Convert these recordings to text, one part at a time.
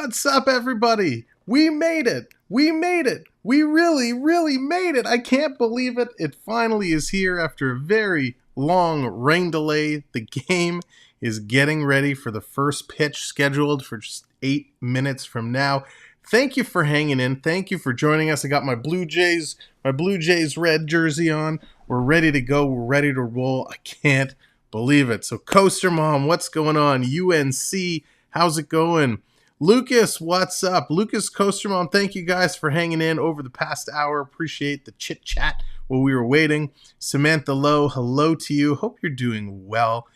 What's up, everybody? We made it. We made it. We really, really made it. I can't believe it. It finally is here after a very long rain delay. The game is getting ready for the first pitch, scheduled for just 8 minutes from now. Thank you for hanging in. Thank you for joining us. I got my Blue Jays red jersey on. We're ready to go. We're ready to roll. I can't believe it. So Coaster Mom, what's going on? UNC, how's it going? Lucas, what's up? Lucas, Coaster Mom, thank you guys for hanging in over the past hour. Appreciate the chit chat while we were waiting. Samantha Lowe, hello to you. Hope you're doing well.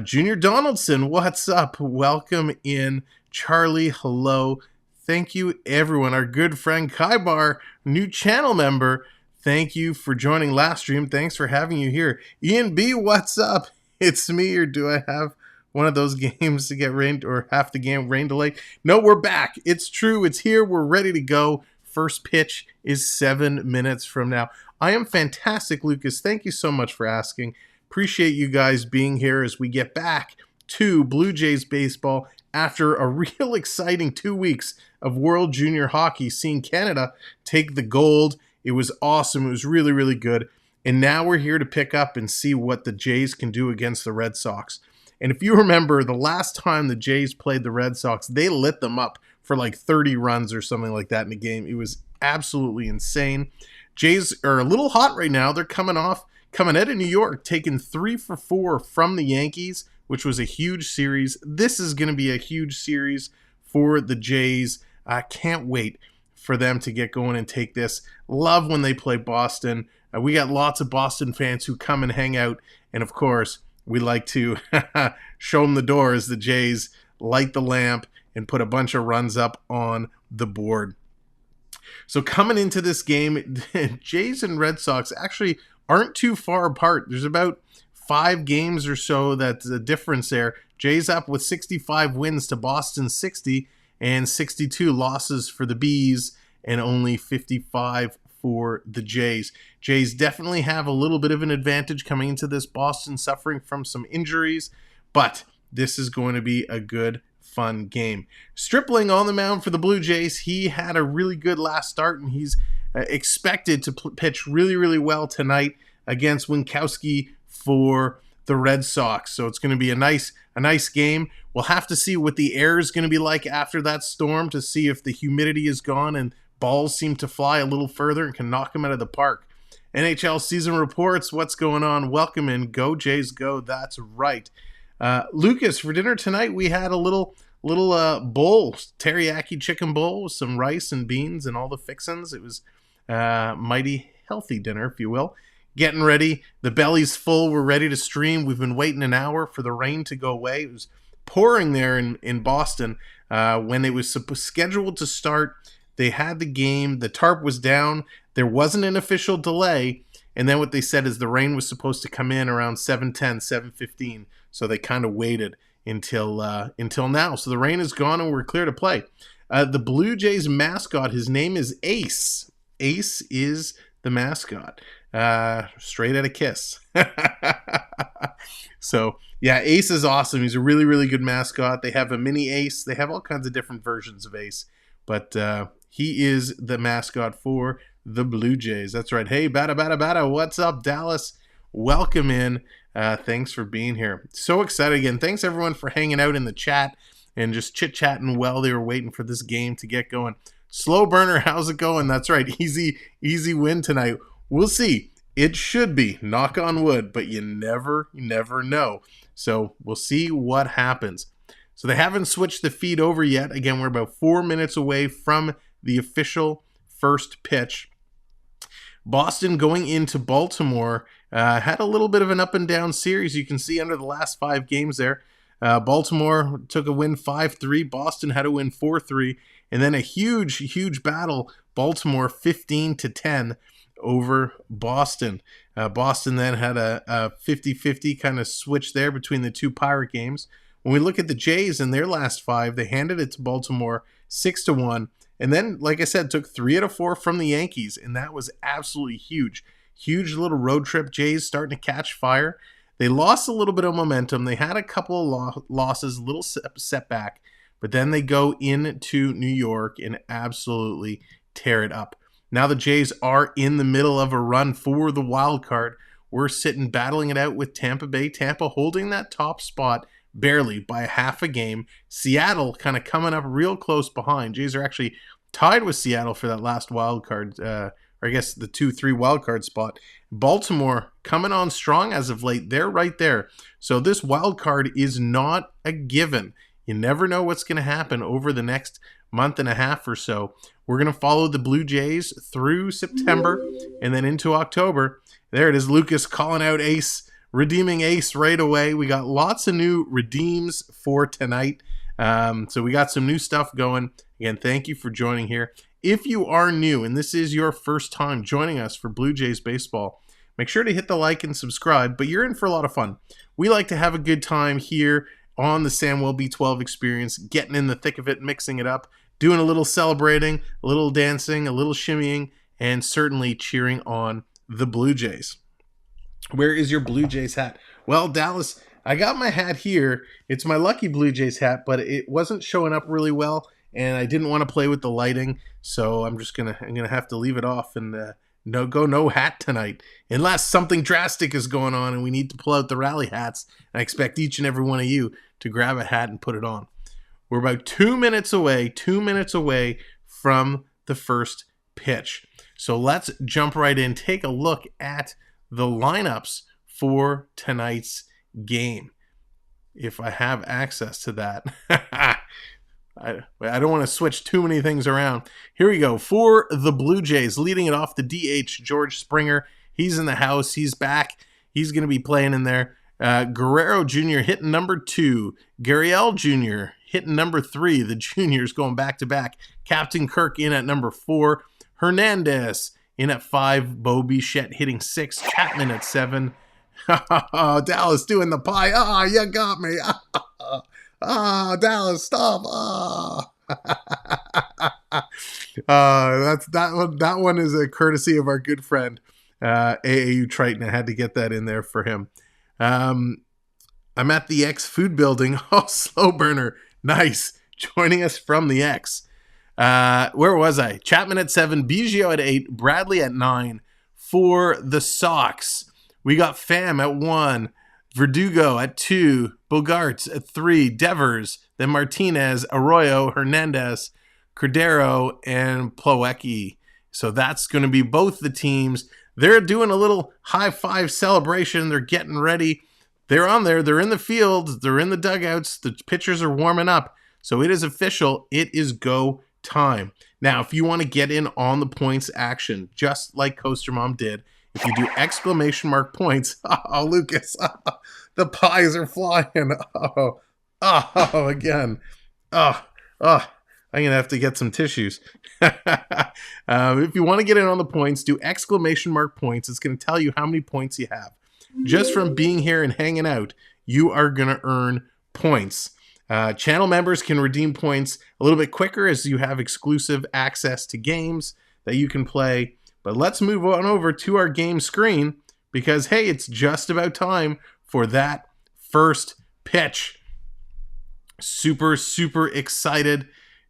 Junior Donaldson, what's up? Welcome in. Charlie, hello. Thank you, everyone. Our good friend Kaibar, new channel member, thank you for joining Livestream. Thanks for having you here. Ian B, what's up? It's me, or do I have one of those games to get rain, or half the game rain delay? No, we're back. It's true. It's here. We're ready to go. First pitch is 7 minutes from now. I am fantastic, Lucas. Thank you so much for asking. Appreciate you guys being here as we get back to Blue Jays baseball after a real exciting 2 weeks of World Junior Hockey, seeing Canada take the gold. It was awesome. It was really, really good. And now we're here to pick up and see what the Jays can do against the Red Sox. And if you remember, the last time the Jays played the Red Sox, they lit them up for like 30 runs or something like that in the game. It was absolutely insane. Jays are a little hot right now. They're coming out of New York, taking 3 for 4 from the Yankees, which was a huge series. This is going to be a huge series for the Jays. I can't wait for them to get going and take this. Love when they play Boston. We got lots of Boston fans who come and hang out. And of course, we like to show them the door as the Jays light the lamp and put a bunch of runs up on the board. So coming into this game, Jays and Red Sox actually aren't too far apart. There's about 5 games or so that's the difference there. Jays up with 65 wins to Boston 60, and 62 losses for the Bees, and only 55 for the Jays. Jays definitely have a little bit of an advantage coming into this. Boston suffering from some injuries, but this is going to be a good, fun game. Stripling on the mound for the Blue Jays. He had a really good last start, and he's expected to pitch really, really well tonight against Winkowski for the Red Sox. So it's going to be a nice game. We'll have to see what the air is going to be like after that storm to see if the humidity is gone and balls seem to fly a little further and can knock them out of the park. NHL season reports. What's going on? Welcome in. Go Jays, go. That's right. Lucas, for dinner tonight, we had a little bowl, teriyaki chicken bowl with some rice and beans and all the fixins. It was mighty healthy dinner, if you will. Getting ready. The belly's full. We're ready to stream. We've been waiting an hour for the rain to go away. It was pouring there in Boston when it was scheduled to start. They had the game. The tarp was down. There wasn't an official delay. And then what they said is the rain was supposed to come in around 7:10, 7:15. So they kind of waited until now. So the rain is gone and we're clear to play. The Blue Jays mascot, his name is Ace. Ace is the mascot. Straight out of Kiss. So, yeah, Ace is awesome. He's a really, really good mascot. They have a mini Ace. They have all kinds of different versions of Ace. But he is the mascot for the Blue Jays. That's right. Hey, bada. What's up, Dallas? Welcome in. Thanks for being here. So excited again. Thanks, everyone, for hanging out in the chat and just chit-chatting while they were waiting for this game to get going. Slow burner, how's it going? That's right. Easy win tonight. We'll see. It should be, knock on wood, but you never know. So we'll see what happens. So they haven't switched the feed over yet. Again, we're about 4 minutes away from the official first pitch. Boston going into Baltimore had a little bit of an up and down series. You can see under the last 5 games there. Baltimore took a win 5-3. Boston had a win 4-3. And then a huge battle. Baltimore 15-10 over Boston. Boston then had a 50-50 kind of switch there between the two Pirate games. When we look at the Jays in their last 5, they handed it to Baltimore 6-1. And then, like I said, took 3 out of 4 from the Yankees. And that was absolutely huge. Huge little road trip. Jays starting to catch fire. They lost a little bit of momentum. They had a couple of losses, little setback. but then they go into New York and absolutely tear it up. Now the Jays are in the middle of a run for the wild card. We're sitting battling it out with Tampa Bay. Tampa holding that top spot barely by half a game. Seattle kind of coming up real close behind. Jays are actually tied with Seattle for that last wild card, or I guess the 2-3 wild card spot. Baltimore coming on strong as of late. They're right there. So this wild card is not a given. You never know what's going to happen over the next month and a half or so. We're going to follow the Blue Jays through September and then into October. There it is, Lucas calling out Ace, redeeming Ace right away. We got lots of new redeems for tonight. So we got some new stuff going. Again, thank you for joining here. If you are new and this is your first time joining us for Blue Jays Baseball, make sure to hit the like and subscribe, but you're in for a lot of fun. We like to have a good time here on the Samwelb12 Experience, getting in the thick of it, mixing it up, doing a little celebrating, a little dancing, a little shimmying, and certainly cheering on the Blue Jays. Where is your Blue Jays hat? Well, Dallas, I got my hat here. It's my lucky Blue Jays hat, but it wasn't showing up really well, and I didn't want to play with the lighting, so I'm gonna have to leave it off and no hat tonight, unless something drastic is going on and we need to pull out the rally hats. I expect each and every one of you to grab a hat and put it on. We're about 2 minutes away from the first pitch. So let's jump right in, take a look at the lineups for tonight's game. If I have access to that. I don't want to switch too many things around. Here we go. For the Blue Jays, leading it off, the DH, George Springer. He's in the house. He's back. He's going to be playing in there. Guerrero Jr. hitting number 2. Gurriel Jr. hitting number 3. The juniors going back-to-back. Captain Kirk in at number 4. Hernandez in at 5. Bo Bichette hitting 6. Chapman at 7. Dallas doing the pie. You got me. Dallas, stop. That one is a courtesy of our good friend AAU Triton. I had to get that in there for him. I'm at the X Food Building. Oh, Slow Burner. Nice. Joining us from the X. Where was I? Chapman at 7, Biggio at 8, Bradley at 9. For the Sox, we got Pham at 1, Verdugo at 2, Bogarts at 3, Devers, then Martinez, Arroyo, Hernandez, Cordero, and Plawecki. So that's going to be both the teams. They're doing a little high-five celebration. They're getting ready. They're on there. They're in the field. They're in the dugouts. The pitchers are warming up. So it is official. It is go time. Now, if you want to get in on the points action, just like Coaster Mom did, if you do exclamation mark points, Lucas, the pies are flying. Again. I'm going to have to get some tissues. If you want to get in on the points, do exclamation mark points. It's going to tell you how many points you have. Just from being here and hanging out, you are going to earn points. Channel members can redeem points a little bit quicker as you have exclusive access to games that you can play. But let's move on over to our game screen because, hey, it's just about time for that first pitch. Super, super excited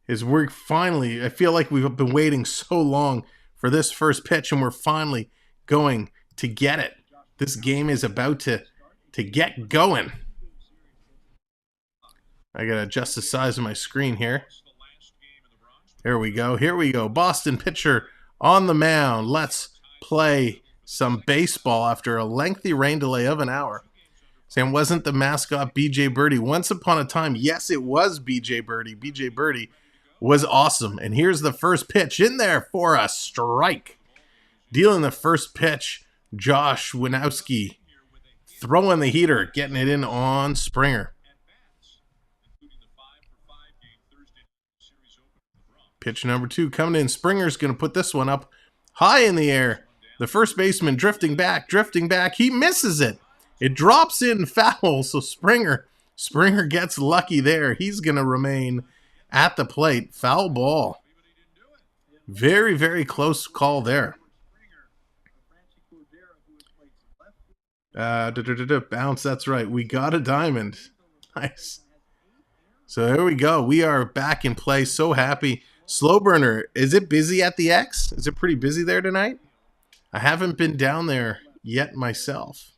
as we're finally, I feel like we've been waiting so long for this first pitch and we're finally going to get it. This game is about to get going. I got to adjust the size of my screen here. Here we go. Here we go. Boston pitcher on the mound. Let's play some baseball after a lengthy rain delay of an hour. Sam, wasn't the mascot BJ Birdie? Once upon a time, yes, it was BJ Birdie. BJ Birdie was awesome. And here's the first pitch in there for a strike. Dealing the first pitch, Josh Winowski throwing the heater, getting it in on Springer. Pitch number 2 coming in. Springer's going to put this one up high in the air. The first baseman drifting back. He misses it. It drops in foul, so Springer gets lucky there. He's going to remain at the plate. Foul ball. Very, very close call there. Bounce, that's right. We got a diamond. Nice. So there we go. We are back in play. So happy. Slow burner, is it busy at the X? Is it pretty busy there tonight? I haven't been down there yet myself.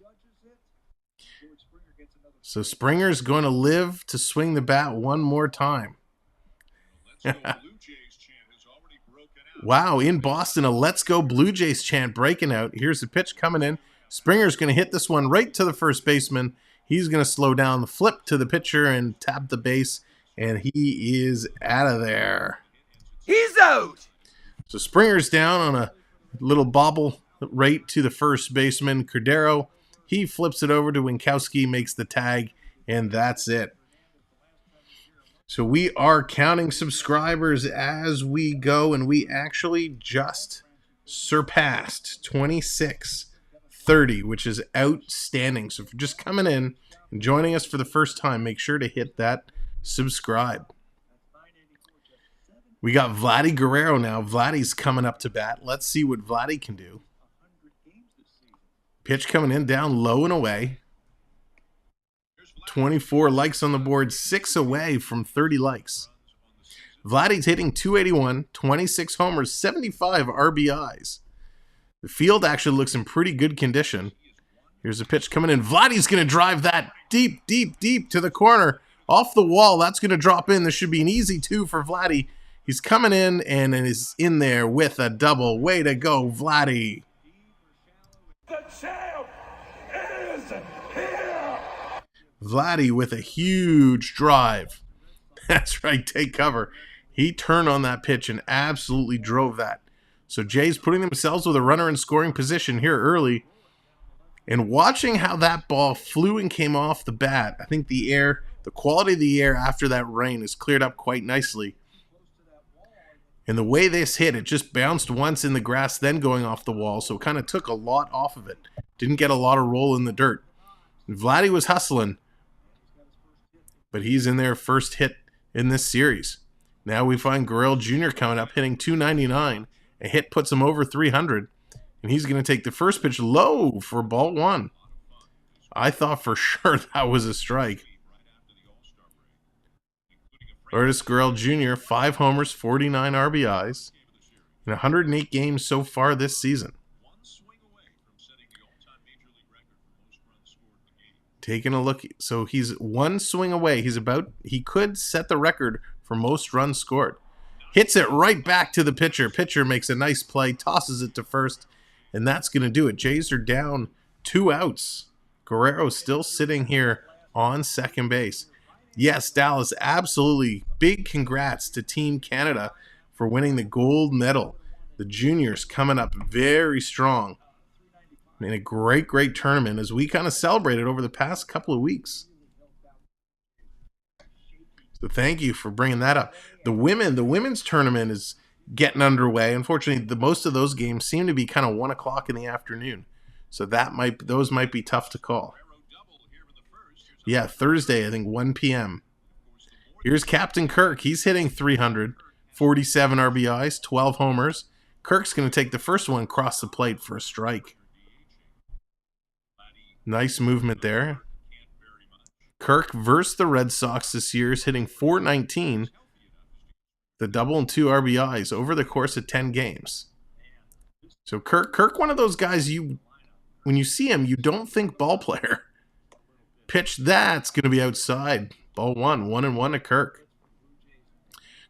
So Springer's going to live to swing the bat one more time. Wow, in Boston, a Let's Go Blue Jays chant breaking out. Here's the pitch coming in. Springer's going to hit this one right to the first baseman. He's going to slow down the flip to the pitcher and tap the base, and he is out of there. He's out! So Springer's down on a little bobble right to the first baseman, Cordero. He flips it over to Winkowski, makes the tag, and that's it. So we are counting subscribers as we go, and we actually just surpassed 2630, which is outstanding. So if you're just coming in and joining us for the first time, make sure to hit that subscribe. We got Vladdy Guerrero now. Vladdy's coming up to bat. Let's see what Vladdy can do. Pitch coming in, down low and away. 24 likes on the board, 6 away from 30 likes. Vladdy's hitting 281, 26 homers, 75 RBIs. The field actually looks in pretty good condition. Here's a pitch coming in. Vladdy's going to drive that deep, deep, deep to the corner. Off the wall, that's going to drop in. This should be an easy 2 for Vladdy. He's coming in and is in there with a double. Way to go, Vladdy. The champ is here! Vladdy with a huge drive. That's right, take cover. He turned on that pitch and absolutely drove that. So Jays putting themselves with a runner in scoring position here early. And watching how that ball flew and came off the bat, I think the quality of the air after that rain is cleared up quite nicely. And the way this hit, it just bounced once in the grass, then going off the wall. So it kind of took a lot off of it. Didn't get a lot of roll in the dirt. And Vladdy was hustling. But he's in there first hit in this series. Now we find Guerrero Jr. coming up, hitting 299. A hit puts him over 300. And he's going to take the first pitch low for ball 1. I thought for sure that was a strike. Lourdes Guerrero Jr., 5 homers, 49 RBIs, in 108 games so far this season. Taking a look, so he's 1 swing away. He could set the record for most runs scored. Hits it right back to the pitcher. Pitcher makes a nice play, tosses it to first, and that's going to do it. Jays are down 2 outs. Guerrero's still sitting here on second base. Yes, Dallas, absolutely. Big congrats to Team Canada for winning the gold medal. The juniors coming up very strong in a great, great tournament as we kind of celebrated over the past couple of weeks. So thank you for bringing that up. The women's tournament is getting underway. Unfortunately, most of those games seem to be kind of 1 o'clock in the afternoon. So those might be tough to call. Yeah, Thursday, I think 1 p.m. Here's Captain Kirk. He's hitting 300, 47 RBIs, 12 homers. Kirk's going to take the first one across the plate for a strike. Nice movement there. Kirk versus the Red Sox this year is hitting 419, the double and 2 RBIs over the course of 10 games. So Kirk, one of those guys when you see him, you don't think ball player. Pitch that's going to be outside. Ball 1, 1-1 to Kirk.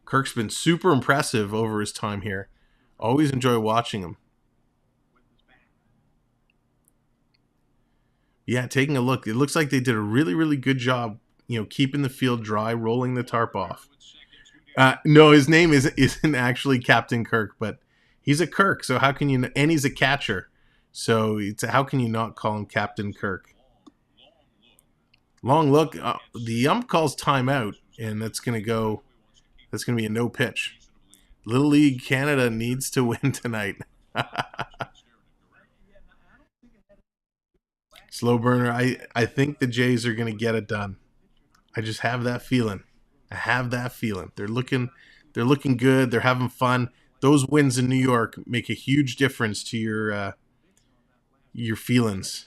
Kirk's been super impressive over his time here. Always enjoy watching him. Yeah, taking a look. It looks like they did a really, really good job, keeping the field dry, rolling the tarp off. No, his name isn't actually Captain Kirk, but he's a Kirk. So how can you? And he's a catcher. So how can you not call him Captain Kirk? Long look. The ump calls timeout, and that's going to be a no pitch. Little League Canada needs to win tonight. Slow burner. I think the Jays are going to get it done. I just have that feeling. They're looking good. They're having fun. Those wins in New York make a huge difference to your feelings.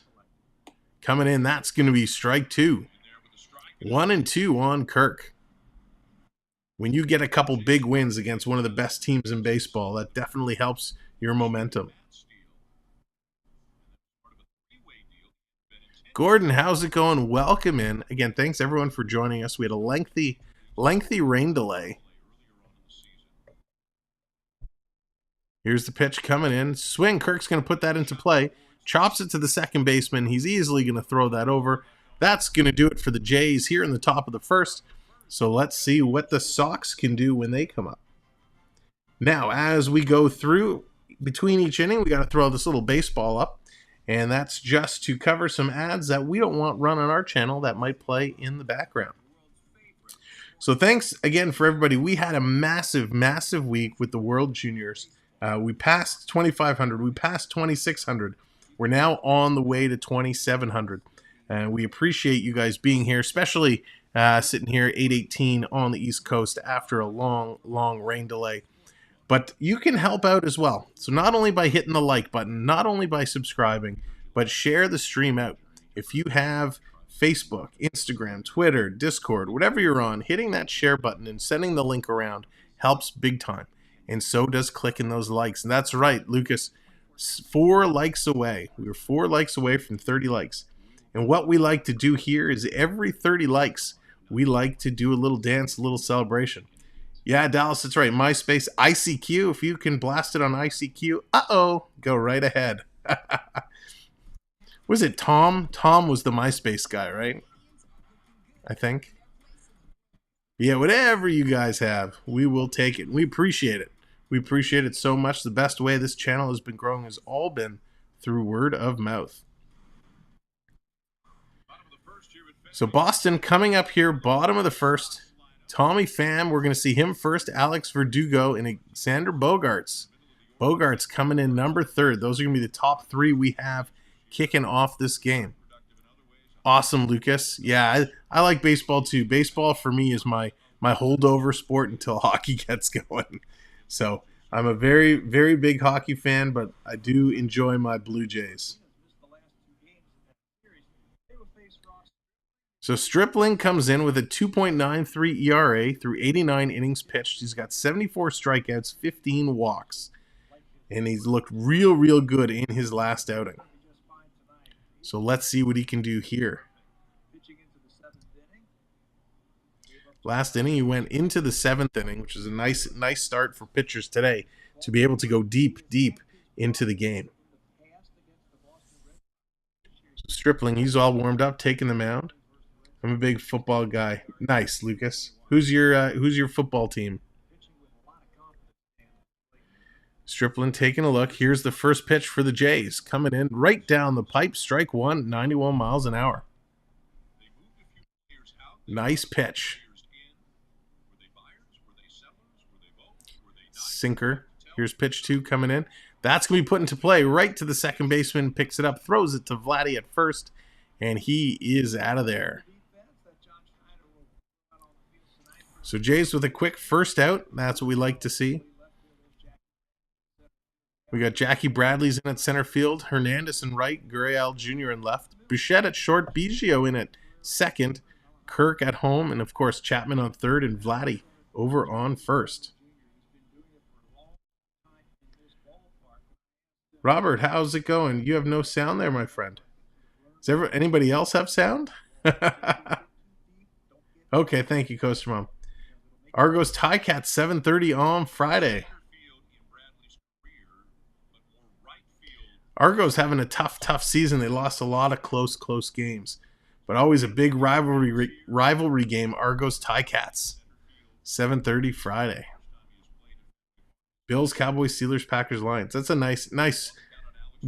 Coming in, that's going to be strike 2. 1-2 on Kirk. When you get a couple big wins against one of the best teams in baseball, that definitely helps your momentum. Gordon, how's it going? Welcome in. Again, thanks everyone for joining us. We had a lengthy rain delay. Here's the pitch coming in. Swing. Kirk's going to put that into play. Chops it to the second baseman. He's easily going to throw that over. That's going to do it for the Jays here in the top of the first. So let's see what the Sox can do when they come up. Now, as we go through between each inning, we got to throw this little baseball up. And that's just to cover some ads that we don't want run on our channel that might play in the background. So thanks again for everybody. We had a massive week with the World Juniors. We passed 2,500. We passed 2,600. We're now on the way to 2,700. And we appreciate you guys being here, especially sitting here at 8:18 on the East Coast after a long rain delay. But you can help out as well. So not only by hitting the like button, not only by subscribing, but share the stream out. If you have Facebook, Instagram, Twitter, Discord, whatever you're on, hitting that share button and sending the link around helps big time. And so does clicking those likes. And that's right, Lucas, 4 likes away. We were 4 likes away from 30 likes. And what we like to do here is every 30 likes, we like to do a little dance, a little celebration. Yeah, Dallas, that's right. MySpace, ICQ. If you can blast it on ICQ, go right ahead. Was it Tom? Tom was the MySpace guy, right? I think. Yeah, whatever you guys have, we will take it. We appreciate it. We appreciate it so much. The best way this channel has been growing has all been through word of mouth. So Boston coming up here, bottom of the first. Tommy Pham, we're going to see him first. Alex Verdugo and Xander Bogaerts. Bogaerts coming in number 3rd. Those are going to be the top 3 we have kicking off this game. Awesome, Lucas. Yeah, I like baseball too. Baseball for me is my holdover sport until hockey gets going. So I'm a very big hockey fan, but I do enjoy my Blue Jays. So Stripling comes in with a 2.93 ERA through 89 innings pitched. He's got 74 strikeouts, 15 walks. And he's looked real good in his last outing. So let's see what he can do here. Last inning, he went into the 7th inning, which is a nice start for pitchers today to be able to go deep into the game. So Stripling, he's all warmed up, taking the mound. I'm a big football guy. Nice, Lucas. Who's your football team? Stripling taking a look. Here's the first pitch for the Jays. Coming in right down the pipe. Strike 1, 91 miles an hour. Nice pitch. Sinker. Here's pitch 2 coming in. That's going to be put into play right to the second baseman. Picks it up, throws it to Vladdy at first, and he is out of there. So Jays with a quick first out. That's what we like to see. We got Jackie Bradley's in at center field. Hernandez in right. Gurriel Jr. in left. Bichette at short. Biggio in at second. Kirk at home. And, of course, Chapman on third. And Vladdy over on first. Robert, how's it going? You have no sound there, my friend. Does anybody else have sound? Okay, thank you, Coaster Mom. Argos Ticats 7:30 on Friday. Argos having a tough season. They lost a lot of close games, but always a big rivalry game. Argos Ticats 7:30 Friday. Bills, Cowboys, Steelers, Packers, Lions. That's a nice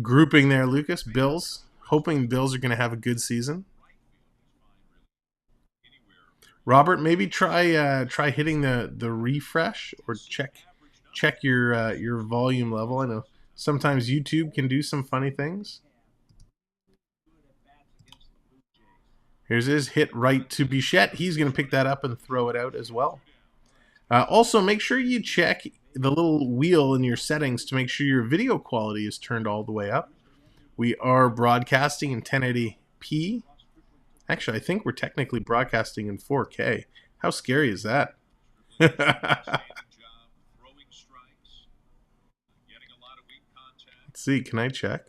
grouping there, Lucas. Bills, hoping Bills are going to have a good season. Robert, maybe try hitting the refresh or check your volume level. I know sometimes YouTube can do some funny things. Here's his hit right to Bichette. He's going to pick that up and throw it out as well. Also, make sure you check the little wheel in your settings to make sure your video quality is turned all the way up. We are broadcasting in 1080p. Actually, I think we're technically broadcasting in 4K. How scary is that? Let's see, can I check?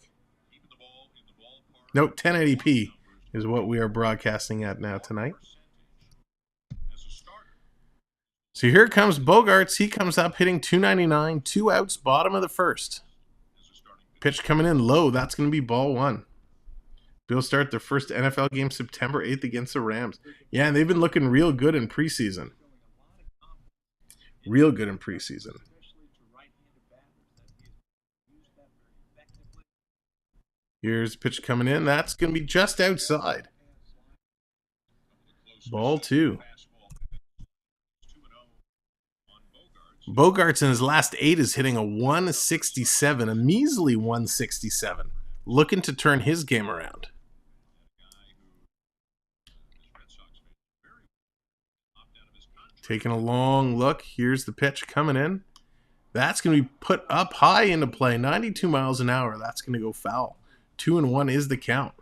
Nope, 1080p is what we are broadcasting at now tonight. So here comes Bogaerts. He comes up hitting 299, 2 outs, bottom of the first. Pitch coming in low. That's going to be ball 1. They'll start their first NFL game September 8th against the Rams. Yeah, and they've been looking real good in preseason. Real good in preseason. Here's a pitch coming in. That's going to be just outside. Ball 2. Bogaerts in his last 8 is hitting a 167, a measly 167. Looking to turn his game around. Taking a long look. Here's the pitch coming in. That's going to be put up high into play. 92 miles an hour. That's going to go foul. 2-1 is the count.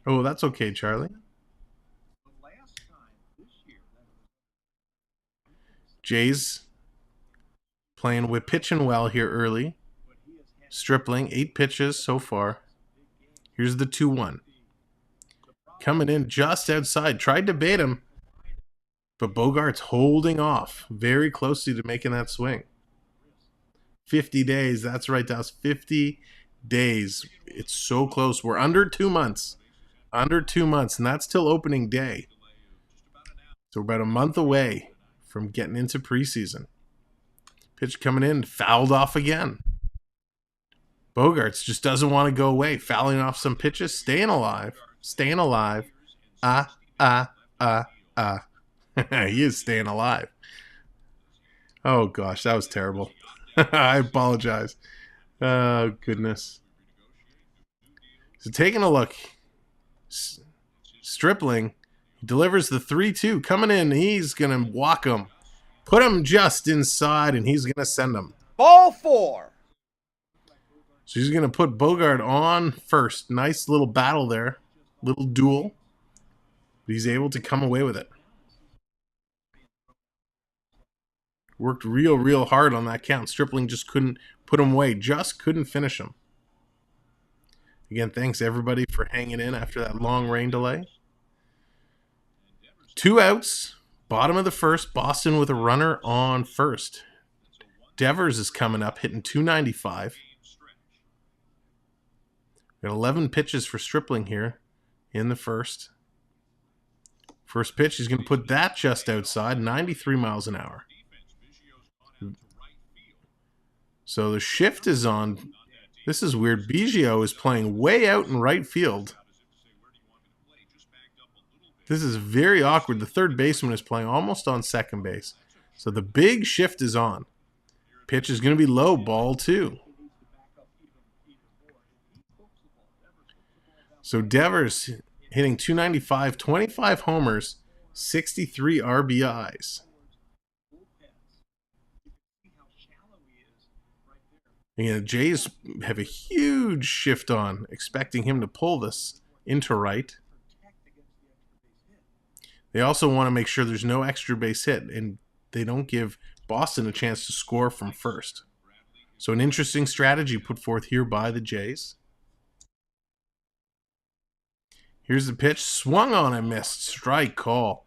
Oh, that's okay, Charlie. Jays playing with pitching well here early. Stripling, 8 pitches so far. Here's the 2-1. Coming in just outside. Tried to bait him. But Bogaerts holding off very closely to making that swing. 50 days. That's right, Dallas. 50 days. It's so close. We're under 2 months. Under 2 months. And that's till opening day. So we're about a month away from getting into preseason. Pitch coming in. Fouled off again. Bogaerts just doesn't want to go away. Fouling off some pitches. Staying alive. Staying alive. He is staying alive. Oh, gosh. That was terrible. I apologize. Oh, goodness. So taking a look. Stripling. He delivers the 3-2. Coming in. He's going to walk him. Put him just inside, and he's going to send him. Ball 4. So he's going to put Bogart on first. Nice little battle there. Little duel. But he's able to come away with it. Worked real hard on that count. Stripling just couldn't put him away. Just couldn't finish him. Again, thanks everybody for hanging in after that long rain delay. 2 outs. Bottom of the first. Boston with a runner on first. Devers is coming up, hitting 295. Got 11 pitches for Stripling here in the first. First pitch, he's going to put that just outside, 93 miles an hour. So the shift is on. This is weird. Biggio is playing way out in right field. This is very awkward. The third baseman is playing almost on second base. So the big shift is on. Pitch is going to be low, ball 2. So Devers hitting 295, 25 homers, 63 RBIs. And the Jays have a huge shift on, expecting him to pull this into right. They also want to make sure there's no extra base hit, and they don't give Boston a chance to score from first. So an interesting strategy put forth here by the Jays. Here's the pitch. Swung on and missed. Strike call.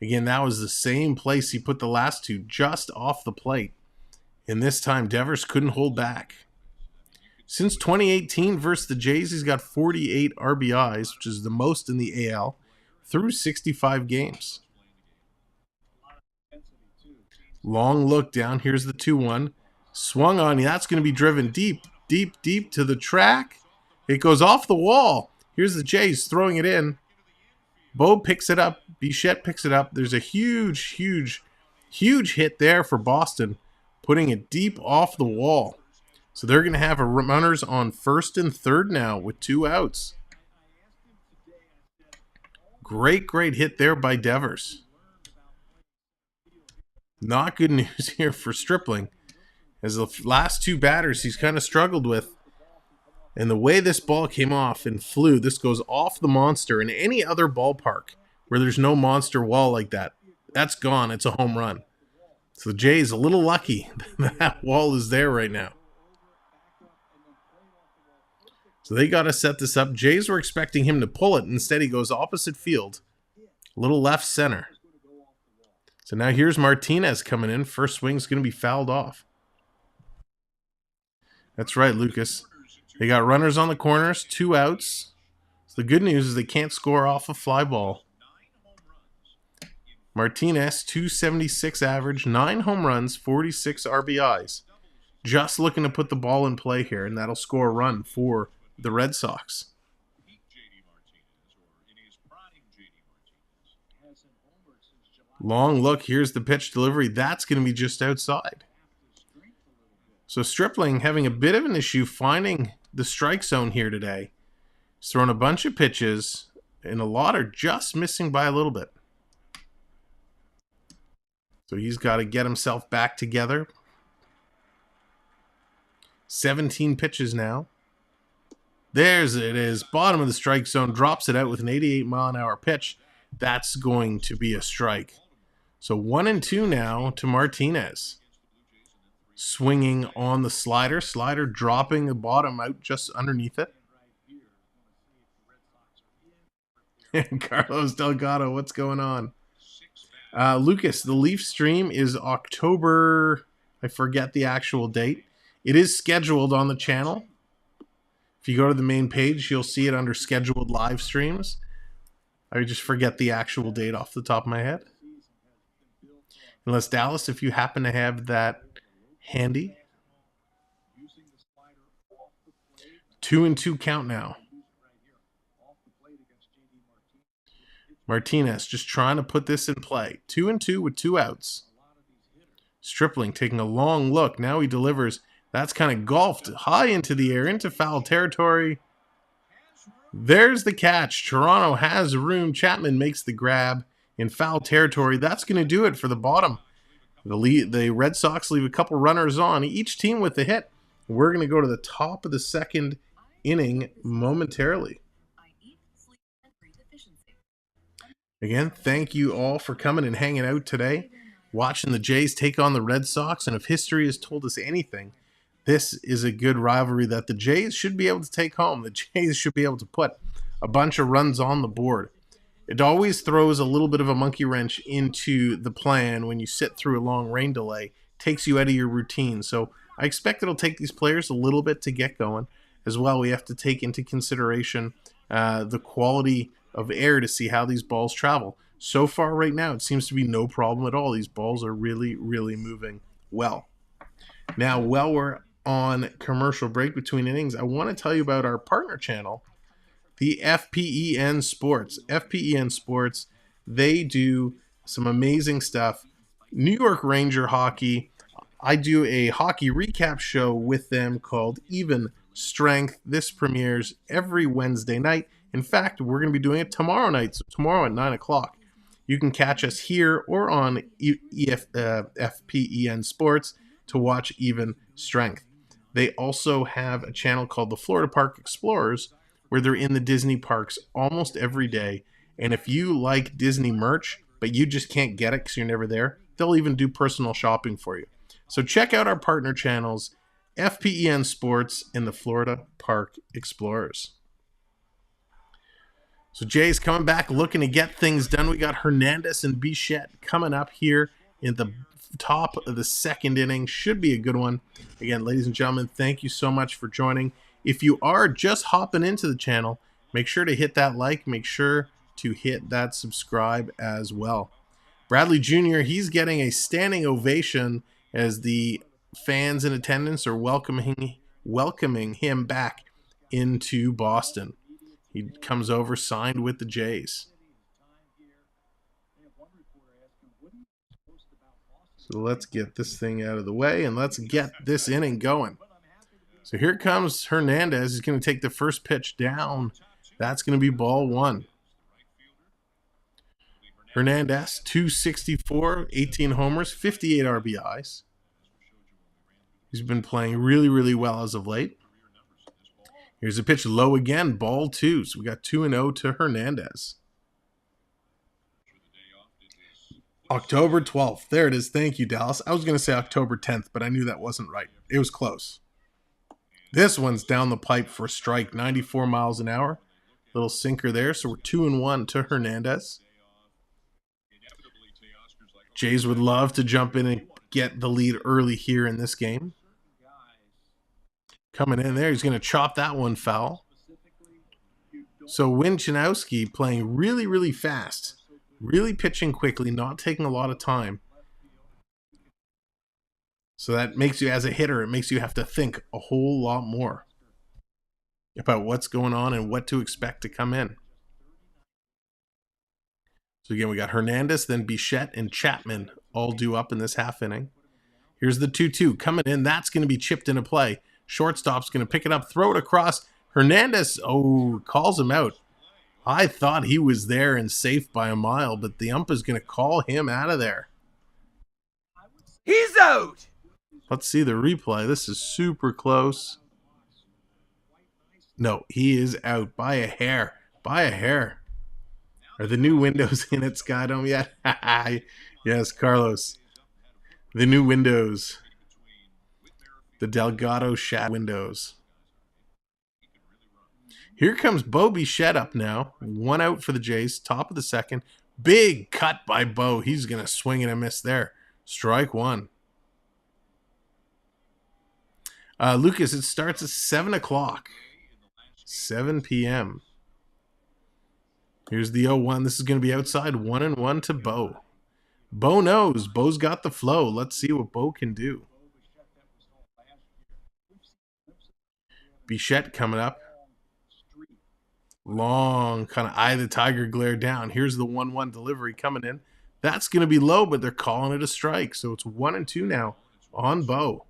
Again, that was the same place he put the last 2, just off the plate. And this time, Devers couldn't hold back. Since 2018 versus the Jays, he's got 48 RBIs, which is the most in the AL, through 65 games. Long look down. Here's the 2-1. Swung on. That's going to be driven deep to the track. It goes off the wall. Here's the Jays throwing it in. Bo picks it up. Bichette picks it up. There's a huge hit there for Boston, putting it deep off the wall. So they're going to have runners on first and third now with 2 outs. Great hit there by Devers. Not good news here for Stripling, as the last 2 batters he's kind of struggled with. And the way this ball came off and flew, this goes off the monster in any other ballpark where there's no monster wall like that. That's gone. It's a home run. So the Jays a little lucky that wall is there right now. So they got to set this up. Jays were expecting him to pull it. Instead, he goes opposite field. A little left center. So now here's Martinez coming in. First swing's going to be fouled off. That's right, Lucas. They got runners on the corners, 2 outs. So the good news is they can't score off a fly ball. Martinez, 276 average, 9 home runs, 46 RBIs. Just looking to put the ball in play here, and that'll score a run for the Red Sox. Long look. Here's the pitch delivery. That's going to be just outside. So Stripling having a bit of an issue finding the strike zone here today. He's thrown a bunch of pitches, and a lot are just missing by a little bit. So he's got to get himself back together. 17 pitches now. There's it is. Bottom of the strike zone. Drops it out with an 88-mile-an-hour pitch. That's going to be a strike. So 1-2 now to Martinez. Swinging on the slider. Slider dropping the bottom out just underneath it. Carlos Delgado, what's going on? Lucas, the Leaf stream is October, I forget the actual date. It is scheduled on the channel. If you go to the main page, you'll see it under scheduled live streams. I just forget the actual date off the top of my head. Unless, Dallas, if you happen to have that handy. 2-2 count now. Martinez just trying to put this in play. 2-2 with 2 outs. Stripling taking a long look. Now he delivers. That's kind of golfed high into the air, into foul territory. There's the catch. Toronto has room. Chapman makes the grab in foul territory. That's going to do it for the bottom. The Red Sox leave a couple runners on, each team with a hit. We're going to go to the top of the second inning momentarily. Again, thank you all for coming and hanging out today, watching the Jays take on the Red Sox. And if history has told us anything, this is a good rivalry that the Jays should be able to take home. The Jays should be able to put a bunch of runs on the board. It always throws a little bit of a monkey wrench into the plan when you sit through a long rain delay. Takes you out of your routine. So I expect it'll take these players a little bit to get going. As well, we have to take into consideration the quality of air to see how these balls travel. So far right now, it seems to be no problem at all. These balls are really, really moving well. Now, while we're on commercial break between innings, I want to tell you about our partner channel, the FPEN Sports. FPEN Sports, they do some amazing stuff. New York Ranger hockey. I do a hockey recap show with them called Even Strength. This premieres every Wednesday night. In fact, we're going to be doing it tomorrow night, so tomorrow at 9 o'clock. You can catch us here or on FPEN Sports to watch Even Strength. They also have a channel called the Florida Park Explorers, where they're in the Disney parks almost every day. And if you like Disney merch, but you just can't get it because you're never there, they'll even do personal shopping for you. So check out our partner channels, FPEN Sports and the Florida Park Explorers. So Jay's coming back looking to get things done. We got Hernandez and Bichette coming up here in the top of the second inning. Should be a good one. Again, ladies and gentlemen, thank you so much for joining. If you are just hopping into the channel, make sure to hit that like. Make sure to hit that subscribe as well. Bradley Jr., he's getting a standing ovation as the fans in attendance are welcoming him back into Boston. He comes over, signed with the Jays. So let's get this thing out of the way, and let's get this inning going. So here comes Hernandez. He's going to take the first pitch down. That's going to be ball one. Hernandez, 264, 18 homers, 58 RBIs. He's been playing really, really well as of late. Here's a pitch low again, ball two. So we got 2-0 to Hernandez. October 12th. There it is. Thank you, Dallas. I was going to say October 10th, but I knew that wasn't right. It was close. This one's down the pipe for a strike, 94 miles an hour. Little sinker there, so we're 2-1 to Hernandez. Jays would love to jump in and get the lead early here in this game. Coming in there, he's going to chop that one foul. So Winchanowski playing really, really fast. Really pitching quickly, not taking a lot of time. So that makes you, as a hitter, it makes you have to think a whole lot more about what's going on and what to expect to come in. So again, we got Hernandez, then Bichette and Chapman all due up in this half inning. Here's the 2-2 coming in. That's going to be chipped into play. Shortstop's going to pick it up, throw it across. Hernandez, calls him out. I thought he was there and safe by a mile, but the ump is going to call him out of there. He's out! Let's see the replay. This is super close. No, he is out by a hair. By a hair. Are the new windows in at Skydome yet? Yes, Carlos. The new windows. The Delgado Shad windows. Here comes Bo Bichette up now. 1 out for the Jays. Top of the second. Big cut by Bo. He's going to swing and a miss there. Strike one. Lucas, it starts at 7 o'clock. 7 p.m. Here's the 0-1. This is going to be outside. 1-1 to Bo. Bo knows. Bo's got the flow. Let's see what Bo can do. Bichette coming up. Long kind of eye the tiger glare down. Here's the 1-1 delivery coming in. That's going to be low, but they're calling it a strike. So it's 1-2 now on Bo.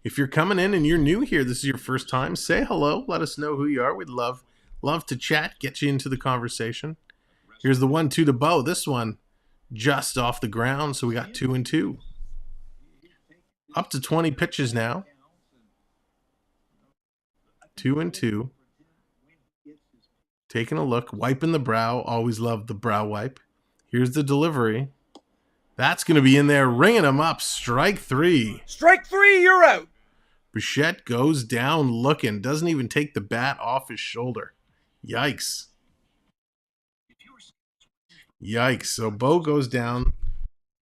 If you're coming in and you're new here, this is your first time, say hello. Let us know who you are. We'd love to chat, get you into the conversation. Here's the 1-2 to Bo. This one just off the ground, so we got 2-2. Up to 20 pitches now. 2-2. Taking a look, wiping the brow. Always love the brow wipe. Here's the delivery. That's going to be in there, ringing him up. Strike three. Strike three, you're out. Bichette goes down looking. Doesn't even take the bat off his shoulder. Yikes. Yikes. So Bo goes down,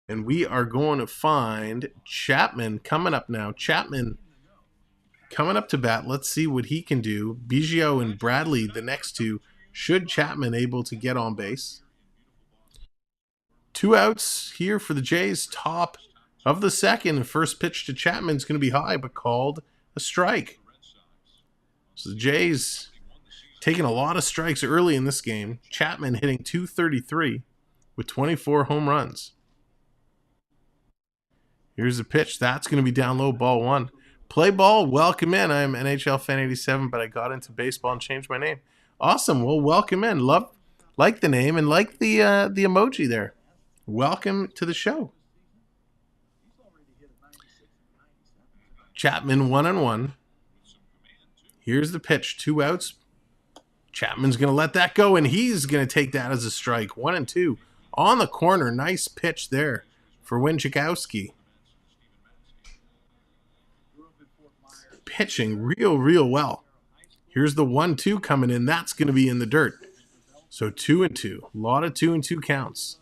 and we are going to find Chapman coming up now. Chapman coming up to bat. Let's see what he can do. Biggio and Bradley, the next two. Should Chapman able to get on base? 2 outs here for the Jays. Top of the second. First pitch to Chapman is going to be high, but called a strike. So the Jays taking a lot of strikes early in this game. Chapman hitting .233 with 24 home runs. Here's the pitch. That's going to be down low, ball one. Play ball, welcome in. I'm NHL Fan 87, but I got into baseball and changed my name. Awesome. Well, welcome in. Like the name and like the emoji there. Welcome to the show. Chapman 1-1. Here's the pitch. 2 outs. Chapman's going to let that go, and he's going to take that as a strike. 1-2 on the corner. Nice pitch there for Winchanowski. Pitching real well. Here's the 1-2 coming in. That's going to be in the dirt. So 2-2. A lot of 2-2 counts.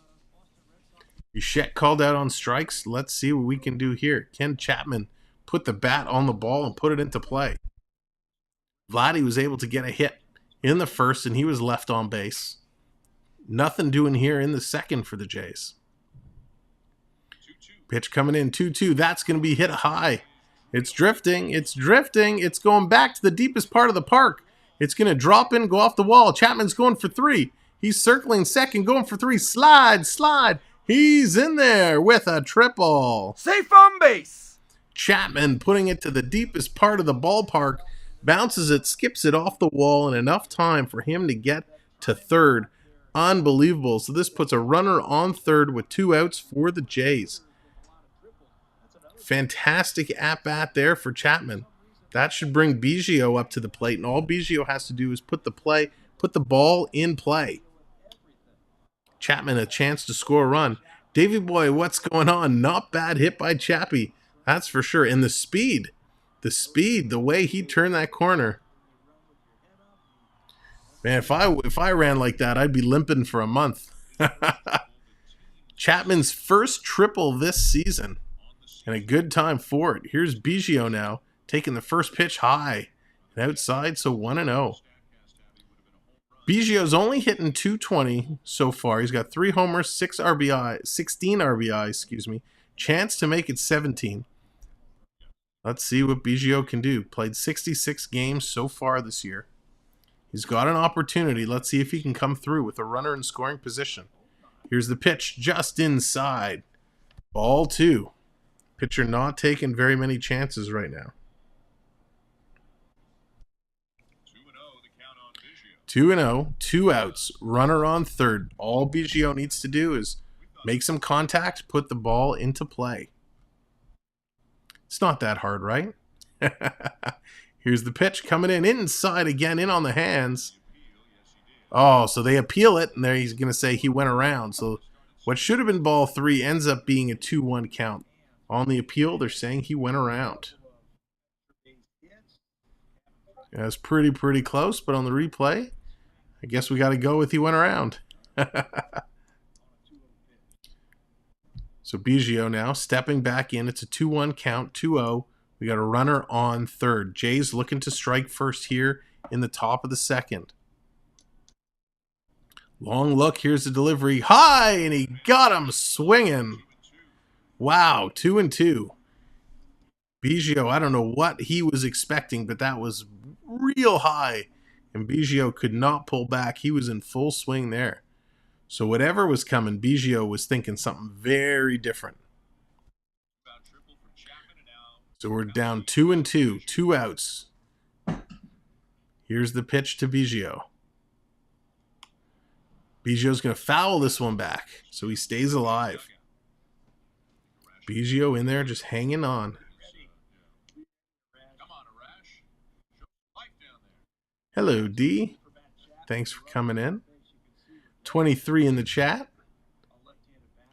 Bichette called out on strikes. Let's see what we can do here. Can Chapman put the bat on the ball and put it into play? Vladdy was able to get a hit in the first, and he was left on base. Nothing doing here in the second for the Jays. Pitch coming in, 2-2. That's going to be hit high. It's drifting. It's drifting. It's going back to the deepest part of the park. It's going to drop in, go off the wall. Chapman's going for 3. He's circling second, going for 3. Slide. He's in there with a triple. Safe on base. Chapman putting it to the deepest part of the ballpark. Bounces it, skips it off the wall in enough time for him to get to third. Unbelievable. So this puts a runner on third with 2 outs for the Jays. Fantastic at-bat there for Chapman. That should bring Biggio up to the plate, and all Biggio has to do is put the ball in play. Chapman a chance to score a run. Davy Boy, what's going on? Not bad hit by Chappie. That's for sure. And the speed, the way he turned that corner. Man, if I ran like that, I'd be limping for a month. Chapman's first triple this season. And a good time for it. Here's Biggio now, taking the first pitch high and outside, so 1-0. Biggio's only hitting .220 so far. He's got 3 homers, 16 RBI, Chance to make it 17. Let's see what Biggio can do. Played 66 games so far this year. He's got an opportunity. Let's see if he can come through with a runner in scoring position. Here's the pitch just inside. Ball 2. Pitcher not taking very many chances right now. 2-0, 2 outs, runner on third. All Biggio needs to do is make some contact, put the ball into play. It's not that hard, right? Here's the pitch coming in inside again, in on the hands. Oh, so they appeal it, and there he's going to say he went around. So what should have been ball 3 ends up being a 2-1 count. On the appeal, they're saying he went around. That's pretty close, but on the replay, I guess we got to go with he went around. So Biggio now stepping back in. It's a 2-1 count, 2-0. We got a runner on third. Jay's looking to strike first here in the top of the second. Long look. Here's the delivery. High, and he got him swinging. Wow, 2-2. Biggio, I don't know what he was expecting, but that was real high. And Biggio could not pull back. He was in full swing there. So whatever was coming, Biggio was thinking something very different. So we're down 2-2, 2 outs. Here's the pitch to Biggio. Biggio's going to foul this one back, so he stays alive. Biggio in there just hanging on. Hello, D. Thanks for coming in. 23 in the chat.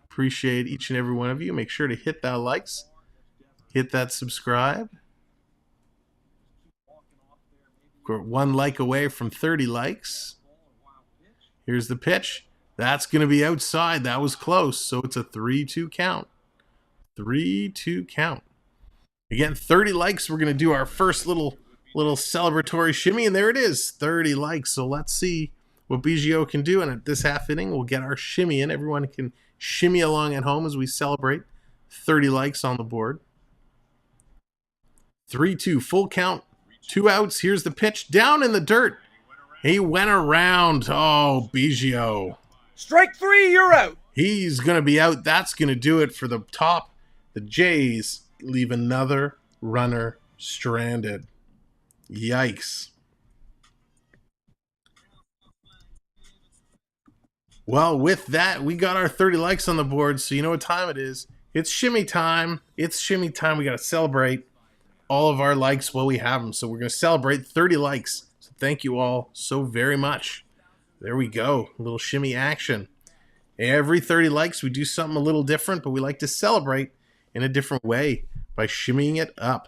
Appreciate each and every one of you. Make sure to hit that likes. Hit that subscribe. We're 1 like away from 30 likes. Here's the pitch. That's going to be outside. That was close. So it's a 3-2 count. 3-2 count. Again, 30 likes. We're going to do our first little celebratory shimmy, and there it is, 30 likes. So let's see what Biggio can do. And at this half inning, we'll get our shimmy in. Everyone can shimmy along at home as we celebrate 30 likes on the board. 3-2, full count, 2 outs. Here's the pitch down in the dirt. He went around. Oh, Biggio. Strike 3, you're out. He's going to be out. That's going to do it for the top. The Jays leave another runner stranded. Yikes. Well, with that, we got our 30 likes on the board, so you know what time it is. It's shimmy time. It's shimmy time. We got to celebrate all of our likes while we have them. So we're going to celebrate 30 likes. So thank you all so very much. There we go. A little shimmy action. Every 30 likes, we do something a little different, but we like to celebrate in a different way by shimmying it up.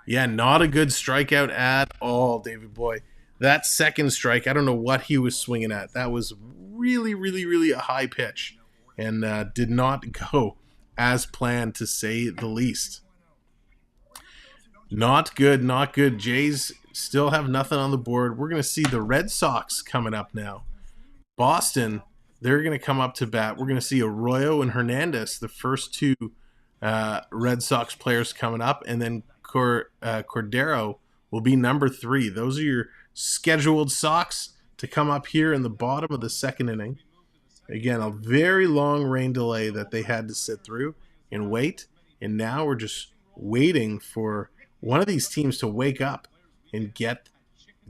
Yeah, not a good strikeout at all, David Boy. That second strike, I don't know what he was swinging at. That was really a high pitch and did not go as planned, to say the least. Not good, not good. Jays still have nothing on the board. We're going to see the Red Sox coming up now. Boston, they're going to come up to bat. We're going to see Arroyo and Hernandez, the first 2 Red Sox players coming up, and then Cordero will be number 3. Those are your scheduled Sox to come up here in the bottom of the second inning. Again, a very long rain delay that they had to sit through and wait. And now we're just waiting for one of these teams to wake up and get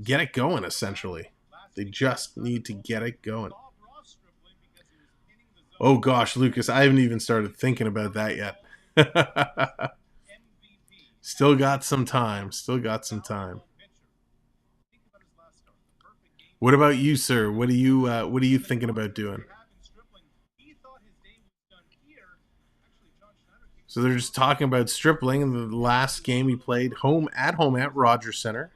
it going, essentially. They just need to get it going. Oh, gosh, Lucas, I haven't even started thinking about that yet. Still got some time. What about you, sir? What are you thinking about doing? So they're just talking about Stripling in the last game he played home at Rogers Center.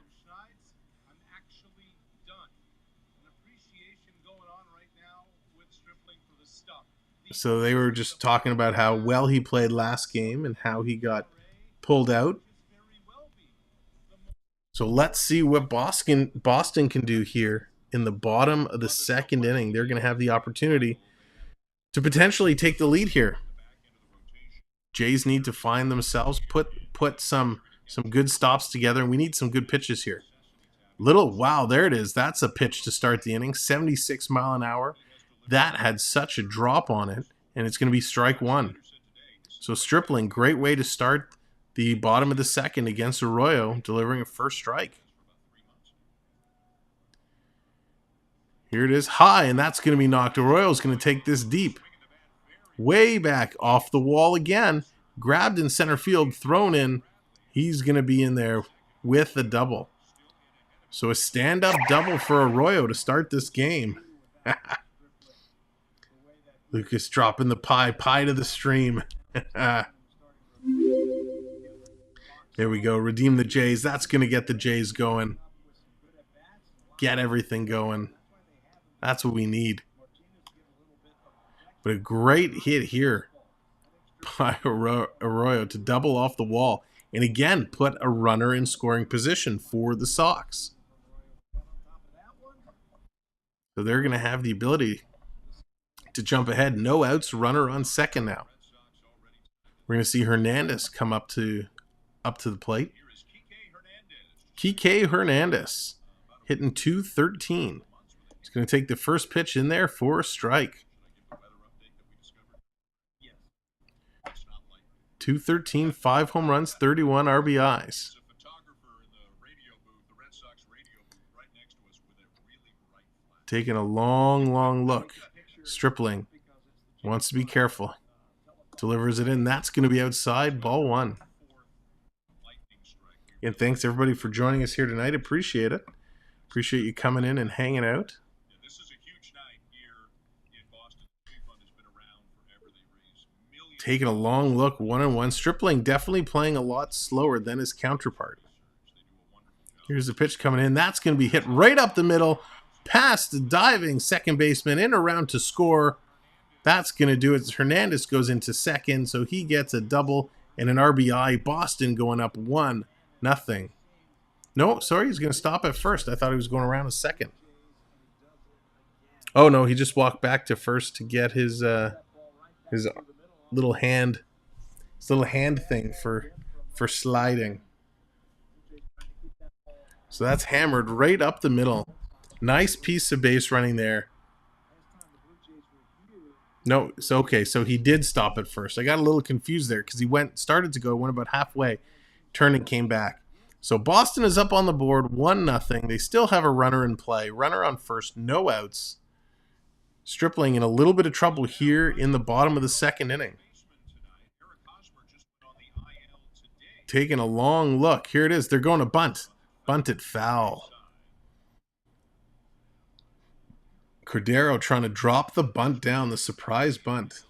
So they were just talking about how well he played last game and how he got pulled out. So let's see what Boston can do here in the bottom of the second inning. They're going to have the opportunity to potentially take the lead here. Jays need to find themselves, put some good stops together, and we need some good pitches here. Wow, there it is. That's a pitch to start the inning, 76 mile an hour. That had such a drop on it, and it's going to be strike one. So Stripling, great way to start the bottom of the second against Arroyo, delivering a first strike. Here it is, high, and that's going to be knocked. Arroyo's going to take this deep. Way back off the wall again. Grabbed in center field, thrown in. He's going to be in there with a double. So a stand-up double for Arroyo to start this game. Lucas dropping the pie to the stream. There we go. Redeem the Jays. That's going to get the Jays going. Get everything going. That's what we need. But a great hit here by Arroyo to double off the wall. And again, put a runner in scoring position for the Sox. So they're going to have the ability to jump ahead. No outs, runner on second now. We're going to see Hernandez come up to the plate. Kike Hernandez hitting .213. He's going to take the first pitch in there for a strike. .213, 5 home runs, 31 RBIs. Taking a long look. Stripling wants to be careful. Delivers it in. That's going to be outside. Ball one. And thanks everybody for joining us here tonight. Appreciate it. Appreciate you coming in and hanging out. Taking a long look, 1-1. Stripling definitely playing a lot slower than his counterpart. Here's the pitch coming in. That's going to be hit right up the middle. Past the diving second baseman, in around to score. That's going to do it. Hernandez goes into second, so he gets a double and an RBI. Boston going up 1-0. No, sorry, he's going to stop at first. I thought he was going around a second. Oh, no, he just walked back to first to get his little hand thing for sliding. So that's hammered right up the middle. Nice piece of base running there. No, it's okay. So he did stop at first. I got a little confused there because he went about halfway, turned and came back. So Boston is up on the board, 1-0. They still have a runner in play. Runner on first, no outs. Stripling in a little bit of trouble here in the bottom of the second inning. Taking a long look. Here it is. They're going to bunt. Bunt it foul. Cordero trying to drop the bunt down, the surprise bunt.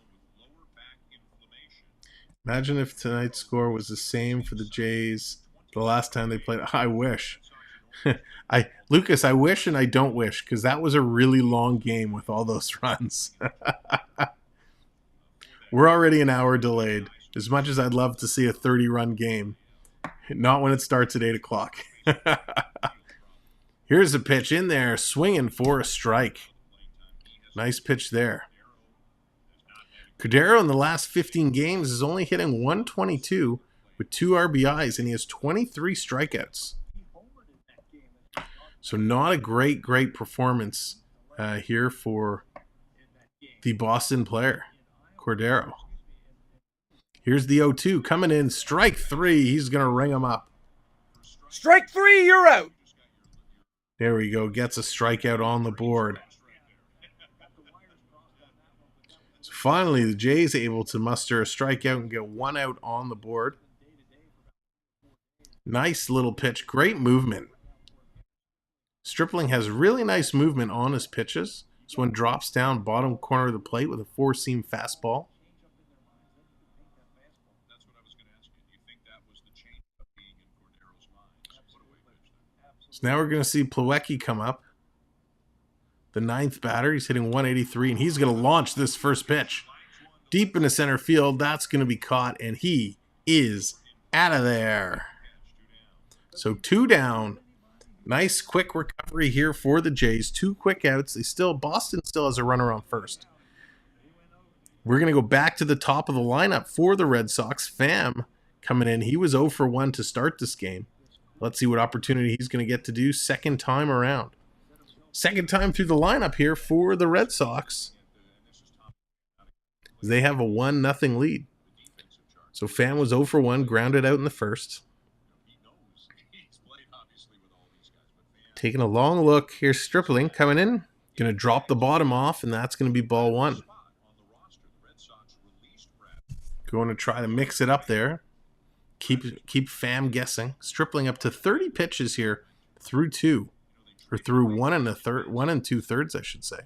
Imagine if tonight's score was the same for the Jays the last time they played. I wish. Lucas, I wish and I don't wish, because that was a really long game with all those runs. We're already an hour delayed. As much as I'd love to see a 30-run game, not when it starts at 8 o'clock. Here's a pitch in there, swinging for a strike. Nice pitch there. Cordero in the last 15 games is only hitting .122 with 2 RBIs, and he has 23 strikeouts. So not a great performance here for the Boston player, Cordero. Here's the 0-2 coming in, strike 3. He's going to ring him up. Strike 3, you're out. There we go. Gets a strikeout on the board. So finally, the Jays able to muster a strikeout and get 1 out on the board. Nice little pitch. Great movement. Stripling has really nice movement on his pitches. This one drops down bottom corner of the plate with a 4-seam fastball. So now we're going to see Plawecki come up. The ninth batter. He's hitting 183, and he's going to launch this first pitch. Deep into center field. That's going to be caught, and he is out of there. So 2 down. Nice quick recovery here for the Jays. 2 quick outs. Boston still has a runner on first. We're going to go back to the top of the lineup for the Red Sox. Pham coming in. He was 0 for 1 to start this game. Let's see what opportunity he's going to get to do second time around. Second time through the lineup here for the Red Sox. They have a 1-0 lead. So Pham was 0 for 1, grounded out in the first. Taking a long look. Here's Stripling coming in. Going to drop the bottom off, and that's going to be ball 1. Going to try to mix it up there. Keep Pham guessing. Stripling up to 30 pitches here through 2. Or through 1 2/3, I should say.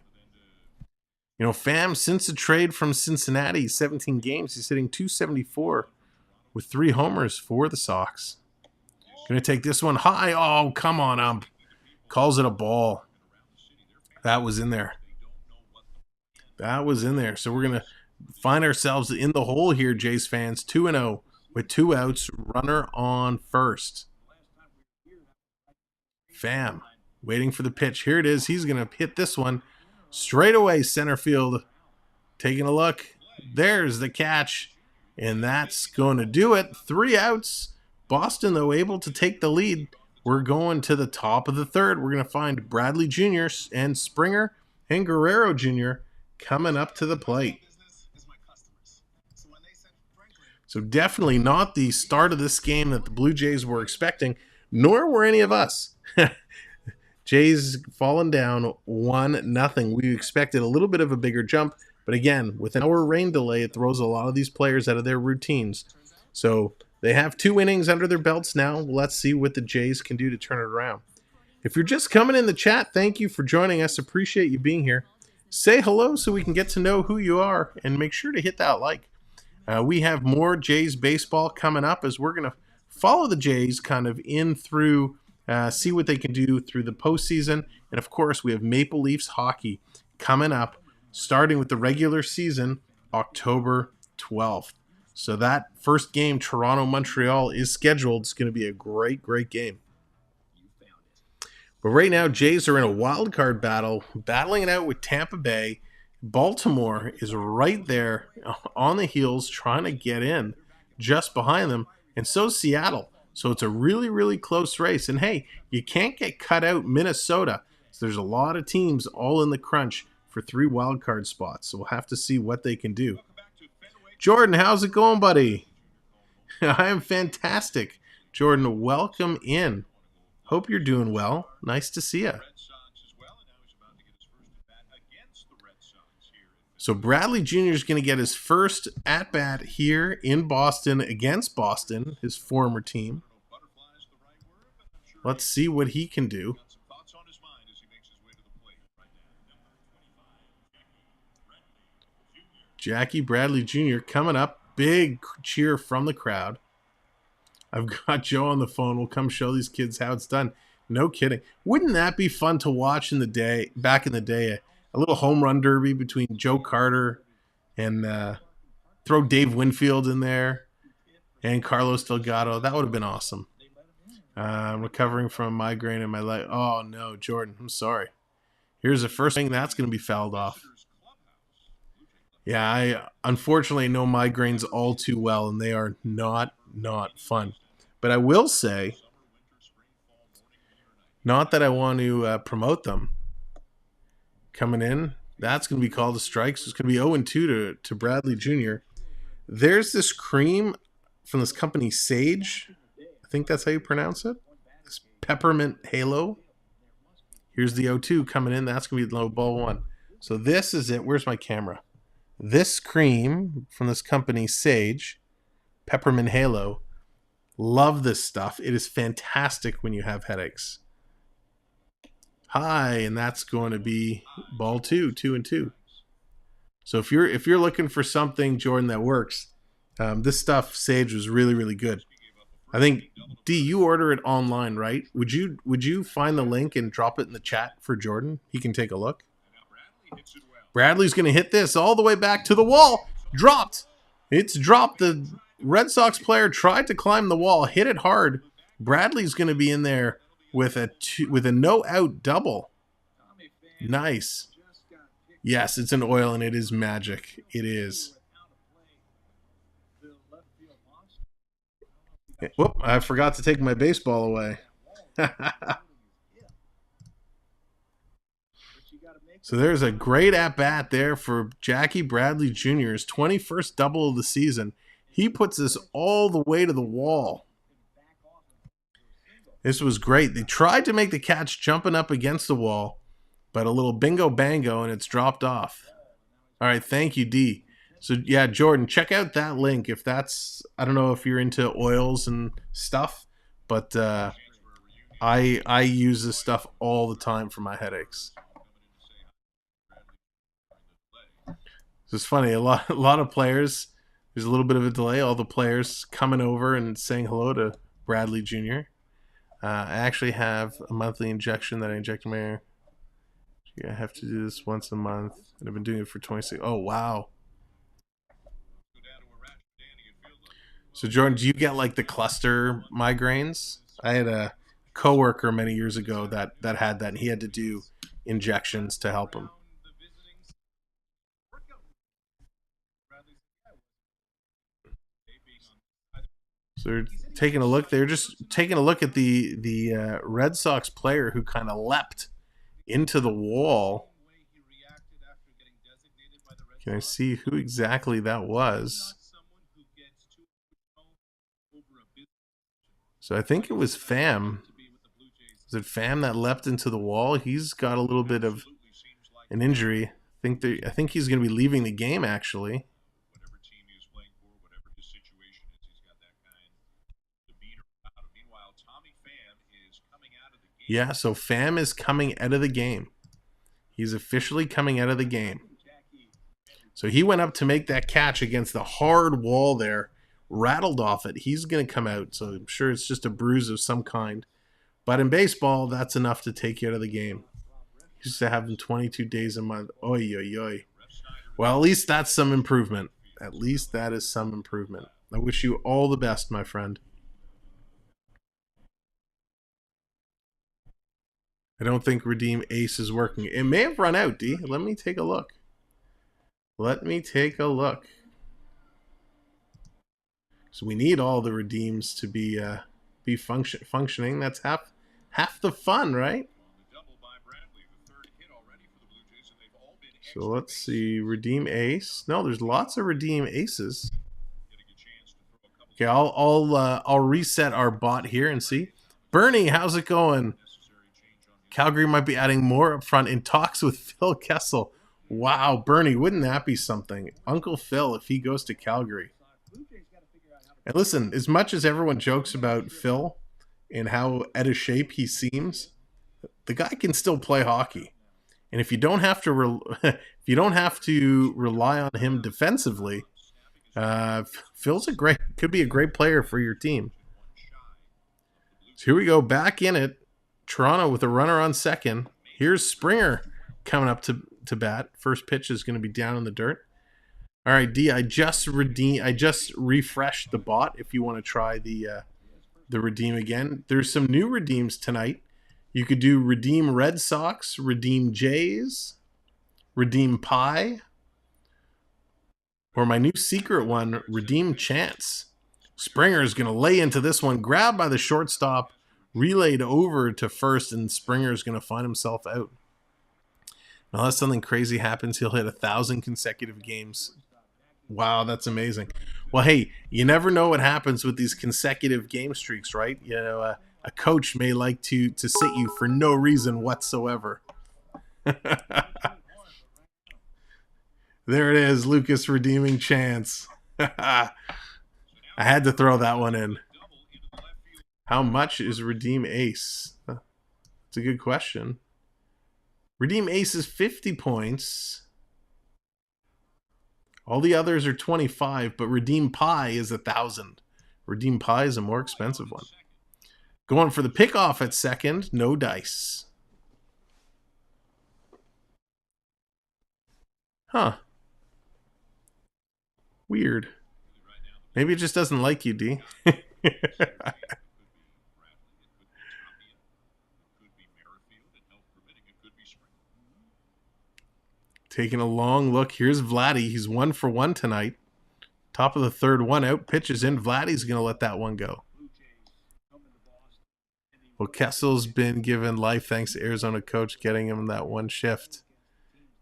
You know, Pham, since the trade from Cincinnati, 17 games, he's hitting .274 with 3 homers for the Sox. Going to take this one high. Oh, come on, ump. Calls it a ball. That was in there. That was in there. So we're going to find ourselves in the hole here, Jays fans. 2-0 with 2 outs. Runner on first. Pham waiting for the pitch. Here it is. He's going to hit this one straight away, center field. Taking a look. There's the catch. And that's going to do it. 3 outs. Boston, though, able to take the lead. We're going to the top of the third. We're going to find Bradley Jr. and Springer and Guerrero Jr. coming up to the plate. So definitely not the start of this game that the Blue Jays were expecting, nor were any of us. Jays falling down 1-0. We expected a little bit of a bigger jump, but again, with an hour rain delay, it throws a lot of these players out of their routines. So they have 2 innings under their belts now. Let's see what the Jays can do to turn it around. If you're just coming in the chat, thank you for joining us. Appreciate you being here. Say hello so we can get to know who you are, and make sure to hit that like. We have more Jays baseball coming up as we're going to follow the Jays kind of in through, see what they can do through the postseason. And, of course, we have Maple Leafs hockey coming up, starting with the regular season, October 12th. So that first game, Toronto-Montreal, is scheduled. It's going to be a great, great game. But right now, Jays are in a wild card battle, battling it out with Tampa Bay. Baltimore is right there on the heels trying to get in just behind them, and so is Seattle. So it's a really, really close race. And hey, you can't get cut out Minnesota. So there's a lot of teams all in the crunch for 3 wild card spots. So we'll have to see what they can do. Jordan, how's it going, buddy? I am fantastic. Jordan, welcome in. Hope you're doing well. Nice to see you. So Bradley Jr. is going to get his first at-bat here in Boston against Boston, his former team. Let's see what he can do. Jackie Bradley Jr. coming up. Big cheer from the crowd. I've got Joe on the phone. We'll come show these kids how it's done. No kidding. Wouldn't that be fun to watch in the day, back in the day? A little home run derby between Joe Carter and throw Dave Winfield in there and Carlos Delgado. That would have been awesome. I'm recovering from a migraine in my leg. Oh, no, Jordan. I'm sorry. Here's the first thing that's going to be fouled off. Yeah, I unfortunately know migraines all too well, and they are not fun. But I will say, not that I want to promote them, coming in, that's going to be called a strike. So it's going to be 0-2 to Bradley Jr. There's this cream from this company, Sage. I think that's how you pronounce it. This peppermint halo. Here's the 0-2 coming in. That's going to be low ball 1. So this is it. Where's my camera? This cream from this company, Sage, peppermint halo. Love this stuff. It is fantastic when you have headaches. High, and that's going to be ball 2, 2-2. So if you're looking for something, Jordan, that works, this stuff, Sage, was really, really good. I think, D, you order it online, right? Would you find the link and drop it in the chat for Jordan? He can take a look. Bradley's going to hit this all the way back to the wall. Dropped. It's dropped. The Red Sox player tried to climb the wall, hit it hard. Bradley's going to be in there with a no-out double. Nice. Yes, it's an oil, and it is magic. It is. Whoop, I forgot to take my baseball away. So there's a great at-bat there for Jackie Bradley Jr., his 21st double of the season. He puts this all the way to the wall. This was great. They tried to make the catch jumping up against the wall, but a little bingo bango, and it's dropped off. All right, thank you, D. So, yeah, Jordan, check out that link if that's, I don't know if you're into oils and stuff, but I use this stuff all the time for my headaches. It's funny, a lot of players, there's a little bit of a delay, all the players coming over and saying hello to Bradley Jr. I actually have a monthly injection that I inject in my hair. I have to do this once a month, and I've been doing it for 26. Oh, wow. So, Jordan, do you get like the cluster migraines? I had a coworker many years ago that had that, and he had to do injections to help him. So they're taking a look. They're just taking a look at the Red Sox player who kind of leapt into the wall. Can I see who exactly that was? So I think it was Pham. Was it Pham that leapt into the wall? He's got a little bit of an injury. I think he's going to be leaving the game, actually. Yeah, so Pham is coming out of the game. He's officially coming out of the game. So he went up to make that catch against the hard wall there, rattled off it. He's going to come out, so I'm sure it's just a bruise of some kind. But in baseball, that's enough to take you out of the game. Used to have them 22 days a month. Oy, oy, oy. Well, at least that's some improvement. At least that is some improvement. I wish you all the best, my friend. I don't think Redeem Ace is working. It may have run out, D. Let me take a look. Let me take a look. So we need all the redeems to be functioning. That's half the fun, right? So let's see. Redeem Ace. No, there's lots of Redeem Aces. Okay, I'll reset our bot here and see. Bernie, how's it going? Calgary might be adding more up front in talks with Phil Kessel. Wow, Bernie, wouldn't that be something? Uncle Phil, if he goes to Calgary. And listen, as much as everyone jokes about Phil and how out of shape he seems, the guy can still play hockey. And if you don't have to rely on him defensively, Phil's could be a great player for your team. So here we go, back in it. Toronto with a runner on second. Here's Springer coming up to bat. First pitch is going to be down in the dirt. All right, D, I just refreshed the bot if you want to try the redeem again. There's some new redeems tonight. You could do redeem Red Sox, redeem Jays, redeem Pie, or my new secret one, redeem Chance. Springer is going to lay into this one, grabbed by the shortstop, relayed over to first, and Springer is going to find himself out. Unless something crazy happens, he'll hit 1,000 consecutive games. Wow, that's amazing. Well, hey, you never know what happens with these consecutive game streaks, right? You know, a coach may like to sit you for no reason whatsoever. There it is, Lucas redeeming Chance. I had to throw that one in. How much is Redeem Ace? It's a good question. Redeem Ace is 50 points. All the others are 25, but Redeem Pie is 1,000. Redeem Pie is a more expensive one. Going for the pickoff at second. No dice. Huh. Weird. Maybe it just doesn't like you, D. Taking a long look. Here's Vladdy. He's 1 for 1 tonight. Top of the third, one out. Pitches in. Vladdy's going to let that one go. Well, Kessel's been given life thanks to Arizona coach getting him that one shift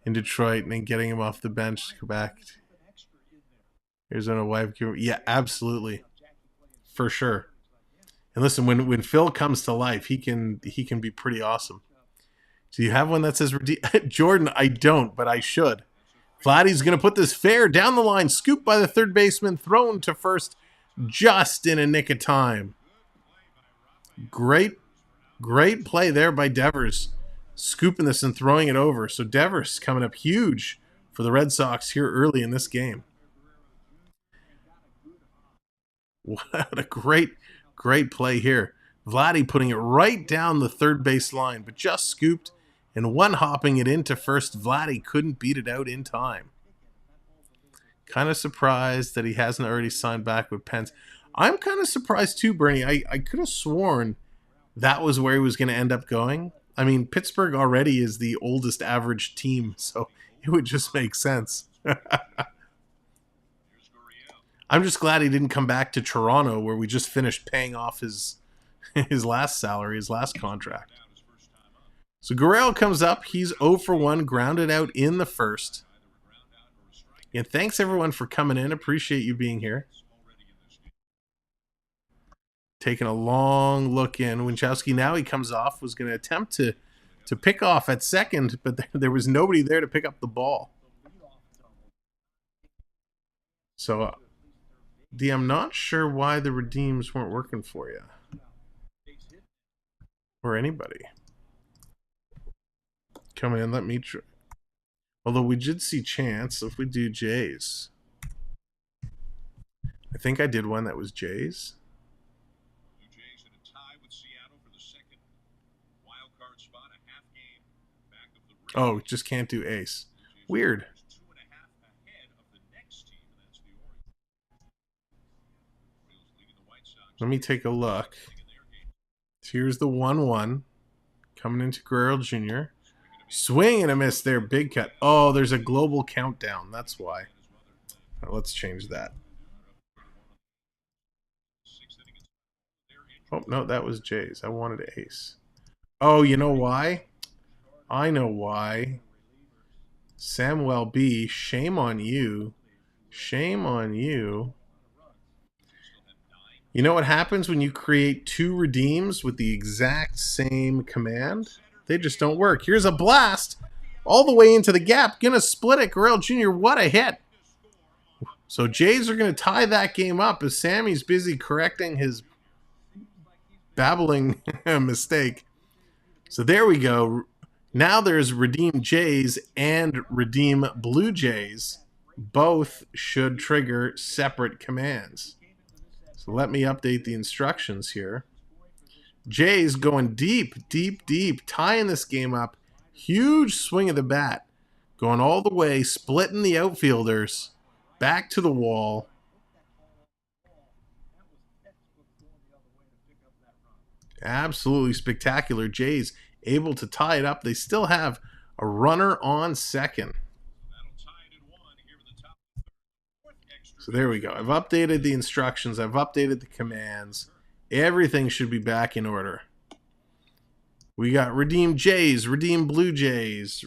in Detroit and then getting him off the bench to go back. Arizona wife. Yeah, absolutely. For sure. And listen, when Phil comes to life, he can be pretty awesome. Do you have one that says Jordan? I don't, but I should. Vladdy's going to put this fair down the line. Scooped by the third baseman. Thrown to first just in a nick of time. Great play there by Devers. Scooping this and throwing it over. So Devers coming up huge for the Red Sox here early in this game. What a great play here. Vladdy putting it right down the third base line, but just scooped and one hopping it into first. Vladdy couldn't beat it out in time. Kind of surprised that he hasn't already signed back with Pence. I'm kind of surprised too, Bernie. I could have sworn that was where he was going to end up going. I mean, Pittsburgh already is the oldest average team, so it would just make sense. I'm just glad he didn't come back to Toronto, where we just finished paying off his last salary, his last contract. So Guerrero comes up. He's 0 for 1, grounded out in the first. And thanks, everyone, for coming in. Appreciate you being here. Taking a long look in. Winchowski, now he comes off, was going to attempt to pick off at second, but there was nobody there to pick up the ball. So, D, I'm not sure why the redeems weren't working for you. Or anybody. Coming in, let me try. Although we did see Chance, if we do Jays. I think I did one that was Jays. Oh, just can't do ace. Weird. Let me take a look. Here's the 1-1 coming into Guerrero Jr. Swing and a miss there. Big cut. Oh, there's a global countdown. That's why. Right, let's change that. Oh, no, that was Jays. I wanted ace. Oh, you know why? I know why. Samwell B, shame on you. Shame on you. You know what happens when you create two redeems with the exact same command? They just don't work. Here's a blast all the way into the gap. Gonna split it. Guerrero Jr., what a hit. So Jays are going to tie that game up as Sammy's busy correcting his babbling mistake. So there we go. Now there's Redeem Jays and Redeem Blue Jays. Both should trigger separate commands. So let me update the instructions here. Jays going deep, tying this game up. Huge swing of the bat. Going all the way, splitting the outfielders. Back to the wall. Absolutely spectacular. Jays able to tie it up. They still have a runner on second. So there we go. I've updated the instructions. I've updated the commands. Everything should be back in order. We got Redeem Jays, Redeem Blue Jays,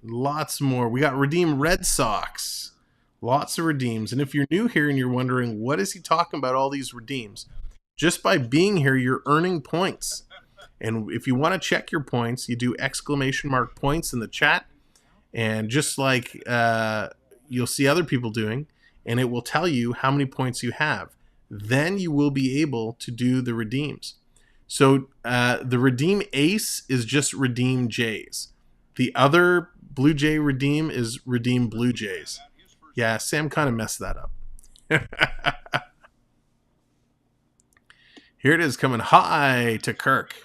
lots more. We got Redeem Red Sox, lots of redeems. And if you're new here and you're wondering, what is he talking about, all these redeems? Just by being here, you're earning points. And if you want to check your points, you do ! points in the chat. And just like you'll see other people doing, and it will tell you how many points you have. Then you will be able to do the redeems. So the Redeem Ace is just Redeem Jays. The other Blue Jay redeem is Redeem Blue Jays. Yeah, Sam kind of messed that up. Here it is coming high to Kirk.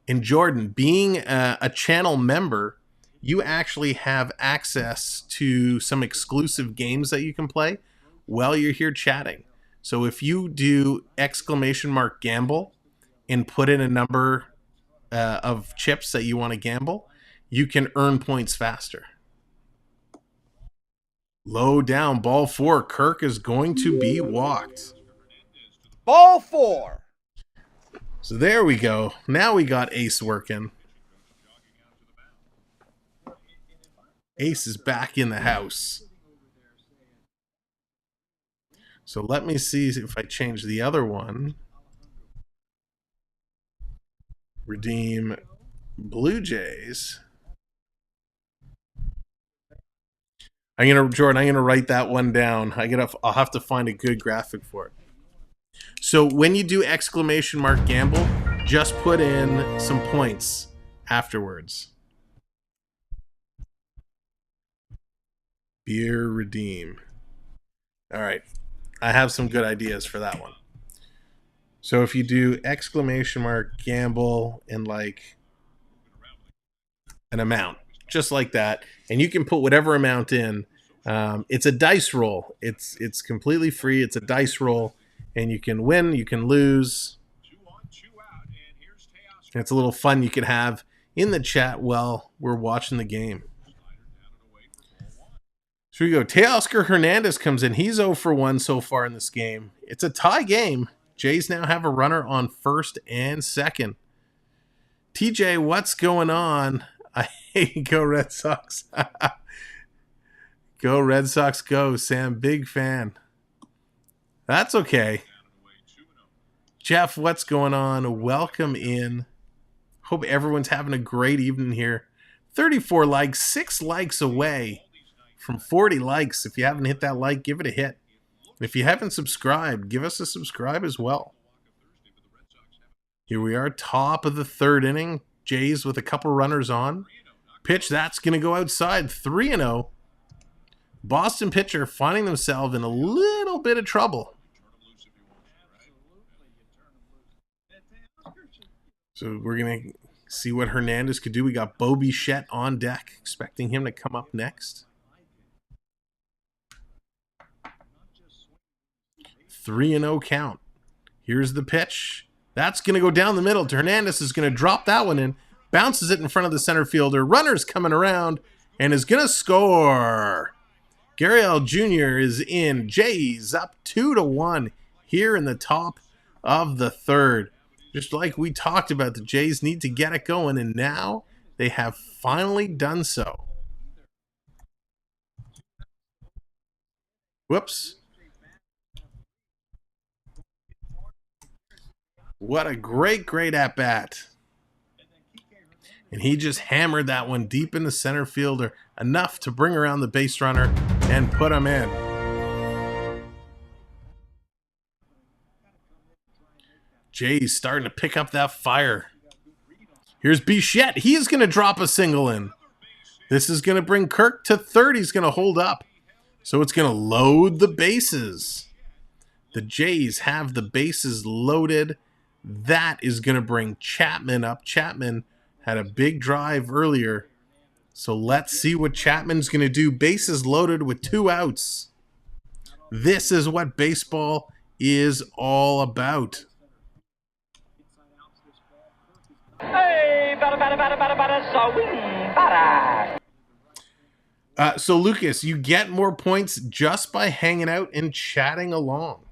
And Jordan, being a channel member, you actually have access to some exclusive games that you can play while you're here chatting. So if you do !gamble and put in a number of chips that you want to gamble, you can earn points faster. Low down, ball 4. Kirk is going to be walked. Ball 4. So there we go. Now we got Ace working. Ace is back in the house. So let me see if I change the other one. Redeem Blue Jays. Jordan, I'm gonna write that one down. I'll have to find a good graphic for it. So when you do !gamble, just put in some points afterwards. Beer redeem. All right. I have some good ideas for that one. So if you do !gamble and like an amount, just like that, and you can put whatever amount in. It's a dice roll. It's completely free. It's a dice roll, and you can win, you can lose. It's a little fun you can have in the chat while we're watching the game. So we go. Teoscar Hernandez comes in. He's 0 for 1 so far in this game. It's a tie game. Jays now have a runner on first and second. TJ, what's going on? Go Red Sox. Go Red Sox, go. Sam, big fan. That's okay. Jeff, what's going on? Welcome in. Hope everyone's having a great evening here. 34 likes, 6 likes away from 40 likes. If you haven't hit that like, give it a hit. If you haven't subscribed, give us a subscribe as well. Here we are, top of the third inning. Jays with a couple runners on. Pitch, that's going to go outside. 3-0. Boston pitcher finding themselves in a little bit of trouble. So we're going to see what Hernandez could do. We got Bo Bichette on deck, expecting him to come up next. 3-0 count. Here's the pitch. That's going to go down the middle. Hernandez is going to drop that one in. Bounces it in front of the center fielder. Runner's coming around and is going to score. Gurriel Jr. is in. Jays up 2-1 here in the top of the third. Just like we talked about, the Jays need to get it going, and now they have finally done so. Whoops. What a great at-bat. And he just hammered that one deep in the center fielder, enough to bring around the base runner and put him in. Jay's starting to pick up that fire. Here's Bichette. He is going to drop a single in. This is going to bring Kirk to third. He's going to hold up. So it's going to load the bases. The Jays have the bases loaded. That is going to bring Chapman up. Chapman had a big drive earlier. So let's see what Chapman's going to do. Bases loaded with 2 outs. This is what baseball is all about. Hey, So Lucas, you get more points just by hanging out and chatting along.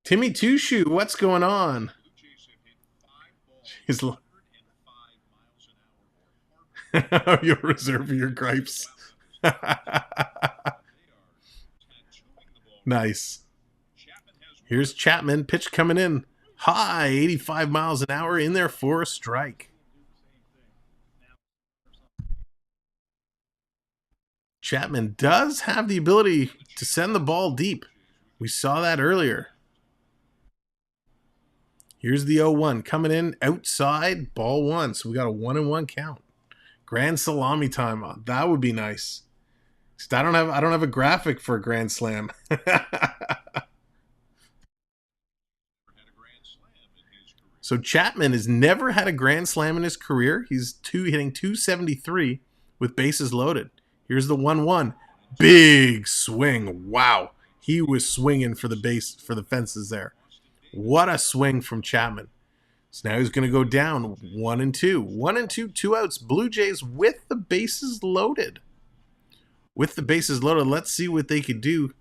Timmy Tushu, what's going on? You'll reserve your gripes. Nice. Here's Chapman. Pitch coming in. High, 85 miles an hour in there for a strike. Chapman does have the ability to send the ball deep. We saw that earlier. Here's the 0-1 coming in outside, ball 1. So we got a 1-1 count. Grand salami time. That would be nice. I don't have a graphic for a grand slam. So Chapman has never had a grand slam in his career. He's hitting 273 with bases loaded. Here's the 1-1. Big swing. Wow. He was swinging for the fences there. What a swing from Chapman. So now he's going to go down 1-2. 1-2, 2 outs. Blue Jays with the bases loaded. With the bases loaded, let's see what they could do.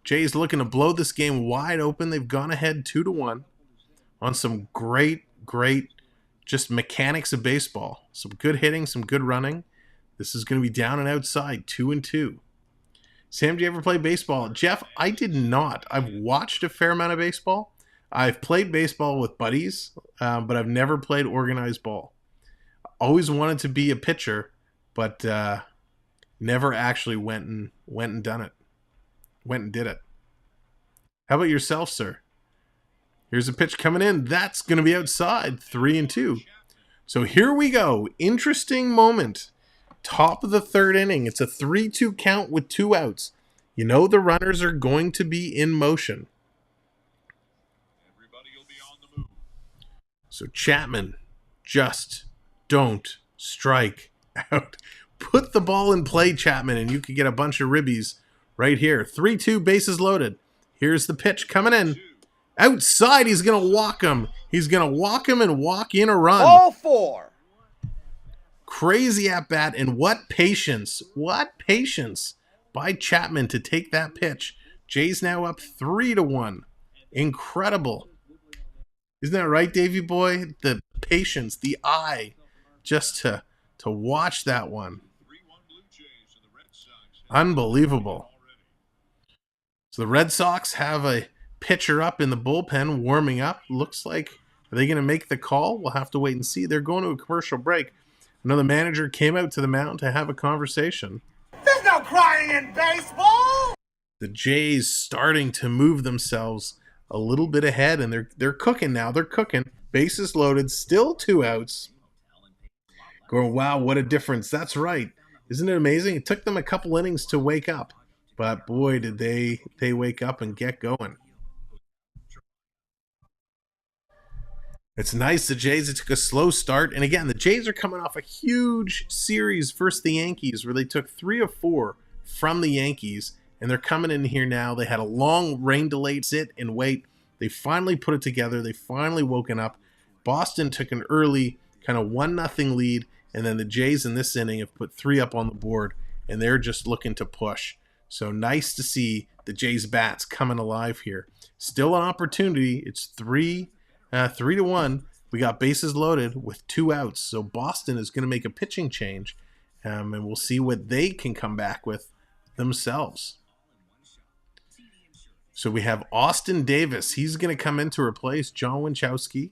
Jays looking to blow this game wide open. They've gone ahead 2-1 on some great just mechanics of baseball. Some good hitting, some good running. This is going to be down and outside, 2-2. Sam, do you ever play baseball? Jeff, I did not. I've watched a fair amount of baseball. I've played baseball with buddies, but I've never played organized ball. Always wanted to be a pitcher, but never actually went and done it. Went and did it. How about yourself, sir? Here's a pitch coming in. That's going to be outside, 3-2. So here we go. Interesting moment. Top of the third inning. It's a 3-2 count with 2 outs. You know the runners are going to be in motion. So Chapman, just don't strike out. Put the ball in play, Chapman, and you could get a bunch of ribbies right here. 3-2, bases loaded. Here's the pitch coming in. Outside, he's going to walk him. He's going to walk him and walk in a run. Ball 4. Crazy at bat, and what patience by Chapman to take that pitch. Jays now up 3-1. Incredible. Isn't that right, Davey boy? The patience, the eye, just to watch that one. Unbelievable. So the Red Sox have a pitcher up in the bullpen warming up. Looks like, are they going to make the call? We'll have to wait and see. They're going to a commercial break. Another manager came out to the mound to have a conversation. There's no crying in baseball. The Jays starting to move themselves a little bit ahead, and they're cooking now. They're cooking. Bases loaded, still 2 outs. Going, wow, what a difference. That's right. Isn't it amazing? It took them a couple innings to wake up, but boy, did they wake up and get going. It's nice. The Jays, it took a slow start. And again, the Jays are coming off a huge series versus the Yankees where they took 3 of 4 from the Yankees. And they're coming in here now. They had a long rain delay, sit and wait. They finally put it together. They finally woken up. Boston took an early kind of 1-0 lead. And then the Jays in this inning have put 3 up on the board. And they're just looking to push. So nice to see the Jays bats coming alive here. Still an opportunity. It's 3-1. We got bases loaded with 2 outs. So Boston is going to make a pitching change. And we'll see what they can come back with themselves. So we have Austin Davis. He's going to come in to replace John Winchowski.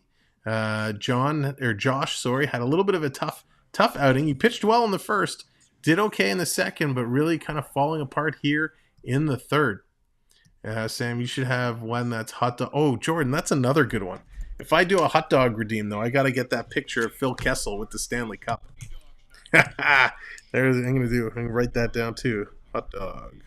Josh, had a little bit of a tough outing. He pitched well in the first, did okay in the second, but really kind of falling apart here in the third. Sam, you should have one that's hot dog. Oh, Jordan, that's another good one. If I do a hot dog redeem, though, I got to get that picture of Phil Kessel with the Stanley Cup. I'm going to write that down too. Hot dog.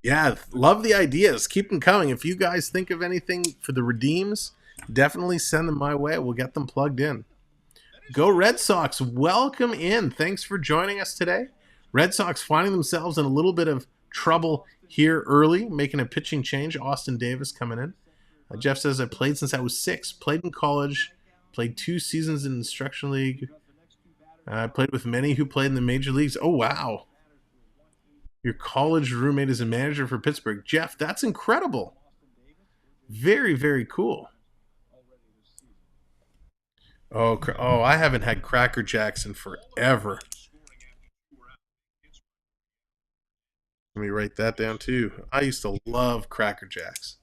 Yeah, love the ideas. Keep them coming. If you guys think of anything for the redeems, definitely send them my way. We'll get them plugged in. Go Red Sox. Welcome in. Thanks for joining us today. Red Sox finding themselves in a little bit of trouble here early, making a pitching change. Austin Davis coming in. Jeff says, I played since I was 6. Played in college. Played 2 seasons in Instruction League. I played with many who played in the major leagues. Oh, wow. Your college roommate is a manager for Pittsburgh. Jeff, that's incredible. Very, very cool. Oh, I haven't had Cracker Jacks in forever. Let me write that down too. I used to love Cracker Jacks.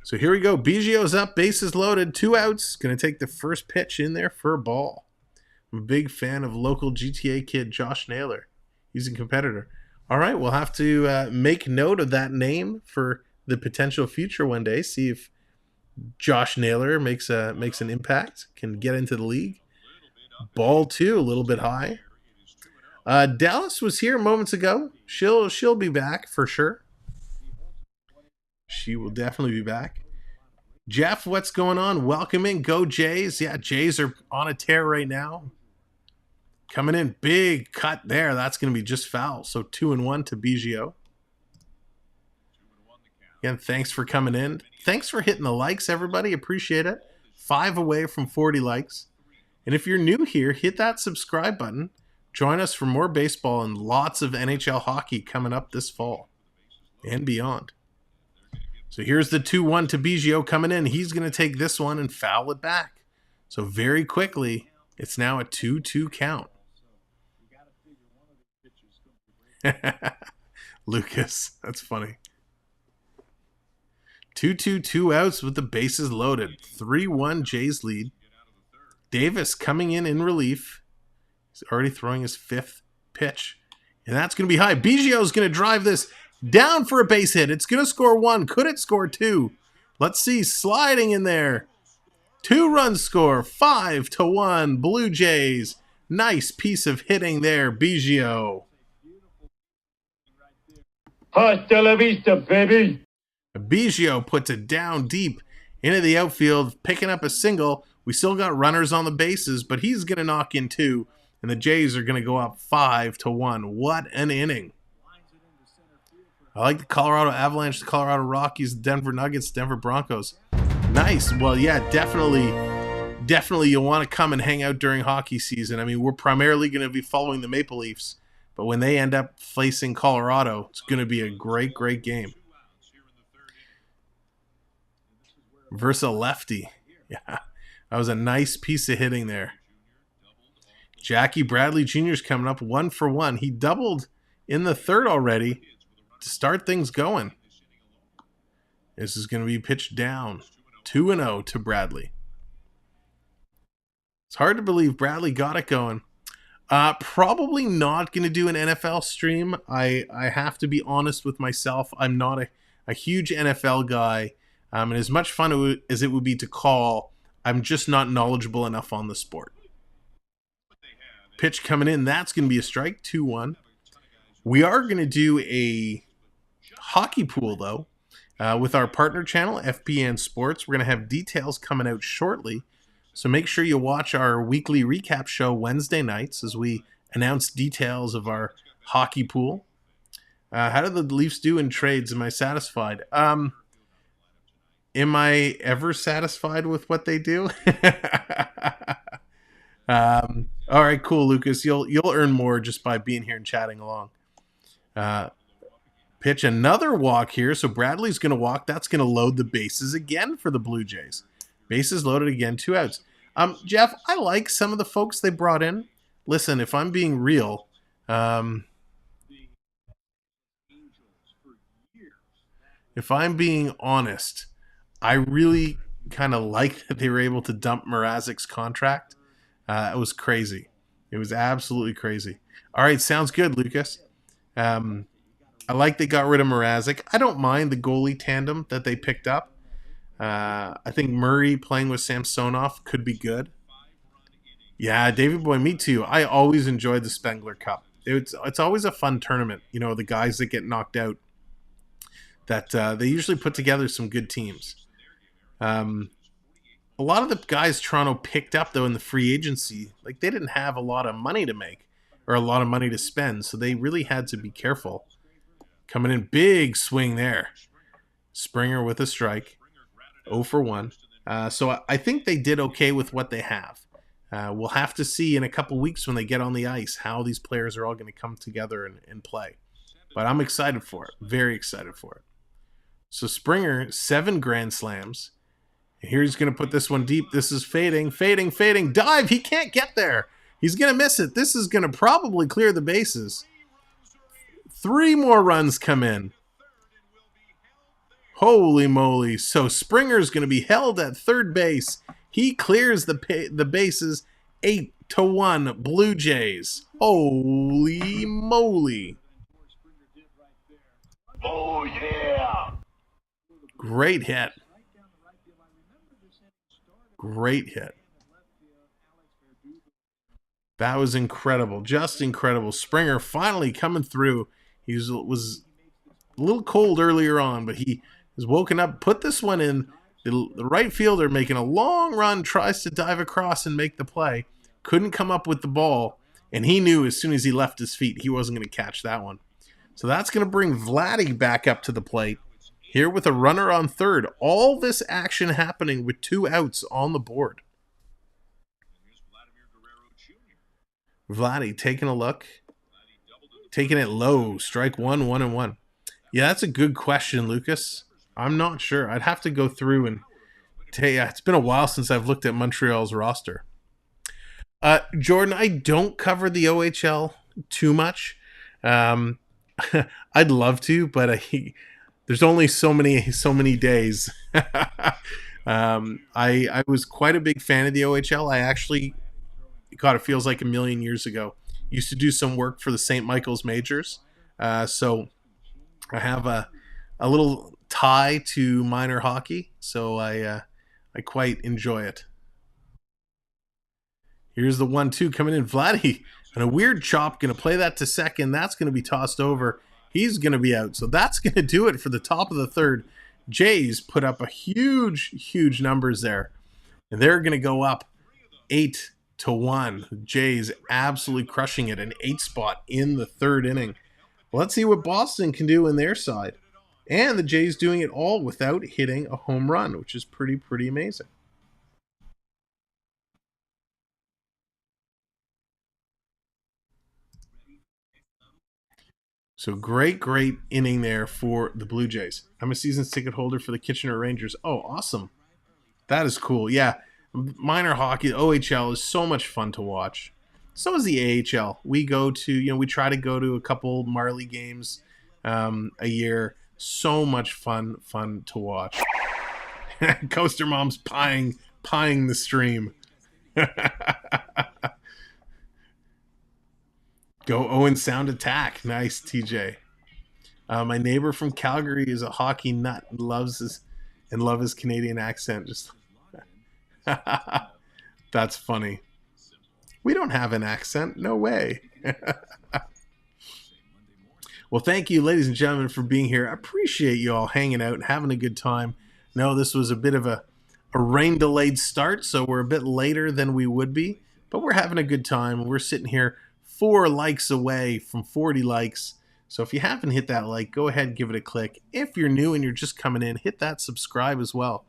So here we go. Biggio's up, bases loaded, 2 outs. Going to take the first pitch in there for a ball. I'm a big fan of local GTA kid Josh Naylor. He's a competitor. All right, we'll have to make note of that name for the potential future one day. See if Josh Naylor makes an impact, can get into the league. Ball 2, a little bit high. Dallas was here moments ago. She'll be back for sure. She will definitely be back. Jeff, what's going on? Welcome in. Go Jays. Yeah, Jays are on a tear right now. Coming in. Big cut there. That's going to be just foul. So 2-1 to Biggio. Again, thanks for coming in. Thanks for hitting the likes, everybody. Appreciate it. 5 away from 40 likes. And if you're new here, hit that subscribe button. Join us for more baseball and lots of NHL hockey coming up this fall and beyond. So here's the 2-1 to Biggio coming in. He's going to take this one and foul it back. So very quickly, it's now a 2-2 count. Lucas, that's funny. 2-2, 2 outs with the bases loaded. 3-1 Jays lead. Davis coming in relief. He's already throwing his 5th pitch. And that's going to be high. Biggio's going to drive this down for a base hit. It's going to score 1. Could it score 2? Let's see. Sliding in there. 2-run score. 5-1 Blue Jays. Nice piece of hitting there, Biggio. Hasta la vista, baby. Biggio puts it down deep into the outfield, picking up a single. We still got runners on the bases, but he's going to knock in 2, and the Jays are going to go up 5-1. What an inning. I like the Colorado Avalanche, the Colorado Rockies, the Denver Nuggets, Denver Broncos. Nice. Well, yeah, definitely you'll want to come and hang out during hockey season. I mean, we're primarily going to be following the Maple Leafs, but when they end up facing Colorado, it's going to be a great, great game. Versus a lefty. Yeah, that was a nice piece of hitting there. Jackie Bradley Jr. is coming up 1 for 1. He doubled in the 3rd already to start things going. This is going to be pitched down. 2-0 to Bradley. It's hard to believe Bradley got it going. Probably not going to do an NFL stream. I have to be honest with myself. I'm not a huge NFL guy. And as much fun as it would be to call, I'm just not knowledgeable enough on the sport. Pitch coming in. That's going to be a strike. 2-1. We are going to do a hockey pool, though, with our partner channel, FBN Sports. We're going to have details coming out shortly. So make sure you watch our weekly recap show Wednesday nights as we announce details of our hockey pool. How did the Leafs do in trades? Am I satisfied? Am I ever satisfied with what they do? All right, cool, Lucas. You'll earn more just by being here and chatting along. Pitch another walk here. So Bradley's going to walk. That's going to load the bases again for the Blue Jays. Bases loaded again, 2 outs. Jeff, I like some of the folks they brought in. Listen, if I'm being real, if I'm being honest, I really kind of like that they were able to dump Mrazek's contract. It was crazy. It was absolutely crazy. All right, sounds good, Lucas. I like they got rid of Mrazek. I don't mind the goalie tandem that they picked up. I think Murray playing with Samsonov could be good. Yeah, David Boy, me too. I always enjoyed the Spengler Cup. It's always a fun tournament. You know, the guys that get knocked out, that they usually put together some good teams. A lot of the guys Toronto picked up, though, in the free agency, like they didn't have a lot of money to make or a lot of money to spend, so they really had to be careful. Coming in, big swing there. Springer with a strike. 0 for 1. So I think they did okay with what they have. We'll have to see in a couple weeks when they get on the ice how these players are all going to come together and play. But I'm excited for it. Very excited for it. So Springer, 7 grand slams. And here he's going to put this one deep. This is fading. Dive! He can't get there. He's going to miss it. This is going to probably clear the bases. 3 more runs come in. Holy moly. So Springer's going to be held at third base. He clears the bases. 8-1 Blue Jays. Holy moly. Oh, yeah! Great hit. Great hit. That was incredible. Just incredible. Springer finally coming through. He was a little cold earlier on, but he is woken up, put this one in. The right fielder making a long run, tries to dive across and make the play. Couldn't come up with the ball, and he knew as soon as he left his feet he wasn't going to catch that one. So that's going to bring Vladdy back up to the plate. Here with a runner on third. All this action happening with 2 outs on the board. Vladdy taking a look. Taking it low. Strike 1, 1-1. Yeah, that's a good question, Lucas. I'm not sure. I'd have to go through and tell you. It's been a while since I've looked at Montreal's roster. Jordan, I don't cover the OHL too much. I'd love to, but there's only so many days. I was quite a big fan of the OHL. I actually, God, it feels like a million years ago, used to do some work for the St. Michael's Majors. So I have a little tie to minor hockey, so I quite enjoy it. Here's the 1-2 coming in. Vladdy and a weird chop, going to play that to second. That's going to be tossed over. He's going to be out. So that's going to do it for the top of the third. Jays put up a huge numbers there. And they're going to go up 8-1. Jays absolutely crushing it. An 8 spot in the third inning. Let's see what Boston can do in their side. And the Jays doing it all without hitting a home run, which is pretty amazing. So great inning there for the Blue Jays. I'm a season ticket holder for the Kitchener Rangers. Oh, awesome. That is cool. Yeah, minor hockey, OHL is so much fun to watch. So is the AHL. We try to go to a couple Marley games a year. So much fun to watch. Coaster Mom's pieing the stream. Go Owen sound attack. Nice, TJ. My neighbor from Calgary is a hockey nut and loves his Canadian accent. Just that's funny. We don't have an accent. No way. Well, thank you, ladies and gentlemen, for being here. I appreciate you all hanging out and having a good time. No, this was a bit of a rain-delayed start, so we're a bit later than we would be, but we're having a good time. We're sitting here 4 likes away from 40 likes. So if you haven't hit that like, go ahead and give it a click. If you're new and you're just coming in, hit that subscribe as well.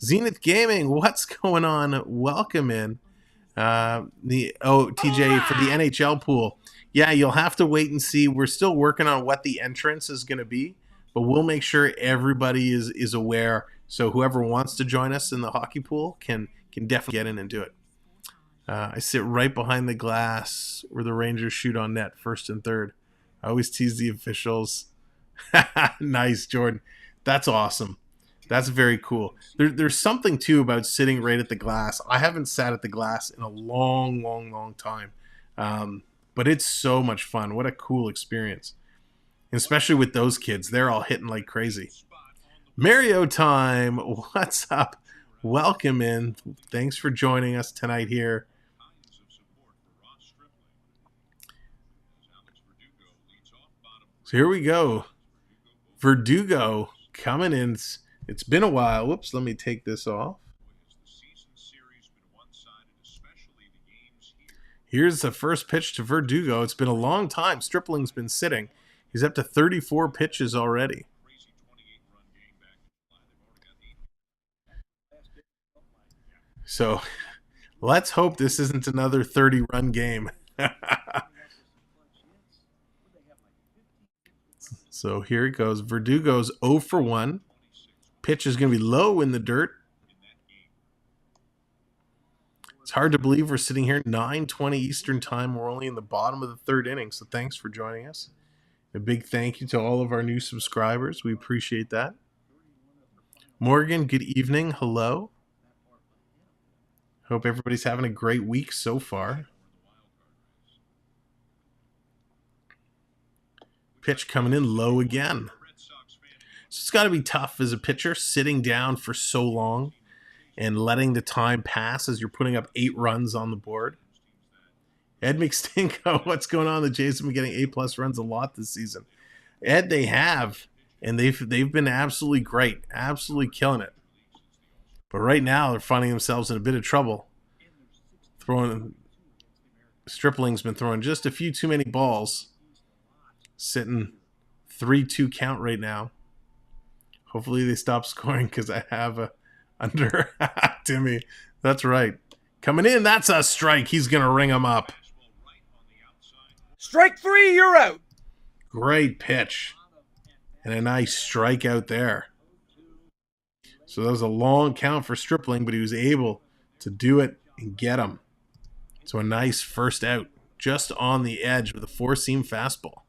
Zenith Gaming, what's going on? Welcome in. TJ, for the NHL pool. Yeah, you'll have to wait and see. We're still working on what the entrance is going to be, but we'll make sure everybody is aware. So whoever wants to join us in the hockey pool can definitely get in and do it. I sit right behind the glass where the Rangers shoot on net, first and third. I always tease the officials. Nice, Jordan. That's awesome. That's very cool. There's something, too, about sitting right at the glass. I haven't sat at the glass in a long time. But it's so much fun. What a cool experience. Especially with those kids. They're all hitting like crazy. Mario time. What's up? Welcome in. Thanks for joining us tonight here. So here we go. Verdugo coming in. It's been a while. Whoops, let me take this off. Here's the first pitch to Verdugo. It's been a long time. Stripling's been sitting. He's up to 34 pitches already. So let's hope this isn't another 30-run game. So here it goes. Verdugo's 0 for 1. Pitch is going to be low in the dirt. It's hard to believe we're sitting here at 9:20 Eastern time. We're only in the bottom of the third inning, so thanks for joining us. A big thank you to all of our new subscribers. We appreciate that. Morgan, good evening. Hello. Hope everybody's having a great week so far. Pitch coming in low again. So it's got to be tough as a pitcher, sitting down for so long and letting the time pass as you're putting up 8 runs on the board. Ed McStinko, what's going on? The Jays have been getting A+ runs a lot this season. Ed, they have. and they've been absolutely great, absolutely killing it. But right now they're finding themselves in a bit of trouble. Stripling's been throwing just a few too many balls. Sitting 3-2 count right now. Hopefully they stop scoring because I have a under. Timmy, that's right. Coming in, that's a strike. He's going to ring him up. Strike 3, you're out. Great pitch. And a nice strike out there. So that was a long count for Stripling, but he was able to do it and get him. So a nice first out, just on the edge with a four-seam fastball.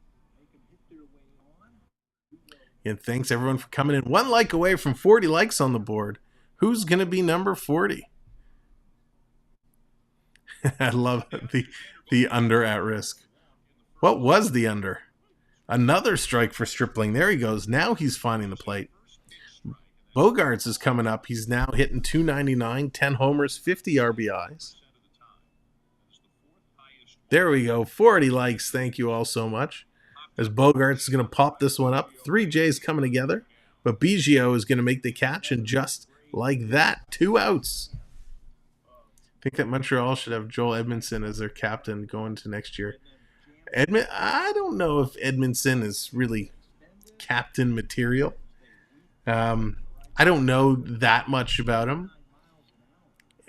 And thanks everyone for coming in. 1 like away from 40 likes on the board. Who's going to be number 40? I love the under at risk. What was the under? Another strike for Stripling. There he goes. Now he's finding the plate. Bogarts is coming up. He's now hitting .299, 10 homers, 50 RBIs. There we go. 40 likes. Thank you all so much. As Bogarts is going to pop this one up. 3 J's coming together. But Biggio is going to make the catch. And just like that, 2 outs. I think that Montreal should have Joel Edmondson as their captain going to next year. I don't know if Edmondson is really captain material. I don't know that much about him.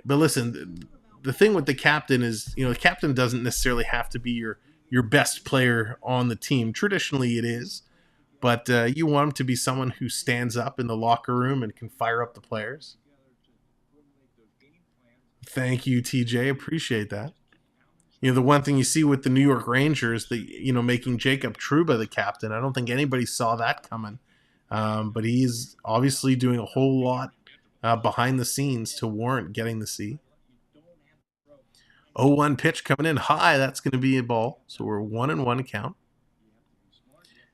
But listen, the thing with the captain is, the captain doesn't necessarily have to be your best player on the team. Traditionally it is. But you want him to be someone who stands up in the locker room and can fire up the players. Thank you, TJ. Appreciate that. The one thing you see with the New York Rangers, making Jacob Trouba the captain, I don't think anybody saw that coming. But he's obviously doing a whole lot behind the scenes to warrant getting the C. 0-1 pitch coming in high. That's going to be a ball. So we're 1-1 count.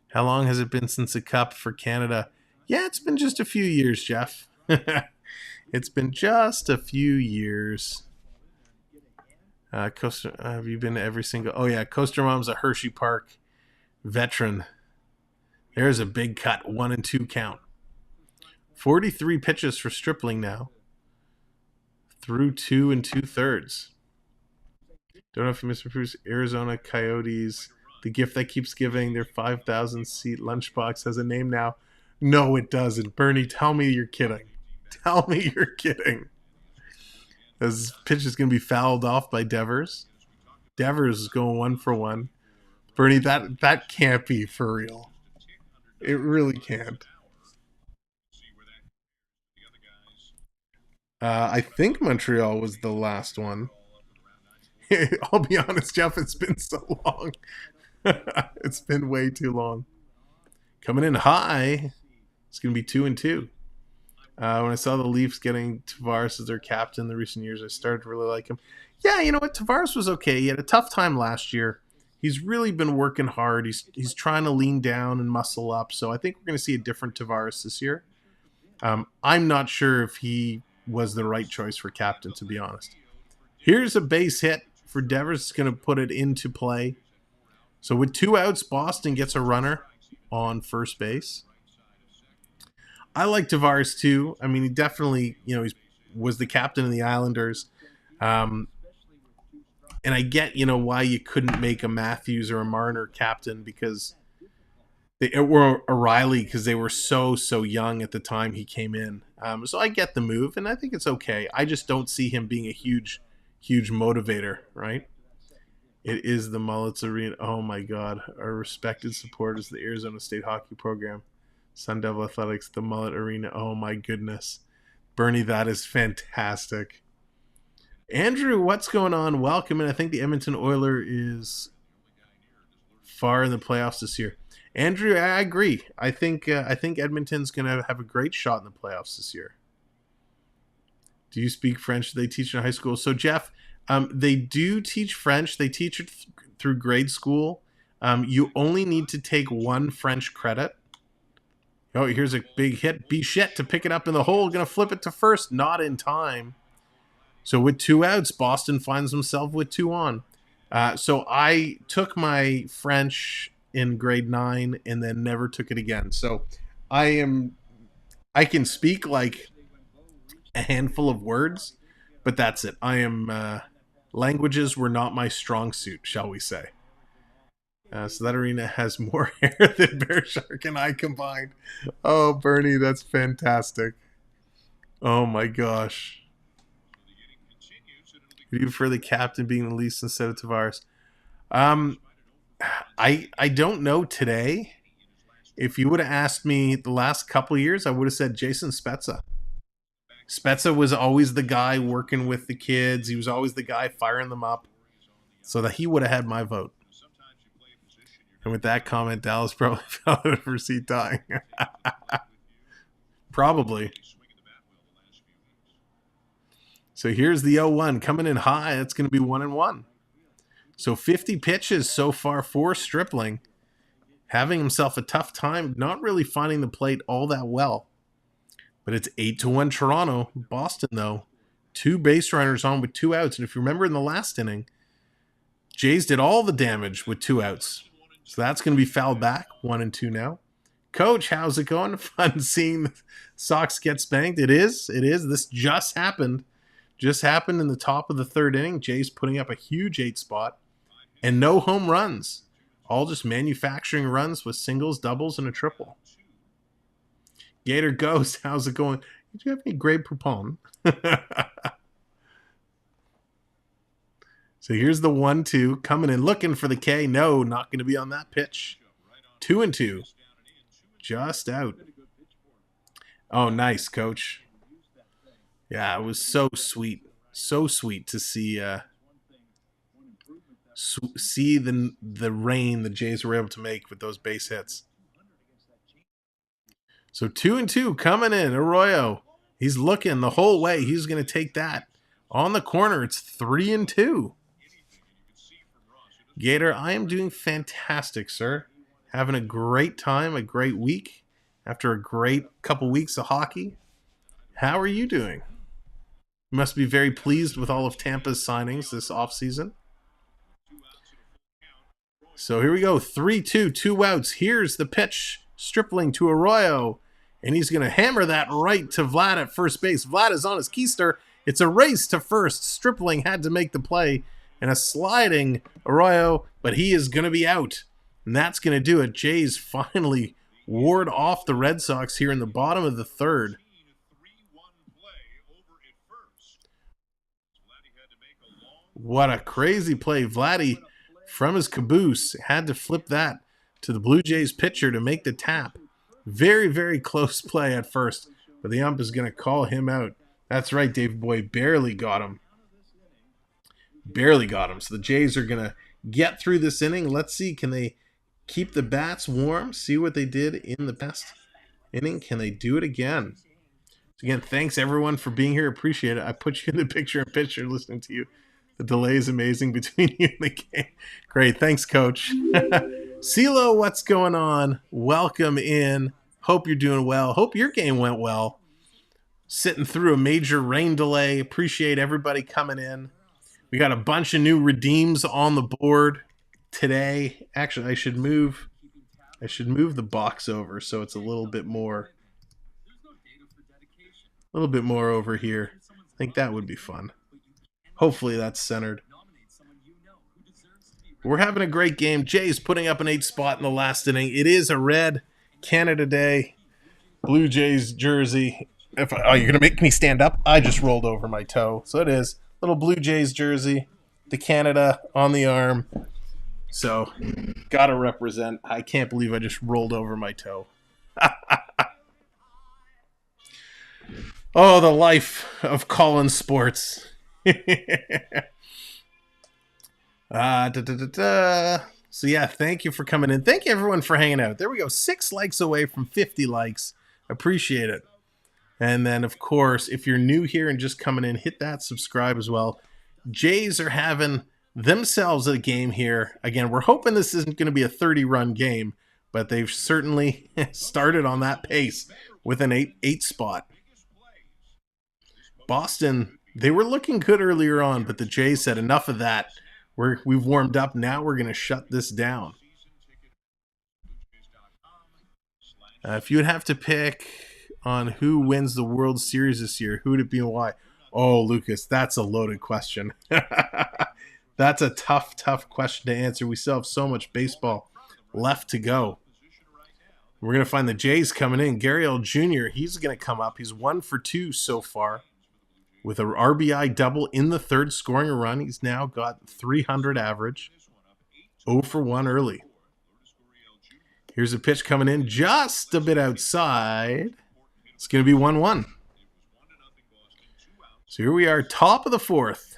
How long has it been since a cup for Canada? Yeah, it's been just a few years, Jeff. It's been just a few years. Have you been to every single... Oh, yeah, Kostermom's a Hershey Park veteran. There's a big cut, 1-2 count. 43 pitches for Stripling now. Through 2 2/3. Don't know if you mispronounce Arizona Coyotes. The gift that keeps giving. Their 5,000-seat lunchbox has a name now. No, it doesn't. Bernie, tell me you're kidding. Tell me you're kidding. This pitch is going to be fouled off by Devers. Devers is going 1 for 1. Bernie, that can't be for real. It really can't. I think Montreal was the last one. I'll be honest, Jeff, it's been so long. It's been way too long. Coming in high. It's going to be 2-2. When I saw the Leafs getting Tavares as their captain in the recent years, I started to really like him. Yeah, you know what? Tavares was okay. He had a tough time last year. He's really been working hard. He's trying to lean down and muscle up. So I think we're going to see a different Tavares this year. I'm not sure if he was the right choice for captain, to be honest. Here's a base hit for Devers. It's going to put it into play. So with 2 outs, Boston gets a runner on first base. I like Tavares too. I mean, he definitely, he was the captain of the Islanders. And I get, why you couldn't make a Matthews or a Marner captain because or O'Reilly because they were so young at the time he came in. So I get the move, and I think it's okay. I just don't see him being a huge motivator, right? It is the Mullets Arena. Oh, my God. Our respected supporters of the Arizona State Hockey Program. Sun Devil Athletics, the Mullet Arena. Oh, my goodness. Bernie, that is fantastic. Andrew, what's going on? Welcome. And I think the Edmonton Oiler is far in the playoffs this year. Andrew, I agree. I think Edmonton's going to have a great shot in the playoffs this year. Do you speak French? Do they teach in high school? So, Jeff, they do teach French. They teach it through grade school. You only need to take 1 French credit. Oh, here's a big hit. Bichette to pick it up in the hole. Going to flip it to first. Not in time. So with 2 outs, Boston finds himself with 2 on. So I took my French in grade 9 and then never took it again. So I can speak like a handful of words, but that's it. Languages were not my strong suit, shall we say. So that arena has more hair than Bear Shark and I combined. Oh, Bernie, that's fantastic. Oh my gosh. You for the captain being the least instead of Tavares. I don't know today. If you would have asked me the last couple of years, I would have said Jason Spezza. Spezza was always the guy working with the kids. He was always the guy firing them up. So that he would have had my vote. And with that comment, Dallas probably fell out for seat dying. Probably. So here's the 0-1 coming in high. That's going to be 1-1. So 50 pitches so far for Stripling. Having himself a tough time, not really finding the plate all that well. But it's 8-1 Toronto. Boston, though, 2 base runners on with 2 outs. And if you remember in the last inning, Jays did all the damage with 2 outs. So that's going to be fouled back. 1-2 now. Coach, how's it going? Fun seeing the Sox get spanked. It is. This just happened. Just happened in the top of the 3rd inning. Jays putting up a huge 8 spot. And no home runs. All just manufacturing runs with singles, doubles, and a triple. Gator Ghost, how's it going? Did you have any Grey Poupon? So here's the 1-2 coming in, looking for the K. No, not going to be on that pitch. 2-2. Just out. Oh, nice, Coach. Yeah, it was so sweet. So sweet to see see the rain the Jays were able to make with those base hits. So 2-2 coming in. Arroyo. He's looking the whole way. He's going to take that. On the corner, it's 3-2. Gator, I am doing fantastic, sir. Having a great time, a great week after a great couple weeks of hockey. How are you doing? You must be very pleased with all of Tampa's signings this offseason. So here we go. 3-2, 2 outs. Here's the pitch. Stripling to Arroyo. And he's going to hammer that right to Vlad at first base. Vlad is on his keister. It's a race to first. Stripling had to make the play. And a sliding Arroyo, but he is going to be out. And that's going to do it. Jays finally ward off the Red Sox here in the bottom of the 3rd. What a crazy play. Vladdy, from his caboose, had to flip that to the Blue Jays pitcher to make the tap. Very, very close play at first, but the ump is going to call him out. That's right, Dave Boy barely got him. Barely got him. So the Jays are going to get through this inning. Let's see, can they keep the bats warm? See what they did in the past inning. Can they do it again? So again, thanks everyone for being here. Appreciate it. I put you in the picture listening to you. The delay is amazing between you and the game. Great. Thanks, Coach. CeeLo, what's going on? Welcome in. Hope you're doing well. Hope your game went well. Sitting through a major rain delay. Appreciate everybody coming in. We got a bunch of new redeems on the board today. Actually, I should move the box over so it's a little bit more over here. I think that would be fun. Hopefully that's centered. We're having a great game. Jay's putting up an 8 spot in the last inning. It is a red Canada Day Blue Jays jersey. You're going to make me stand up? I just rolled over my toe. So it is. Little Blue Jays jersey. The Canada on the arm. So, got to represent. I can't believe I just rolled over my toe. Oh, the life of Collins Sports. So yeah, thank you for coming in. Thank you everyone for hanging out. There we go. 6 likes away from 50 likes. Appreciate it. And then of course, if you're new here and just coming in, hit that subscribe as well. Jays are having themselves a game here. Again, we're hoping this isn't going to be a 30-run game, but they've certainly started on that pace with an 8 spot. Boston, they were looking good earlier on, but the Jays said enough of that. We've warmed up. Now we're going to shut this down. If you would have to pick on who wins the World Series this year, who would it be and why? Oh, Lucas, that's a loaded question. That's a tough question to answer. We still have so much baseball left to go. We're going to find the Jays coming in. Gary L. Jr., he's going to come up. He's 1 for 2 so far with an RBI double in the third, scoring a run. He's now got 300 average. 0 for 1 early. Here's a pitch coming in just a bit outside. It's going to be 1-1. So here we are, top of the fourth.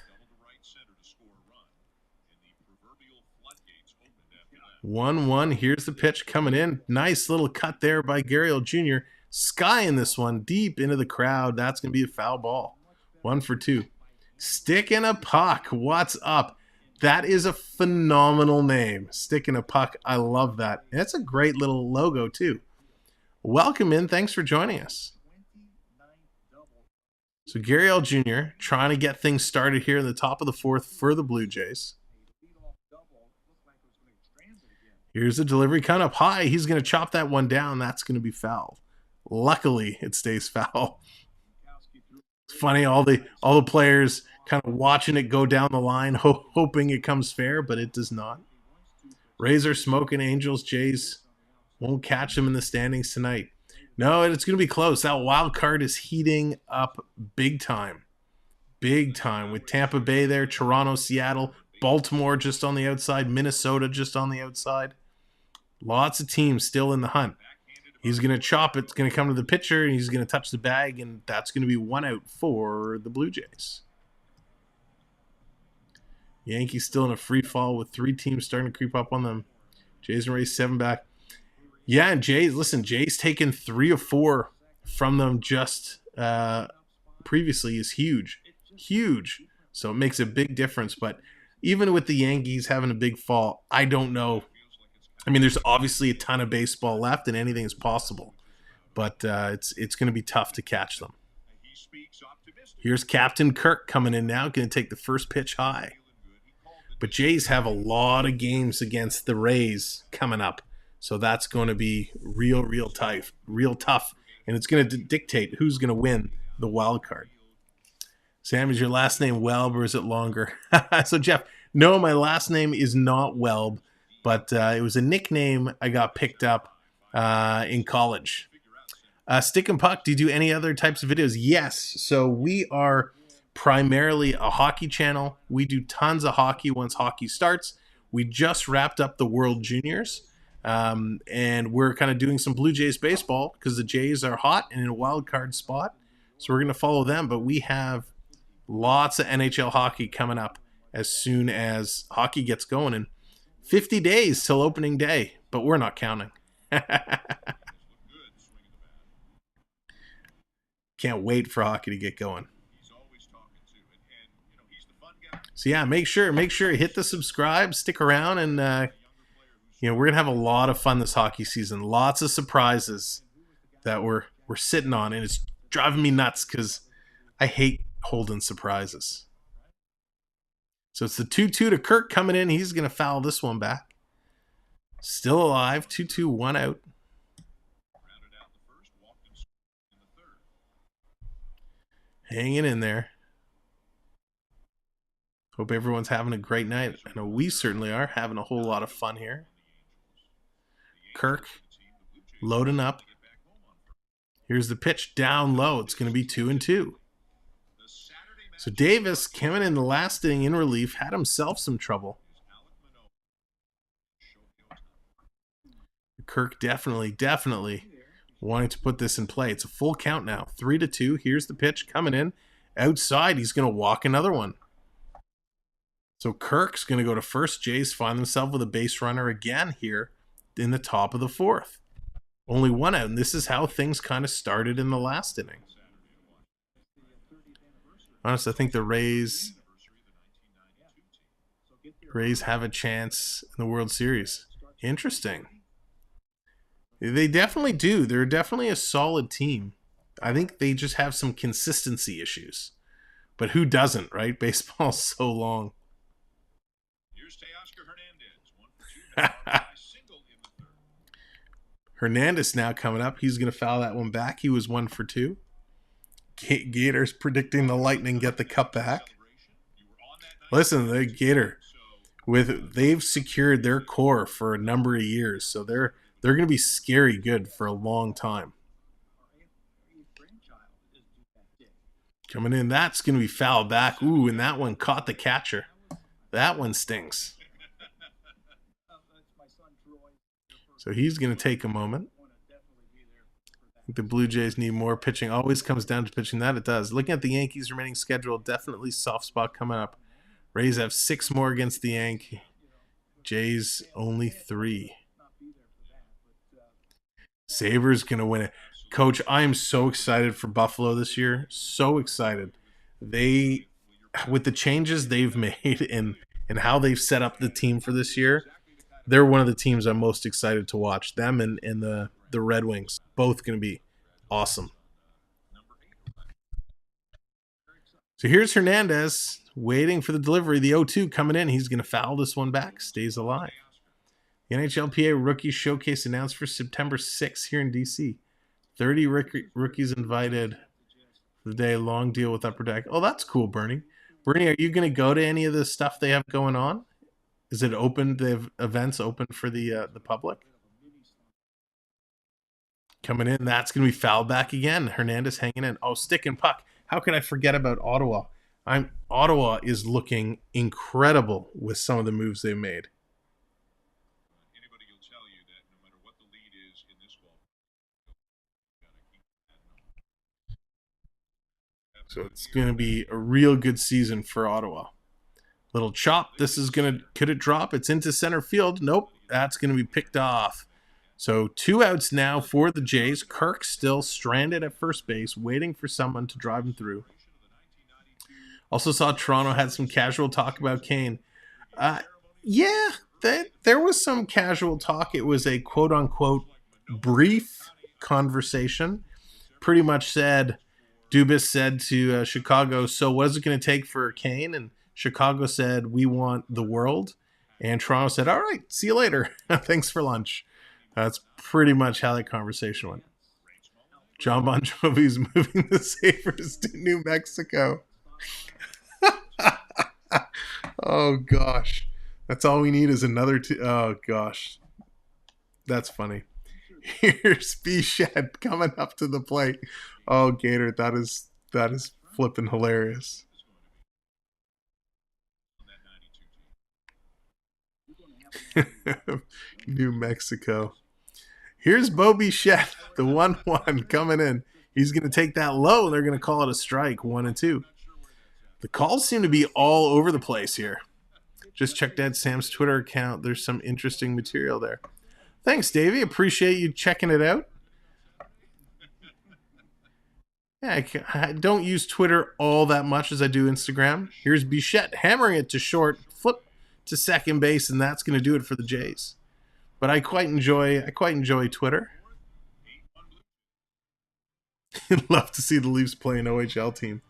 1-1. Here's the pitch coming in. Nice little cut there by Gary L. Jr. Skying this one deep into the crowd. That's going to be a foul ball. 1 for 2. Sticking a puck. What's up? That is a phenomenal name. Sticking a puck. I love that. And it's a great little logo too. Welcome in. Thanks for joining us. So Gary L. Jr. trying to get things started here in the top of the fourth for the Blue Jays. Here's the delivery kind of up high. He's going to chop that one down. That's going to be foul. Luckily, it stays foul. It's funny, all the players kind of watching it go down the line, hoping it comes fair, but it does not. Rays are smoking. Angels, Jays won't catch them in the standings tonight. No, it's going to be close. That wild card is heating up big time. Big time with Tampa Bay there, Toronto, Seattle, Baltimore just on the outside, Minnesota just on the outside. Lots of teams still in the hunt. He's going to chop it. It's going to come to the pitcher, and he's going to touch the bag, and that's going to be 1 out for the Blue Jays. Yankees still in a free fall with 3 teams starting to creep up on them. Jays and Rays 7 back. Yeah, and Jays taking 3 of 4 from them just previously is huge. Huge. So it makes a big difference. But even with the Yankees having a big fall, I don't know. I mean, there's obviously a ton of baseball left, and anything is possible. But it's going to be tough to catch them. Here's Captain Kirk coming in now, going to take the first pitch high. But Jays have a lot of games against the Rays coming up. So that's going to be real tough. And it's going to dictate who's going to win the wild card. Sam, is your last name Welb or is it longer? So, Jeff, no, my last name is not Welb, but it was a nickname I got picked up in college. Stick and Puck, do you do any other types of videos? Yes. So we are primarily a hockey channel. We do tons of hockey once hockey starts. We just wrapped up the World Juniors. And we're kind of doing some Blue Jays baseball because the Jays are hot and in a wild card spot. So we're going to follow them. But we have lots of NHL hockey coming up as soon as hockey gets going. In 50 days till opening day, but we're not counting. Can't wait for hockey to get going. So yeah, make sure you hit the subscribe, stick around, and we're going to have a lot of fun this hockey season. Lots of surprises that we're sitting on, and it's driving me nuts because I hate holding surprises. So it's the 2-2 to Kirk coming in. He's going to foul this one back. Still alive. 2-2, 1 out. Hanging in there. Hope everyone's having a great night. I know we certainly are having a whole lot of fun here. Kirk loading up. Here's the pitch down low. It's going to be 2-2. So Davis coming in the last inning in relief had himself some trouble. Kirk definitely wanting to put this in play. It's a full count now. 3-2. Here's the pitch coming in. Outside, he's going to walk another one. So Kirk's going to go to first. Jays find themselves with a base runner again here in the top of the fourth. Only 1 out, and this is how things kind of started in the last inning. Honestly, I think the Rays have a chance in the World Series. Interesting. They definitely do. They're definitely a solid team. I think they just have some consistency issues. But who doesn't, right? Baseball's so long. Hernandez now coming up. He's going to foul that one back. He was 1 for 2. Gators predicting the Lightning get the cup back. Listen, the Gator, they've secured their core for a number of years, so they're going to be scary good for a long time. Coming in, that's going to be fouled back. Ooh, and that one caught the catcher. That one stings. So he's going to take a moment. I think the Blue Jays need more pitching. Always comes down to pitching. That it does. Looking at the Yankees' remaining schedule, definitely soft spot coming up. Rays have 6 more against the Yankees. Jays only 3. Sabres going to win it. Coach, I am so excited for Buffalo this year. So excited. They, with the changes they've made and how they've set up the team for this year, they're one of the teams I'm most excited to watch. Them and the Red Wings. Both going to be awesome. So here's Hernandez waiting for the delivery. The 0-2 coming in. He's going to foul this one back. Stays alive. The NHLPA Rookie Showcase announced for September 6th here in D.C. 30 rookies invited for the day. Long deal with Upper Deck. Oh, that's cool, Bernie. Bernie, are you going to go to any of the stuff they have going on? Is it open? They have events open for the public? Coming in, that's going to be fouled back again. Hernandez hanging in. Oh, stick and puck. How could I forget about Ottawa? Ottawa is looking incredible with some of the moves they made. So it's going to be a real good season for Ottawa. Little chop. This is going to, could it drop? It's into center field. Nope. That's going to be picked off. So 2 outs now for the Jays. Kirk still stranded at first base, waiting for someone to drive him through. Also saw Toronto had some casual talk about Kane. Yeah, there was some casual talk. It was a quote-unquote brief conversation. Pretty much said, Dubas said to Chicago, so what is it going to take for Kane? And Chicago said, we want the world. And Toronto said, all right, see you later. Thanks for lunch. That's pretty much how that conversation went. John Bon Jovi's moving the Sabres to New Mexico. Oh, gosh. That's all we need is another oh, gosh. That's funny. Here's Bichette coming up to the plate. Oh, Gator, that is flipping hilarious. New Mexico. Here's Bo Bichette, the 1-1 coming in. He's going to take that low. They're going to call it a strike, 1-2. The calls seem to be all over the place here. Just checked out Sam's Twitter account. There's some interesting material there. Thanks, Davey. Appreciate you checking it out. Yeah, I don't use Twitter all that much as I do Instagram. Here's Bichette hammering it to short, flip to second base, and that's going to do it for the Jays. But I quite enjoy Twitter. Love to see the Leafs play an OHL team.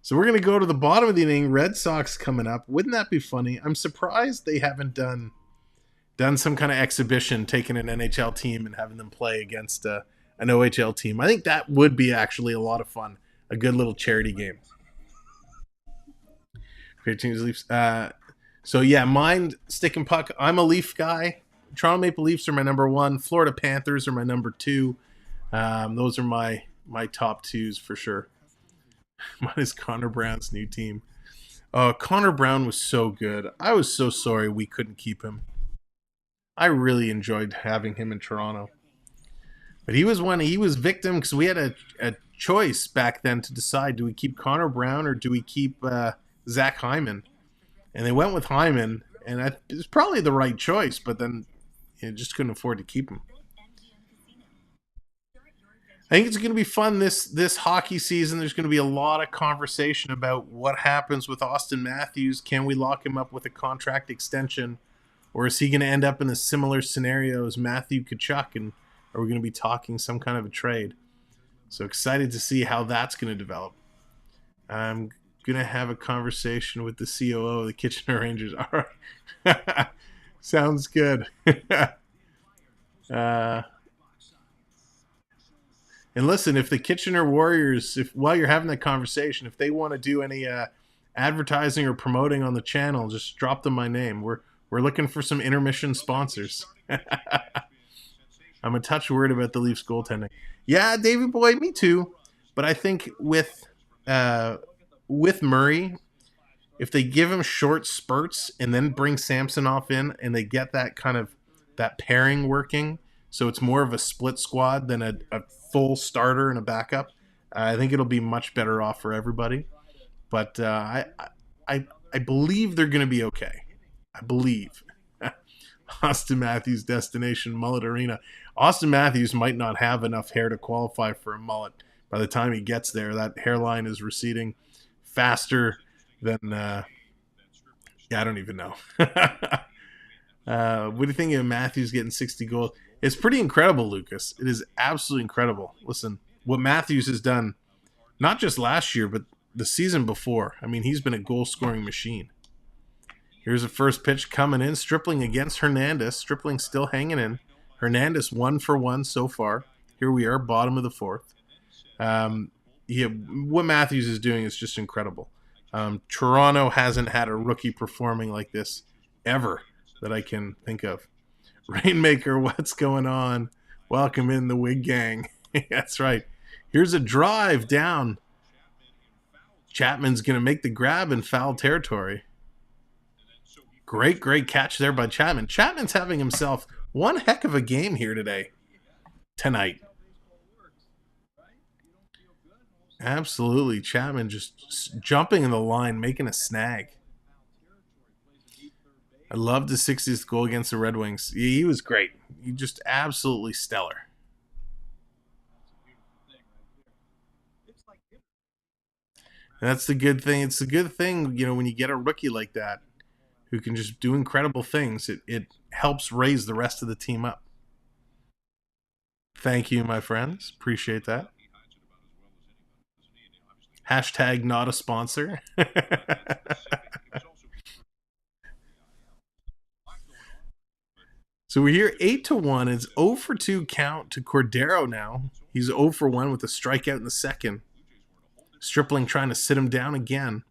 So we're going to go to the bottom of the inning. Red Sox coming up. Wouldn't that be funny? I'm surprised they haven't done some kind of exhibition, taking an NHL team and having them play against an OHL team. I think that would be actually a lot of fun. A good little charity game. Great teams, Leafs. So yeah, mine, stick and puck. I'm a Leaf guy. Toronto Maple Leafs are my number 1. Florida Panthers are my number 2. Those are my top 2s for sure. Mine is Connor Brown's new team. Connor Brown was so good. I was so sorry we couldn't keep him. I really enjoyed having him in Toronto. But he was victim because we had a choice back then to decide, do we keep Connor Brown or do we keep Zach Hyman? And they went with Hyman, and it was probably the right choice, but then just couldn't afford to keep him. I think it's going to be fun this hockey season. There's going to be a lot of conversation about what happens with Austin Matthews. Can we lock him up with a contract extension? Or is he going to end up in a similar scenario as Matthew Tkachuk? And are we going to be talking some kind of a trade? So excited to see how that's going to develop. I'm going to have a conversation with the COO of the Kitchener Rangers. All right. Sounds good. And listen, if the Kitchener Warriors, if while you're having that conversation, if they want to do any advertising or promoting on the channel, just drop them my name. We're looking for some intermission sponsors. I'm a touch worried about the Leafs goaltending. Yeah, Davey boy, me too. But I think with Murray, if they give him short spurts and then bring Samsonov in and they get that kind of that pairing working, so it's more of a split squad than a full starter and a backup, I think it'll be much better off for everybody. But I believe they're going to be okay. I believe. Austin Matthews destination mullet arena. Austin Matthews might not have enough hair to qualify for a mullet. By the time he gets there, that hairline is receding faster than I don't even know. What do you think of Matthews getting 60 goals? It's pretty incredible, Lucas. It is absolutely incredible. Listen, what Matthews has done, not just last year, but the season before. I mean, he's been a goal-scoring machine. Here's the first pitch coming in. Stripling against Hernandez. Stripling still hanging in. Hernandez 1-for-1 so far. Here we are, bottom of the fourth. What Matthews is doing is just incredible. Toronto hasn't had a rookie performing like this ever that I can think of. Rainmaker, what's going on? Welcome in the Wig Gang. That's right. Here's a drive down. Chapman's going to make the grab in foul territory. Great catch there by Chapman. Chapman's having himself one heck of a game here tonight. Absolutely. Chapman just jumping in the line, making a snag. I loved the 60th goal against the Red Wings. He was great. He just absolutely stellar. And that's the good thing. It's a good thing, when you get a rookie like that who can just do incredible things, it helps raise the rest of the team up. Thank you, my friends. Appreciate that. Hashtag not a sponsor. So we're here 8-1. It's 0-for-2 count to Cordero now. He's 0-for-1 with a strikeout in the second. Stripling trying to sit him down again.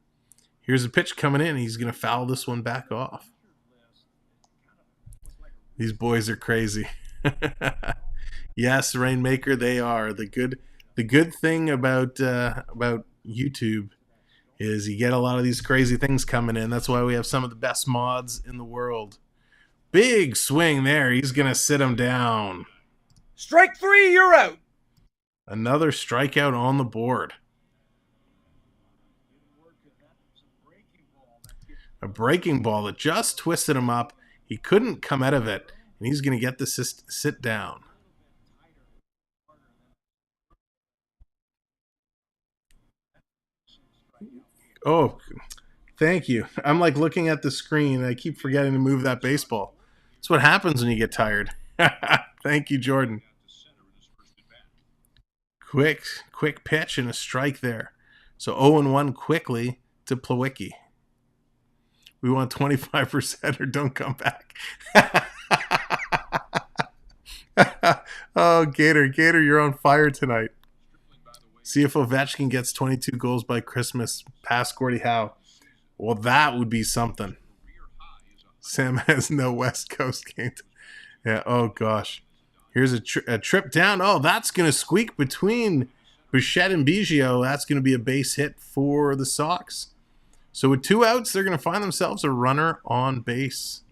Here's a pitch coming in. He's going to foul this one back off. These boys are crazy. Yes, Rainmaker, they are. The good thing about YouTube is you get a lot of these crazy things coming in. That's why we have some of the best mods in the world. Big swing there. He's going to sit him down. Strike 3, you're out. Another strikeout on the board. A breaking ball that just twisted him up. He couldn't come out of it, and he's going to get the sit down. Oh, thank you. I'm like looking at the screen. I keep forgetting to move that baseball. That's what happens when you get tired. Thank you, Jordan. Quick pitch and a strike there. So 0-1 quickly to Plawicki. We want 25% or don't come back. Oh, Gator, you're on fire tonight. See if Ovechkin gets 22 goals by Christmas past Gordie Howe. Well, that would be something. Sam has no West Coast game. Yeah, oh gosh. Here's a trip down. Oh, that's going to squeak between Bichette and Biggio. That's going to be a base hit for the Sox. So with 2 outs, they're going to find themselves a runner on base.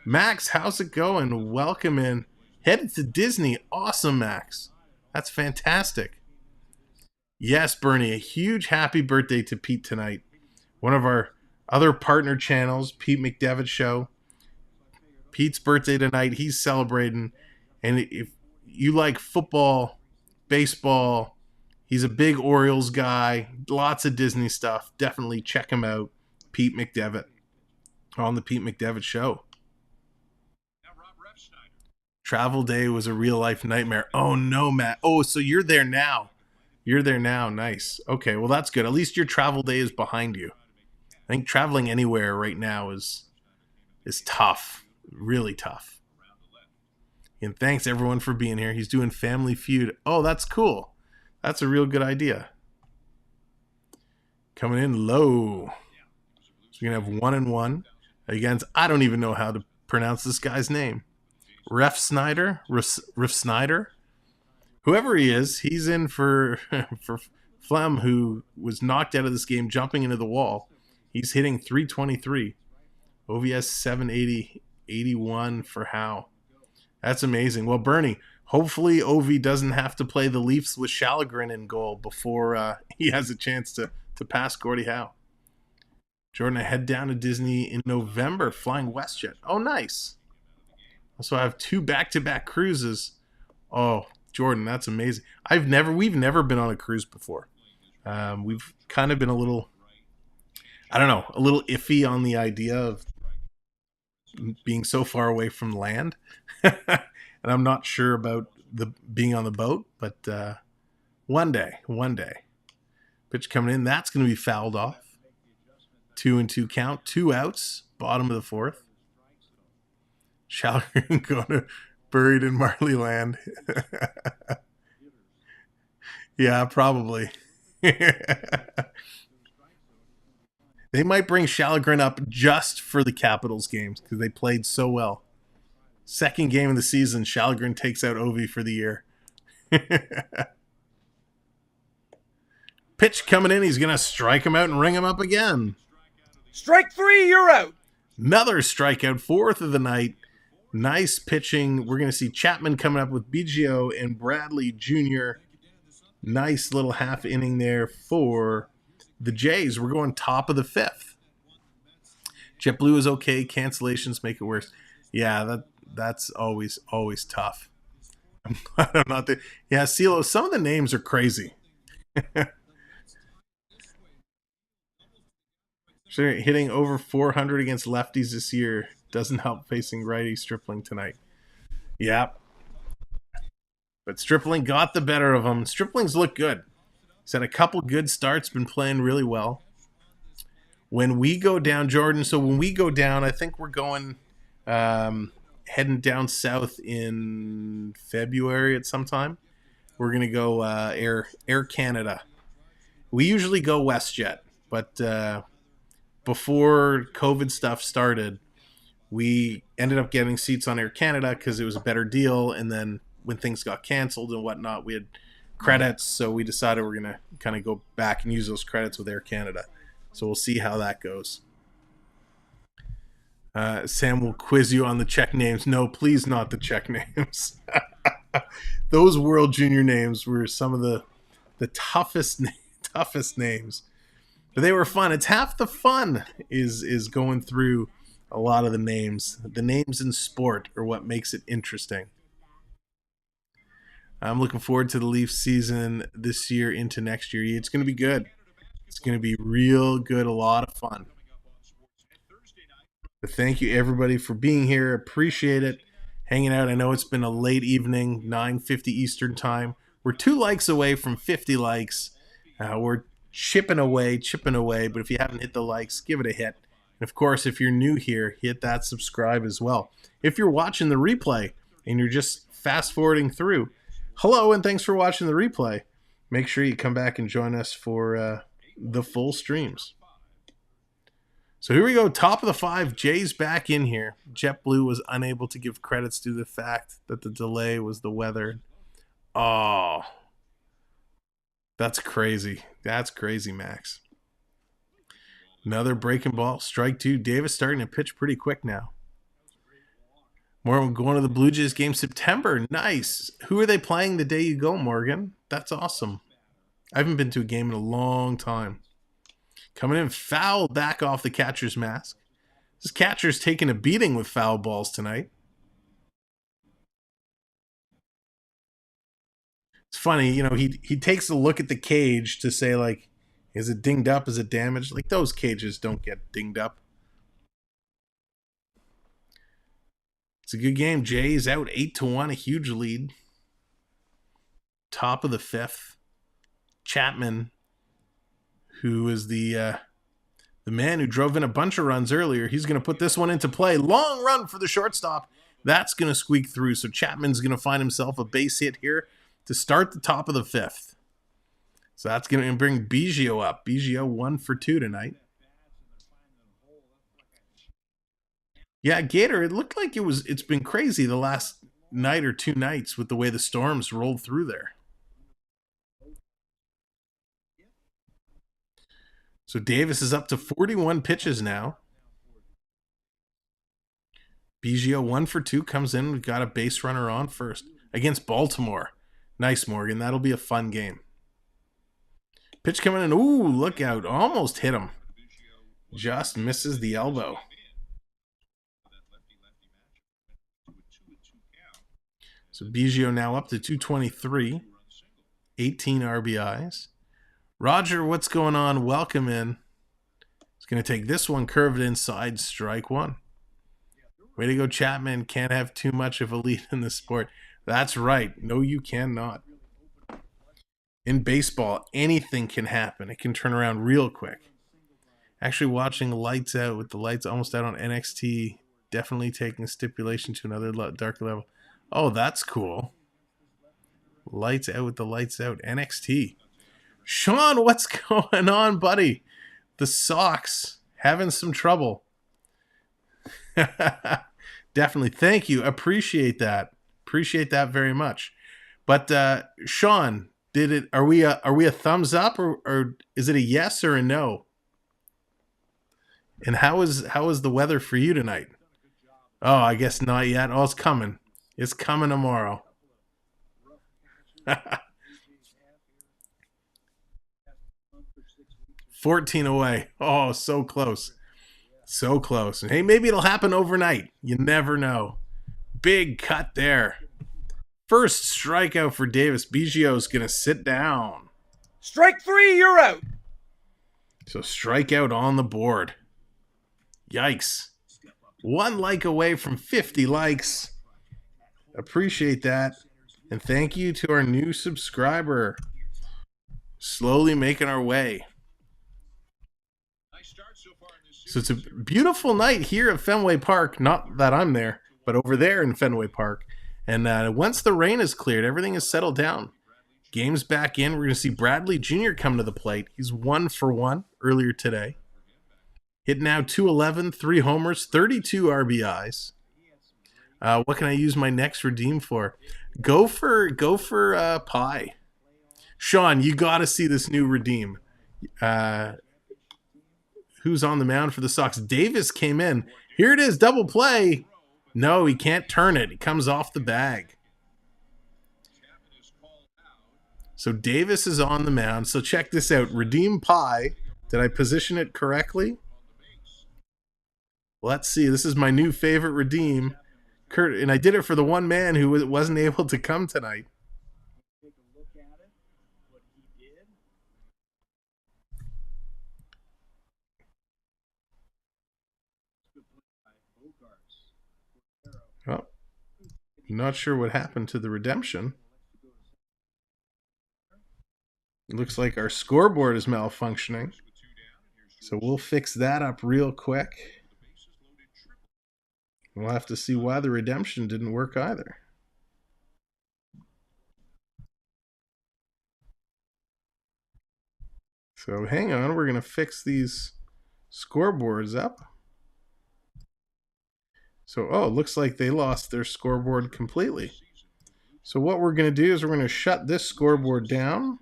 Max, how's it going? Welcome in. Headed to Disney. Awesome, Max. That's fantastic. Yes, Bernie, a huge happy birthday to Pete tonight. One of our other partner channels, Pete McDevitt Show. Pete's birthday tonight. He's celebrating. And if you like football, baseball, he's a big Orioles guy. Lots of Disney stuff. Definitely check him out. Pete McDevitt on the Pete McDevitt Show. Travel day was a real life nightmare. Oh no, Matt. Oh, so you're there now. You're there now. Nice. Okay, well that's good. At least your travel day is behind you. I think traveling anywhere right now is tough. Really tough. And thanks everyone for being here. He's doing Family Feud. Oh, that's cool. That's a real good idea. Coming in low. So we're going to have 1-1 against, I don't even know how to pronounce this guy's name. Ref Snyder? Whoever he is, he's in for Flem, who was knocked out of this game jumping into the wall. He's hitting 323. OVS 780, 81 for Howe. That's amazing. Well, Bernie, hopefully Ovi doesn't have to play the Leafs with Shalagrin in goal before he has a chance to pass Gordie Howe. Jordan, I head down to Disney in November, flying WestJet. Oh, nice. So I have 2 back-to-back cruises. Oh, Jordan, that's amazing. We've never been on a cruise before. We've kind of been a little iffy on the idea of being so far away from land. And I'm not sure about being on the boat, but one day. Pitch coming in, that's going to be fouled off. 2-2 count, 2 outs, bottom of the 4th. Shalgren going to buried in Marley Land. Yeah, probably. They might bring Shalagren up just for the Capitals games because they played so well. Second game of the season, Shalagren takes out Ovi for the year. Pitch coming in, he's going to strike him out and ring him up again. Strike 3, you're out. Another strikeout, 4th of the night. Nice pitching. We're going to see Chapman coming up with BGO and Bradley Jr. Nice little half inning there for the Jays. We're going top of the 5th. JetBlue is okay. Cancellations make it worse. Yeah, that's always tough. I'm not there. Yeah, CeeLo, some of the names are crazy. Sure, hitting over 400 against lefties this year doesn't help facing righty Stripling tonight. Yeah. But Stripling got the better of him. Stripling's look good. He's had a couple good starts, been playing really well. When we go down, Jordan, I think we're going heading down south in February at some time. We're going to go Air Canada. We usually go WestJet, but before COVID stuff started, we ended up getting seats on Air Canada because it was a better deal. And then when things got canceled and whatnot, we had credits. So we decided we're going to kind of go back and use those credits with Air Canada. So we'll see how that goes. Sam will quiz you on the Czech names. No, please not the Czech names. Those World Junior names were some of the toughest names. But they were fun. It's half the fun is going through a lot of the names. The names in sport are what makes it interesting. I'm looking forward to the Leafs season this year into next year. It's going to be good. It's going to be real good, a lot of fun. But thank you, everybody, for being here. Appreciate it. Hanging out. I know it's been a late evening, 9:50 Eastern time. We're 2 likes away from 50 likes. We're chipping away. But if you haven't hit the likes, give it a hit. And of course, if you're new here, hit that subscribe as well. If you're watching the replay and you're just fast forwarding through, hello and thanks for watching the replay. Make sure you come back and join us for the full streams. So here we go, top of the 5, Jays back in here. JetBlue was unable to give credits to the fact that the delay was the weather. Oh, that's crazy. That's crazy, Max. Another breaking ball, strike 2. Davis starting to pitch pretty quick now. Morgan going to the Blue Jays game September. Nice. Who are they playing the day you go, Morgan? That's awesome. I haven't been to a game in a long time. Coming in foul back off the catcher's mask. This catcher's taking a beating with foul balls tonight. It's funny, he takes a look at the cage to say, like, is it dinged up? Is it damaged? Like, those cages don't get dinged up. It's a good game. Jays out 8-1, a huge lead. Top of the 5th. Chapman, who is the man who drove in a bunch of runs earlier, he's going to put this one into play. Long run for the shortstop. That's going to squeak through. So Chapman's going to find himself a base hit here to start the top of the 5th. So that's going to bring Biggio up. Biggio 1 for 2 tonight. Yeah, Gator, it looked like it's been crazy the last night or 2 nights with the way the storms rolled through there. So Davis is up to 41 pitches now. Biggio 1 for 2 comes in. We've got a base runner on first against Baltimore. Nice, Morgan. That'll be a fun game. Pitch coming in. Ooh, look out. Almost hit him. Just misses the elbow. So Biggio now up to 223. 18 RBIs. Roger, what's going on? Welcome in. He's going to take this one, curved inside, strike 1. Way to go, Chapman. Can't have too much of a lead in the sport. That's right. No, you cannot. In baseball, anything can happen. It can turn around real quick. Actually, watching Lights Out with the lights almost out on NXT, definitely taking stipulation to another darker level. Oh, that's cool. Lights Out with the lights out. NXT. Sean, what's going on, buddy? The Sox having some trouble. Definitely. Thank you. Appreciate that. Appreciate that very much. But Sean, are we a thumbs up or is it a yes or a no? And how is the weather for you tonight? Oh, I guess not yet. Oh, it's coming. It's coming tomorrow. 14 away. Oh, so close. So close. And hey, maybe it'll happen overnight. You never know. Big cut there. First strikeout for Davis. Biggio's going to sit down. Strike 3, you're out. So strikeout on the board. Yikes. 1 like away from 50 likes. Appreciate that. And thank you to our new subscriber. Slowly making our way. So it's a beautiful night here at Fenway Park. Not that I'm there, but over there in Fenway Park. And once the rain is cleared, everything is settled down. Game's back in. We're going to see Bradley Jr. come to the plate. He's 1 for 1 earlier today. Hit now 211, 3 homers, 32 RBIs. What can I use my next redeem for? Go for pie. Sean, you got to see this new redeem. Who's on the mound for the Sox? Davis came in. Here it is, double play. No, he can't turn it. It comes off the bag. So Davis is on the mound. So check this out. Redeem pie. Did I position it correctly? Let's see. This is my new favorite redeem. Kurt, and I did it for the one man who wasn't able to come tonight. Oh, not sure what happened to the redemption. It looks like our scoreboard is malfunctioning. So we'll fix that up real quick. We'll have to see why the redemption didn't work either. So hang on, we're going to fix these scoreboards up. So, oh, it looks like they lost their scoreboard completely. So what we're going to do is we're going to shut this scoreboard down.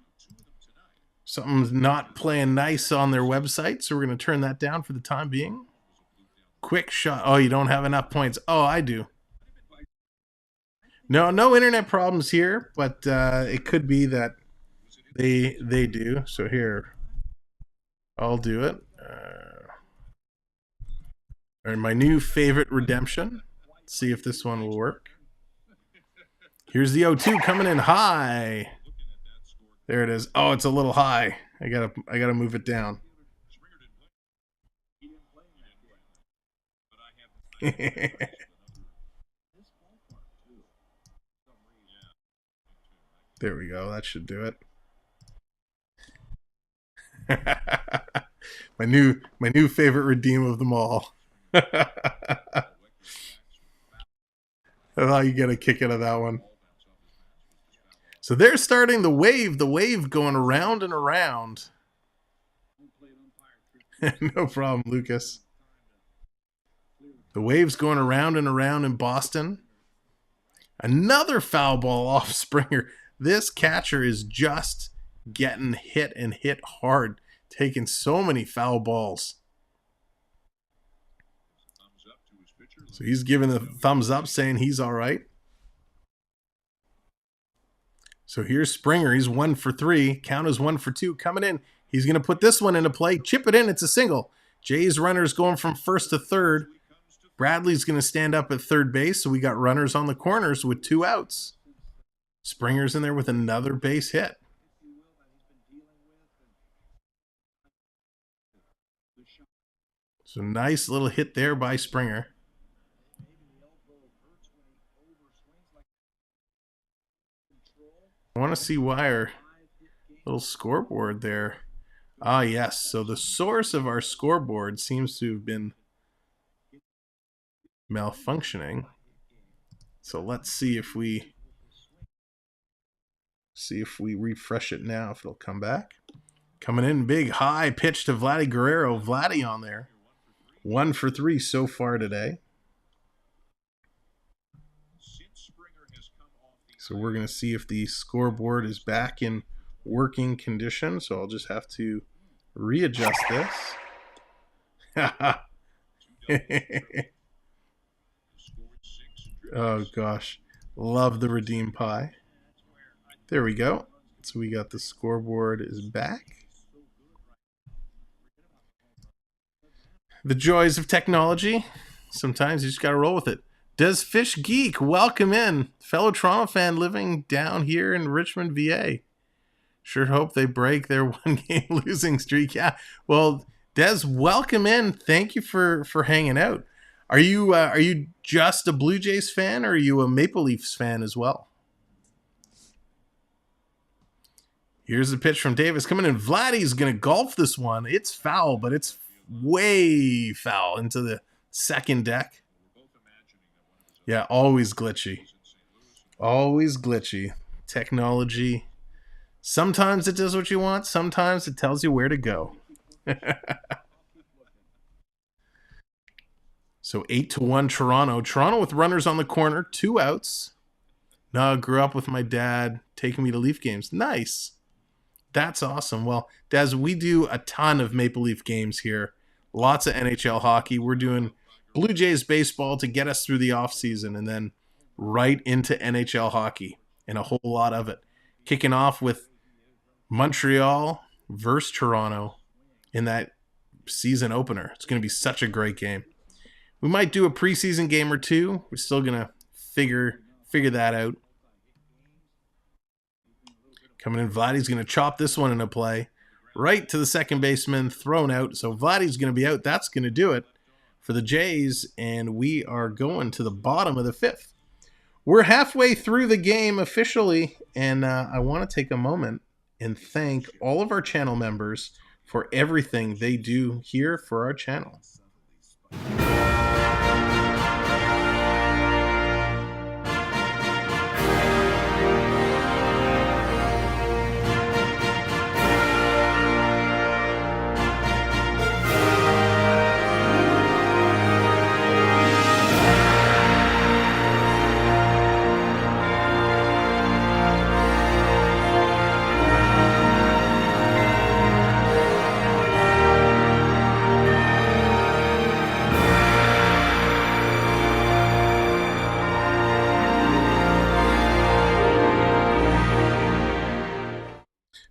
Something's not playing nice on their website, so we're going to turn that down for the time being. Quick shot. Oh, you don't have enough points. Oh, I do. No internet problems here, but it could be that they do. So here, I'll do it. And my new favorite redemption. Let's see if this one will work. Here's the 0-2 coming in high. There it is. Oh, it's a little high. I gotta move it down. There we go. That should do it. my new favorite redeem of them all. I thought you get a kick out of that one. So they're starting the wave going around and around. No problem, Lucas. The wave's going around and around in Boston. Another foul ball off Springer. This catcher is just getting hit and hit hard, taking so many foul balls. So he's giving the thumbs up, saying he's all right. So here's Springer. He's 1 for 3. Count is 1 for 2. Coming in. He's going to put this one into play. Chip it in. It's a single. Jay's runner's going from first to third. Bradley's going to stand up at third base. So we got runners on the corners with 2 outs. Springer's in there with another base hit. So nice little hit there by Springer. I want to see why our little scoreboard there. Ah, yes. So the source of our scoreboard seems to have been malfunctioning. So let's see if we refresh it now, if it'll come back. Coming in big, high pitch to Vladdy Guerrero. Vladdy on there. 1 for 3 so far today. So we're going to see if the scoreboard is back in working condition. So I'll just have to readjust this. Oh, gosh. Love the redeem pie. There we go. So we got the scoreboard is back. The joys of technology. Sometimes you just got to roll with it. Does Fish Geek, welcome in. Fellow Toronto fan living down here in Richmond, VA. Sure hope they break their 1-game losing streak. Yeah, well, Des, welcome in. Thank you for hanging out. Are you just a Blue Jays fan, or are you a Maple Leafs fan as well? Here's the pitch from Davis coming in. Vladdy's going to golf this one. It's foul, but it's way foul into the second deck. Yeah, always glitchy. Always glitchy. Technology. Sometimes it does what you want. Sometimes it tells you where to go. So 8-1 Toronto. Toronto with runners on the corner. 2 outs. No, grew up with my dad taking me to Leaf games. Nice. That's awesome. Well, Des, we do a ton of Maple Leaf games here. Lots of NHL hockey. We're doing Blue Jays baseball to get us through the offseason, and then right into NHL hockey and a whole lot of it. Kicking off with Montreal versus Toronto in that season opener. It's going to be such a great game. We might do a preseason game or two. We're still going to figure that out. Coming in, Vladdy's going to chop this one into play. Right to the second baseman, thrown out. So Vladdy's going to be out. That's going to do it for the Jays, and we are going to the bottom of the 5th. We're halfway through the game officially, and I want to take a moment and thank all of our channel members for everything they do here for our channel.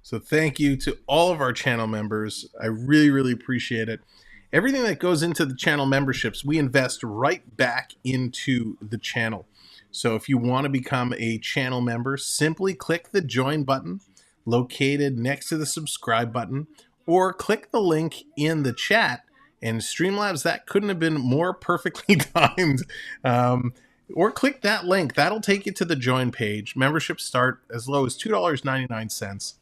So thank you to all of our channel members. I really, really appreciate it. Everything that goes into the channel memberships, we invest right back into the channel. So if you want to become a channel member, simply click the join button located next to the subscribe button, or click the link in the chat. And Streamlabs, that couldn't have been more perfectly timed. Or click that link. That'll take you to the join page. Memberships start as low as $2.99.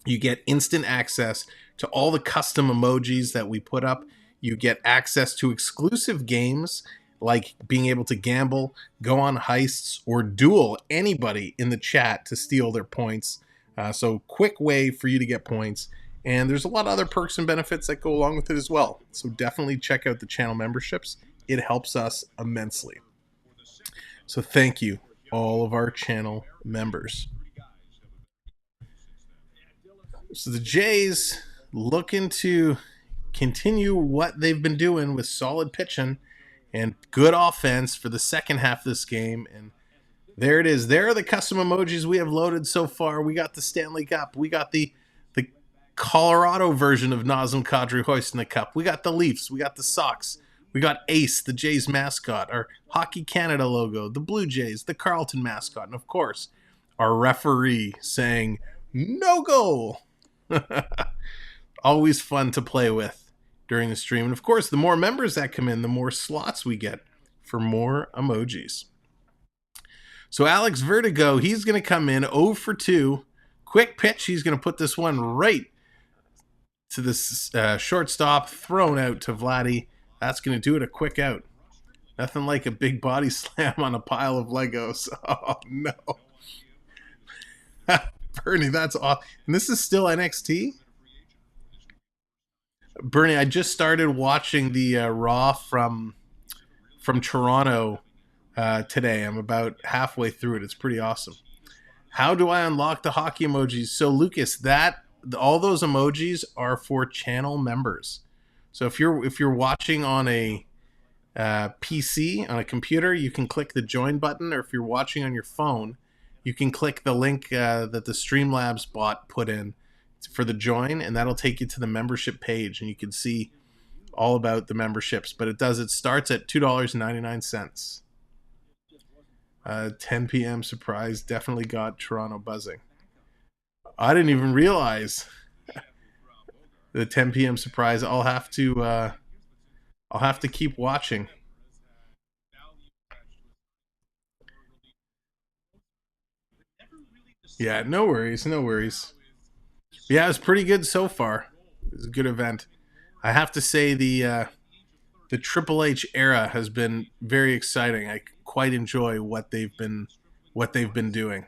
You get instant access to all the custom emojis that we put up. You get access to exclusive games like being able to gamble, go on heists, or duel anybody in the chat to steal their points. So quick way for you to get points. And there's a lot of other perks and benefits that go along with it as well. So definitely check out the channel memberships. It helps us immensely. So thank you, all of our channel members. So the Jays looking to continue what they've been doing with solid pitching and good offense for the second half of this game. And there it is. There are the custom emojis we have loaded so far. We got the Stanley Cup. We got the Colorado version of Nazem Kadri hoisting the cup. We got the Leafs. We got the Sox. We got Ace, the Jays mascot, our Hockey Canada logo, the Blue Jays, the Carlton mascot, and of course, our referee saying, no goal. Always fun to play with during the stream. And of course, the more members that come in, the more slots we get for more emojis. So Alex Vertigo, he's going to come in 0 for 2. Quick pitch. He's going to put this one right to this shortstop, thrown out to Vladdy. That's going to do it, a quick out. Nothing like a big body slam on a pile of Legos. Oh, no. Bernie, that's awesome. And this is still NXT? Bernie, I just started watching the Raw from Toronto today. I'm about halfway through it. It's pretty awesome. How do I unlock the hockey emojis? So, Lucas, all those emojis are for channel members. So if you're watching on a PC, on a computer, you can click the join button, or if you're watching on your phone, you can click the link that the Streamlabs bot put in for the join, and that'll take you to the membership page, and you can see all about the memberships. But it starts at $2.99. 10 p.m. surprise definitely got Toronto buzzing. I didn't even realize the 10 p.m. surprise. I'll have to keep watching. Yeah, no worries. Yeah, it was pretty good so far. It was a good event. I have to say the Triple H era has been very exciting. I quite enjoy what they've been doing.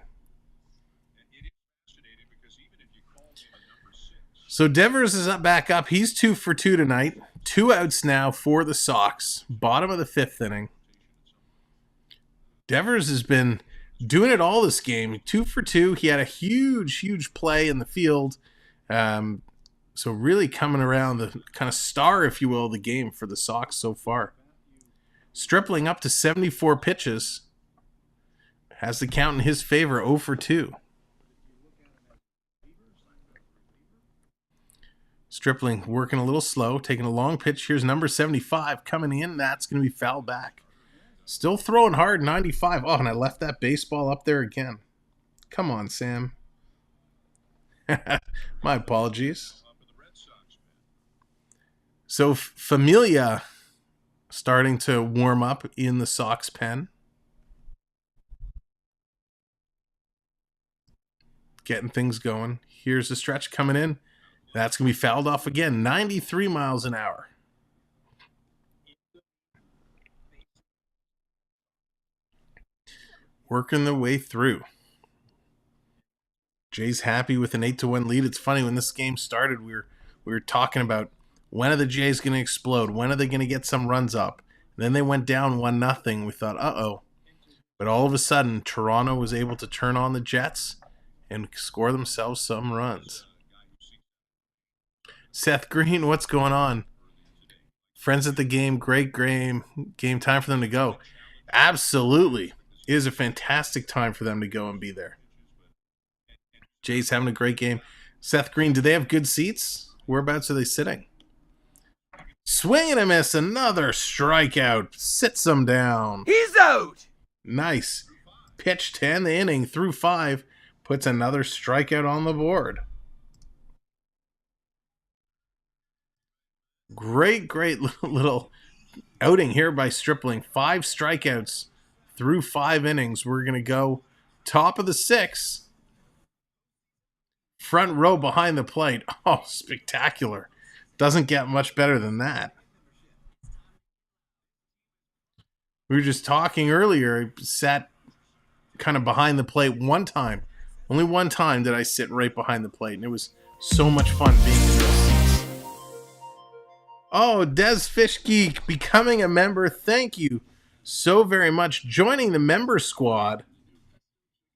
So Devers is back up. He's 2 for 2 tonight. 2 outs now for the Sox. Bottom of the 5th inning. Devers has been doing it all this game. 2 for 2. He had a huge play in the field. So really coming around, the kind of star, if you will, of the game for the Sox so far. Stripling up to 74 pitches. Has the count in his favor, 0 for 2. Stripling working a little slow, taking a long pitch. Here's number 75 coming in. That's going to be fouled back. Still throwing hard, 95. Oh, and I left that baseball up there again. Come on, Sam. My apologies. So Familia starting to warm up in the Sox pen. Getting things going. Here's the stretch coming in. That's going to be fouled off again. 93 miles an hour. Working their way through. Jay's happy with an 8-1 lead. It's funny, when this game started, we were talking about, when are the Jays going to explode? When are they going to get some runs up? And then they went down 1-0. We thought, uh-oh. But all of a sudden, Toronto was able to turn on the Jets and score themselves some runs. Seth Green, what's going on? Friends at the game, great game time for them to go. Absolutely. It is a fantastic time for them to go and be there. Jay's having a great game. Seth Green, do they have good seats? Whereabouts are they sitting? Swing and a miss, another strikeout. Sits them down. He's out! Nice. Pitch 10 the inning through 5. Puts another strikeout on the board. Great little outing here by Stripling. 5 strikeouts through 5 innings. We're going to go top of the 6th. Front row behind the plate. Oh, spectacular. Doesn't get much better than that. We were just talking earlier. I sat kind of behind the plate one time. Only one time did I sit right behind the plate, and it was so much fun being in those seats. Oh, Des Fish Geek becoming a member. Thank you so very much. Joining the member squad.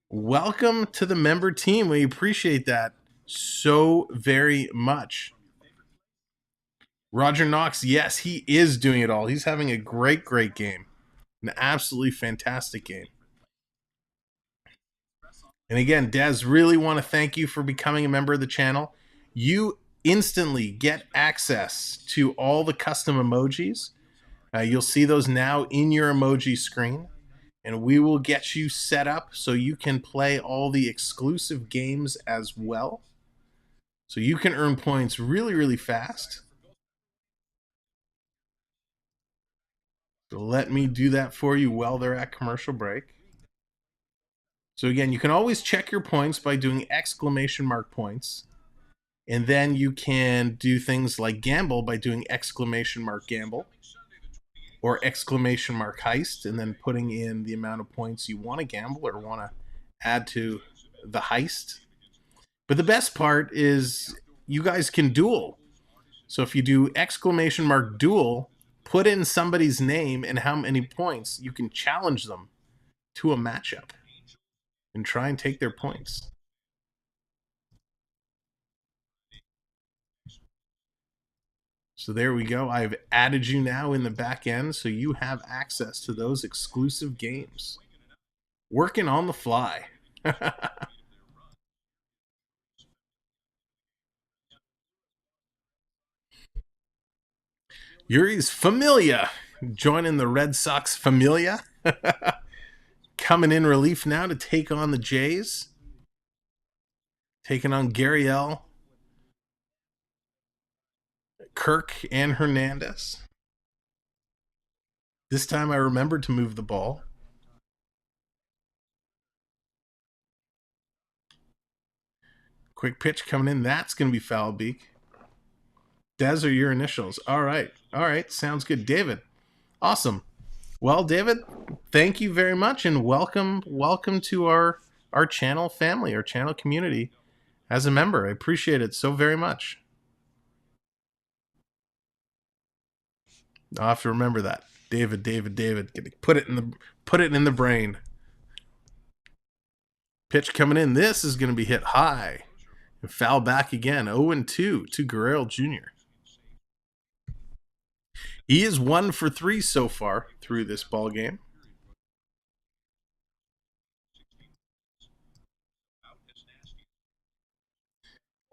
Welcome to the member team. We appreciate that so very much. Roger Knox, yes, he is doing it all. He's having a great game. An absolutely fantastic game. And again, Des, really want to thank you for becoming a member of the channel. You instantly get access to all the custom emojis. You'll see those now in your emoji screen. And we will get you set up so you can play all the exclusive games as well. So you can earn points really fast. So let me do that for you while they're at commercial break. So again, you can always check your points by doing exclamation mark points. And then you can do things like gamble by doing exclamation mark gamble. Or exclamation mark heist, and then putting in the amount of points you want to gamble or want to add to the heist. But the best part is you guys can duel. So if you do exclamation mark duel, put in somebody's name and how many points, you can challenge them to a matchup and try and take their points. So there we go. I've added you now in the back end, so you have access to those exclusive games. Working on the fly. Yuri's Familia joining the Red Sox Familia. Coming in relief now to take on the Jays. Taking on Gariel, Kirk, and Hernandez. This time I remembered to move the ball. Quick pitch coming in. That's going to be foul, Beak. Des are your initials. All right. Sounds good. David. Awesome. Well, David, thank you very much, and welcome to our channel family, our channel community as a member. I appreciate it so very much. I'll have to remember that. David. Put it in the brain. Pitch coming in. This is going to be hit high. And foul back again. 0-2 to Guerrero Jr. He is 1 for 3 so far through this ball game.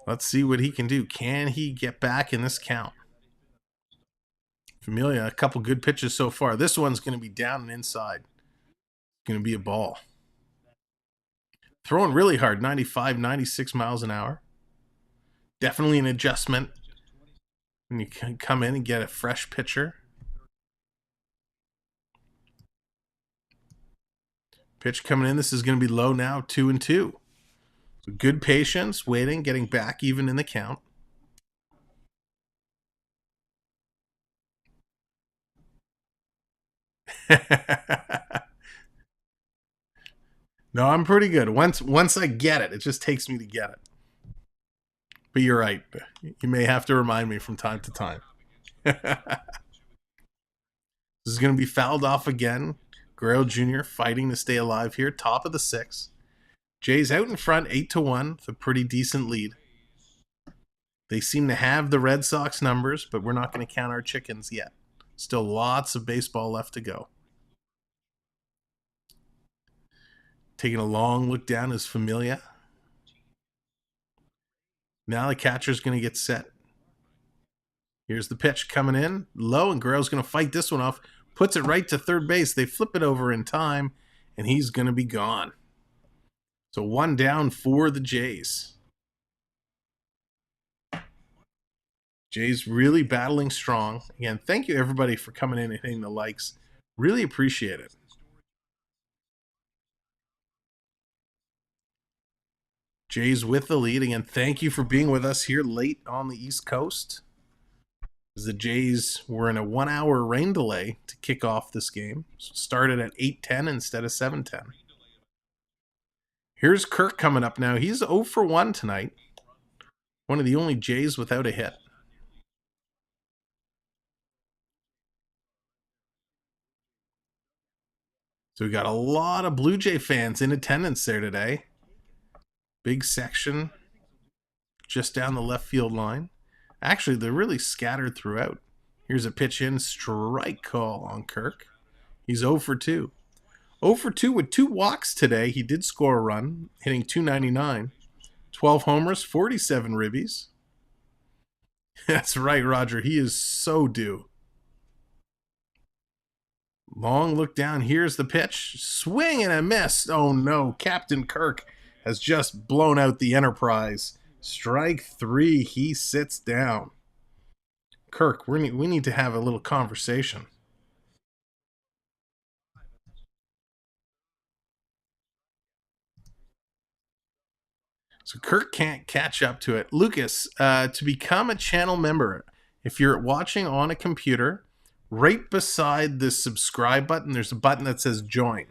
Let's see what he can do. Can he get back in this count? Familia, a couple good pitches so far. This one's going to be down and inside. It's going to be a ball. Throwing really hard, 95, 96 miles an hour. Definitely an adjustment when you can come in and get a fresh pitcher. Pitch coming in. This is going to be low now, 2-2. So good patience, waiting, getting back even in the count. No, I'm pretty good. Once I get it, it just takes me to get it. But you're right. You may have to remind me from time to time. This is going to be fouled off again. Guerrero Jr. fighting to stay alive here. Top of the 6th. Jays out in front, 8-1. With a pretty decent lead. They seem to have the Red Sox numbers, but we're not going to count our chickens yet. Still lots of baseball left to go. Taking a long look down is Familia. Now the catcher's going to get set. Here's the pitch coming in. Low, and Guerrero's going to fight this one off. Puts it right to third base. They flip it over in time, and he's going to be gone. So 1 down for the Jays. Jays really battling strong. Again, thank you everybody for coming in and hitting the likes. Really appreciate it. Jays with the lead. Again, thank you for being with us here late on the East Coast. The Jays were in a 1-hour rain delay to kick off this game. So started at 8:10 instead of 7:10. Here's Kirk coming up now. He's 0 for 1 tonight. One of the only Jays without a hit. So we got a lot of Blue Jay fans in attendance there today. Big section just down the left field line. Actually, they're really scattered throughout. Here's a pitch in, strike call on Kirk. He's 0 for 2. 0 for 2 with 2 walks today. He did score a run, hitting .299. 12 homers, 47 ribbies. That's right, Roger. He is so due. Long look down. Here's the pitch. Swing and a miss. Oh, no. Captain Kirk has just blown out the Enterprise. Strike 3. He sits down. Kirk, we need to have a little conversation. So Kirk can't catch up to it. Lucas, to become a channel member, if you're watching on a computer, right beside the subscribe button, there's a button that says join.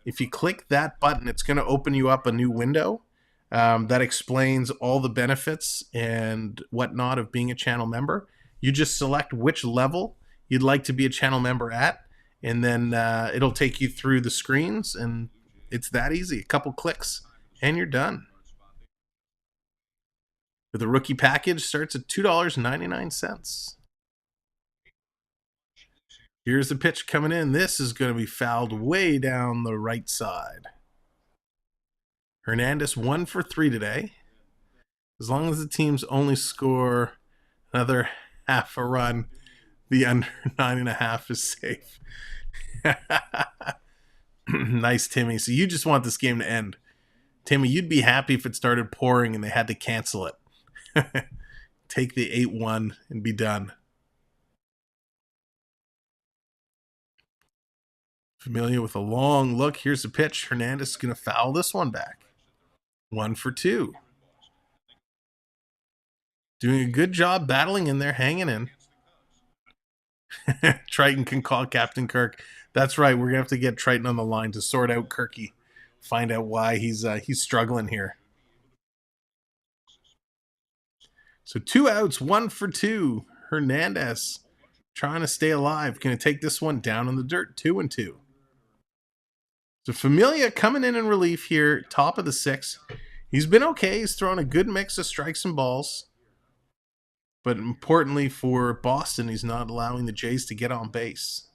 If you click that button, it's going to open you up a new window that explains all the benefits and whatnot of being a channel member. You just select which level you'd like to be a channel member at, and then it'll take you through the screens, and it's that easy. A couple clicks, and you're done. The rookie package starts at $2.99. Here's the pitch coming in. This is going to be fouled way down the right side. Hernandez 1 for 3 today. As long as the teams only score another half a run, the under 9.5 is safe. Nice, Timmy. So you just want this game to end. Timmy, you'd be happy if it started pouring and they had to cancel it. Take the 8-1 and be done. Familia with a long look. Here's the pitch. Hernandez is going to foul this one back. 1 for 2. Doing a good job battling in there, hanging in. Triton can call Captain Kirk. That's right. We're going to have to get Triton on the line to sort out Kirky. Find out why he's struggling here. So 2 outs, 1 for 2. Hernandez trying to stay alive. Going to take this one down in the dirt. 2-2. So Familia coming in relief here, top of the 6th. He's been okay. He's thrown a good mix of strikes and balls. But importantly for Boston, he's not allowing the Jays to get on base.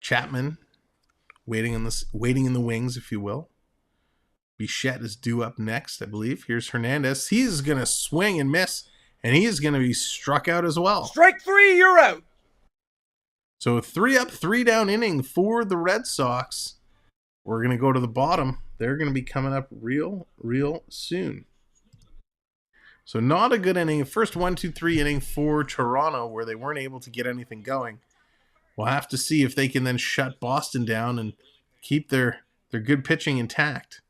Chapman waiting in the wings, if you will. Bichette is due up next, I believe. Here's Hernandez. He's going to swing and miss, and he is going to be struck out as well. Strike 3, you're out. So a 3-up, 3-down inning for the Red Sox. We're going to go to the bottom. They're going to be coming up real soon. So not a good inning. First 1-2-3 inning for Toronto where they weren't able to get anything going. We'll have to see if they can then shut Boston down and keep their good pitching intact.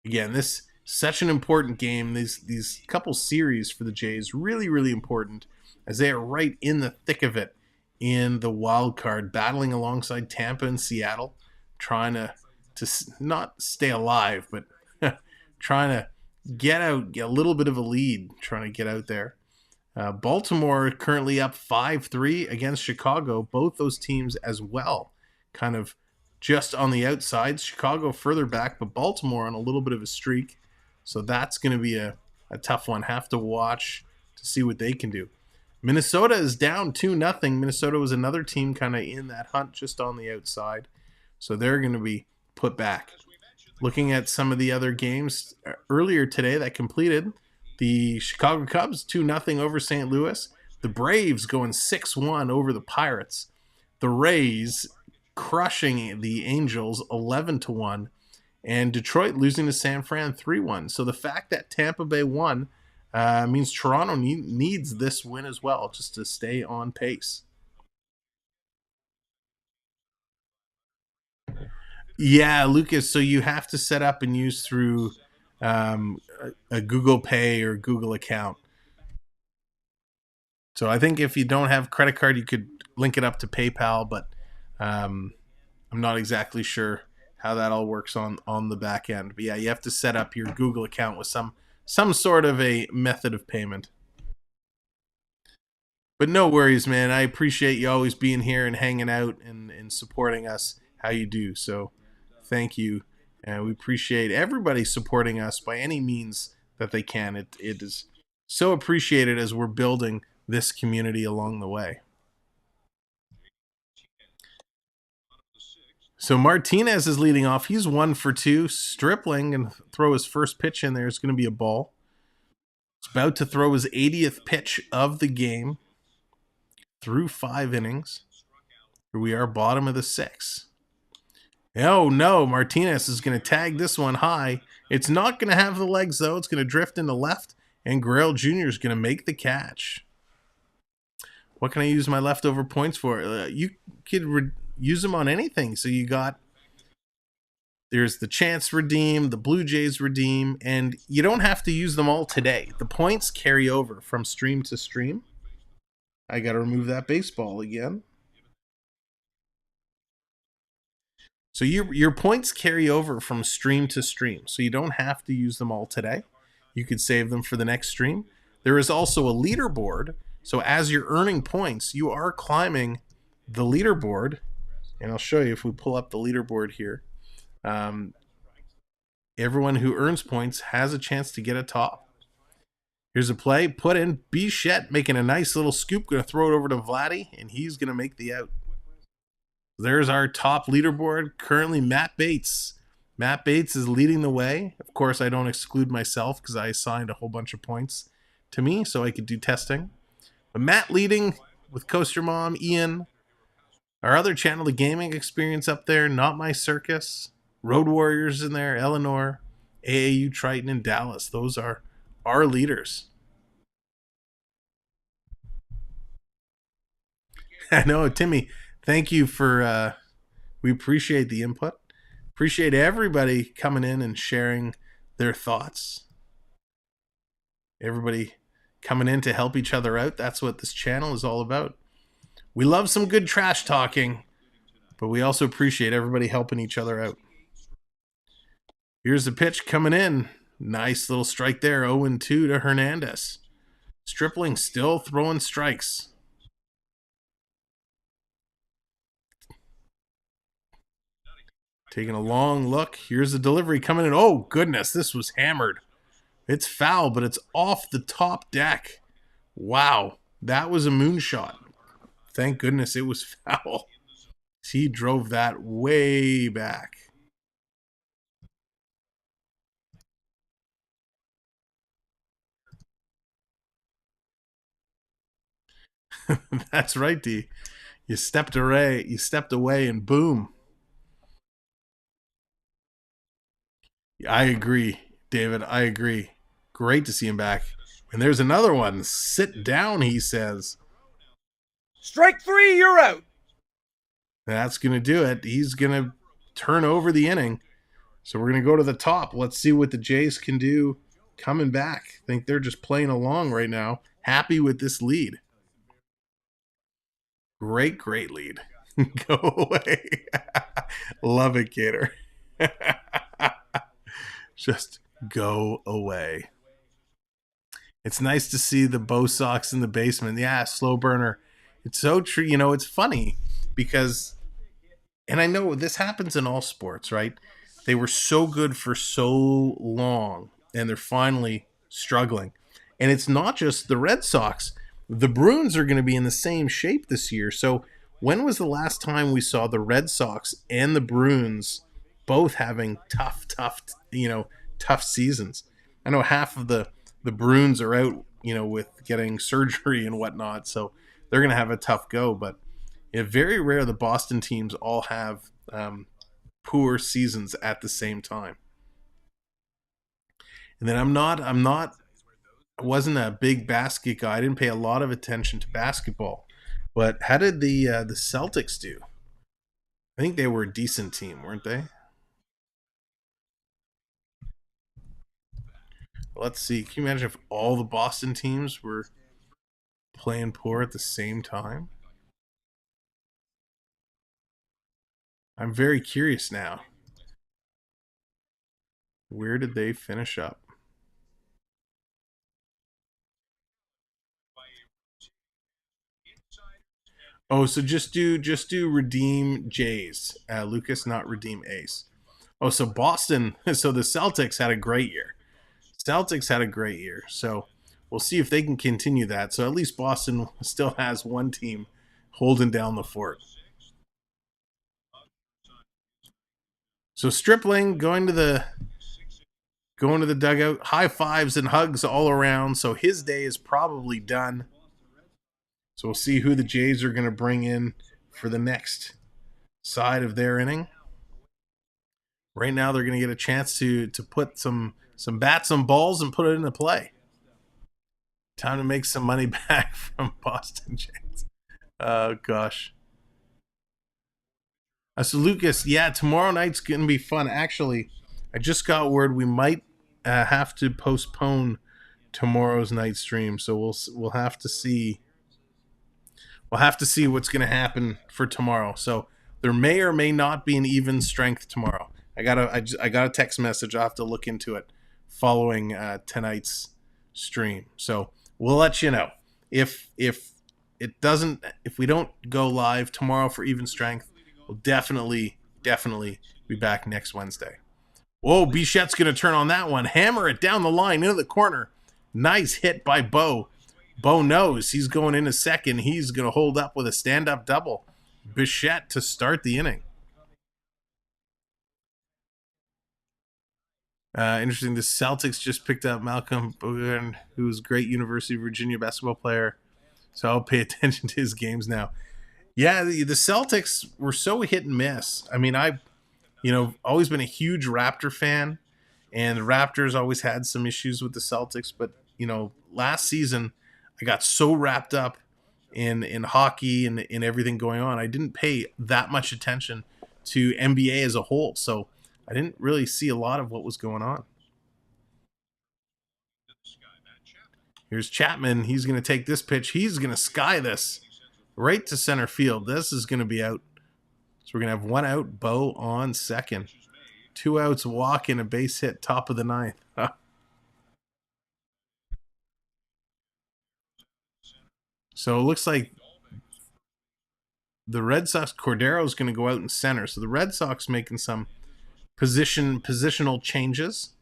Again, this such an important game. These couple series for the Jays really important as they are right in the thick of it in the wild card, battling alongside Tampa and Seattle, trying to not stay alive, but trying to get a little bit of a lead, trying to get out there. Baltimore currently up 5-3 against Chicago. Both those teams as well, kind of just on the outside. Chicago further back, but Baltimore on a little bit of a streak. So that's going to be a tough one. Have to watch to see what they can do. Minnesota is down 2-0. Minnesota was another team kind of in that hunt just on the outside. So they're going to be put back. Looking at some of the other games earlier today that completed, the Chicago Cubs 2-0 over St. Louis. The Braves going 6-1 over the Pirates. The Rays crushing the Angels 11-1. And Detroit losing to San Fran 3-1. So the fact that Tampa Bay won means Toronto needs this win as well just to stay on pace. Yeah, Lucas. So you have to set up and use through a Google Pay or Google account. So I think if you don't have credit card, you could link it up to PayPal, but I'm not exactly sure how that all works on the back end. But yeah, you have to set up your Google account with some sort of a method of payment. But no worries, man. I appreciate you always being here and hanging out and supporting us how you do. So thank you. And we appreciate everybody supporting us by any means that they can. It is so appreciated as we're building this community along the way. So Martinez is leading off. He's 1 for 2. Stripling and throw his first pitch in there. It's going to be a ball. He's about to throw his 80th pitch of the game through 5 innings. Here we are, bottom of the 6th. Oh no, Martinez is going to tag this one high. It's not going to have the legs though. It's going to drift into left, and Grail Jr. is going to make the catch. What can I use my leftover points for? You could use them on anything. So you got, there's the Chance redeem, the Blue Jays redeem, and you don't have to use them all today. The points carry over from stream to stream. I got to remove that baseball again. So your points carry over from stream to stream. So you don't have to use them all today. You could save them for the next stream. There is also a leaderboard. So as you're earning points, you are climbing the leaderboard. And I'll show you if we pull up the leaderboard here. Everyone who earns points has a chance to get a top. Here's a play. Put in Bichette, making a nice little scoop. Going to throw it over to Vladdy, and he's going to make the out. There's our top leaderboard. Currently, Matt Bates. Matt Bates is leading the way. Of course, I don't exclude myself because I assigned a whole bunch of points to me so I could do testing. But Matt leading with Coaster Mom, Ian. Our other channel, the Gaming Experience up there. NotMyCircus. Road Warriors in there. Eleanor. AAU Triton and Dallas. Those are our leaders. I know, Timmy. Thank you for, we appreciate the input. Appreciate everybody coming in and sharing their thoughts. Everybody coming in to help each other out. That's what this channel is all about. We love some good trash talking, but we also appreciate everybody helping each other out. Here's the pitch coming in. Nice little strike there. 0-2 to Hernandez. Stripling still throwing strikes. Taking a long look. Here's the delivery coming in. Oh, goodness. This was hammered. It's foul, but it's off the top deck. Wow. That was a moonshot. Thank goodness it was foul. He drove that way back. That's right, D. You stepped away, and boom. I agree, David. I agree. Great to see him back. And there's another one. Sit down, he says. Strike 3, you're out. That's going to do it. He's going to turn over the inning. So we're going to go to the top. Let's see what the Jays can do coming back. I think they're just playing along right now. Happy with this lead. Great lead. Go away. Love it, Gator. Just go away. It's nice to see the Bucs Sox in the basement. Yeah, slow burner. It's so true. You know, it's funny because, and I know this happens in all sports, right? They were so good for so long, and they're finally struggling. And it's not just the Red Sox. The Bruins are going to be in the same shape this year. So when was the last time we saw the Red Sox and the Bruins both having tough seasons? I know half of the Bruins are out, with getting surgery and whatnot. So they're going to have a tough go. But it's very rare the Boston teams all have poor seasons at the same time. And then I wasn't a big basket guy. I didn't pay a lot of attention to basketball. But how did the Celtics do? I think they were a decent team, weren't they? Let's see. Can you imagine if all the Boston teams were playing poor at the same time? I'm very curious now. Where did they finish up? Oh, so just do redeem Jays, Lucas, not redeem Ace. Oh, so Boston. So the Celtics had a great year. Celtics had a great year. So we'll see if they can continue that. So at least Boston still has one team holding down the fort. So Stripling going to the dugout, high fives and hugs all around. So his day is probably done. So we'll see who the Jays are going to bring in for the next side of their inning. Right now, they're going to get a chance to put some bats, some balls, and put it into play. Time to make some money back from Boston Jays. Oh, gosh. So, Lucas, yeah, tomorrow night's going to be fun. Actually, I just got word we might have to postpone tomorrow's night stream. So we'll have to see. We'll have to see what's going to happen for tomorrow. So there may or may not be an even strength tomorrow. I got a text message. I'll have to look into it following tonight's stream. So we'll let you know if we don't go live tomorrow for even strength. We'll definitely be back next Wednesday. Whoa, Bichette's going to turn on that one. Hammer it down the line into the corner. Nice hit by Bo. Bo knows he's going into second. He's going to hold up with a stand-up double. Bichette to start the inning. Interesting. The Celtics just picked up Malcolm Bogdan, who's a great University of Virginia basketball player. So I'll pay attention to his games now. Yeah, the Celtics were so hit and miss. I mean, I've always been a huge Raptor fan, and the Raptors always had some issues with the Celtics. But, last season, I got so wrapped up in hockey and in everything going on, I didn't pay that much attention to NBA as a whole. So I didn't really see a lot of what was going on. Here's Chapman. He's going to take this pitch. He's going to sky this right to center field. This is going to be out. So we're going to have one out, Bo on second. 2 outs, walk, and a base hit, top of the ninth. So it looks like the Red Sox, Cordero is going to go out in center. So the Red Sox making some positional changes.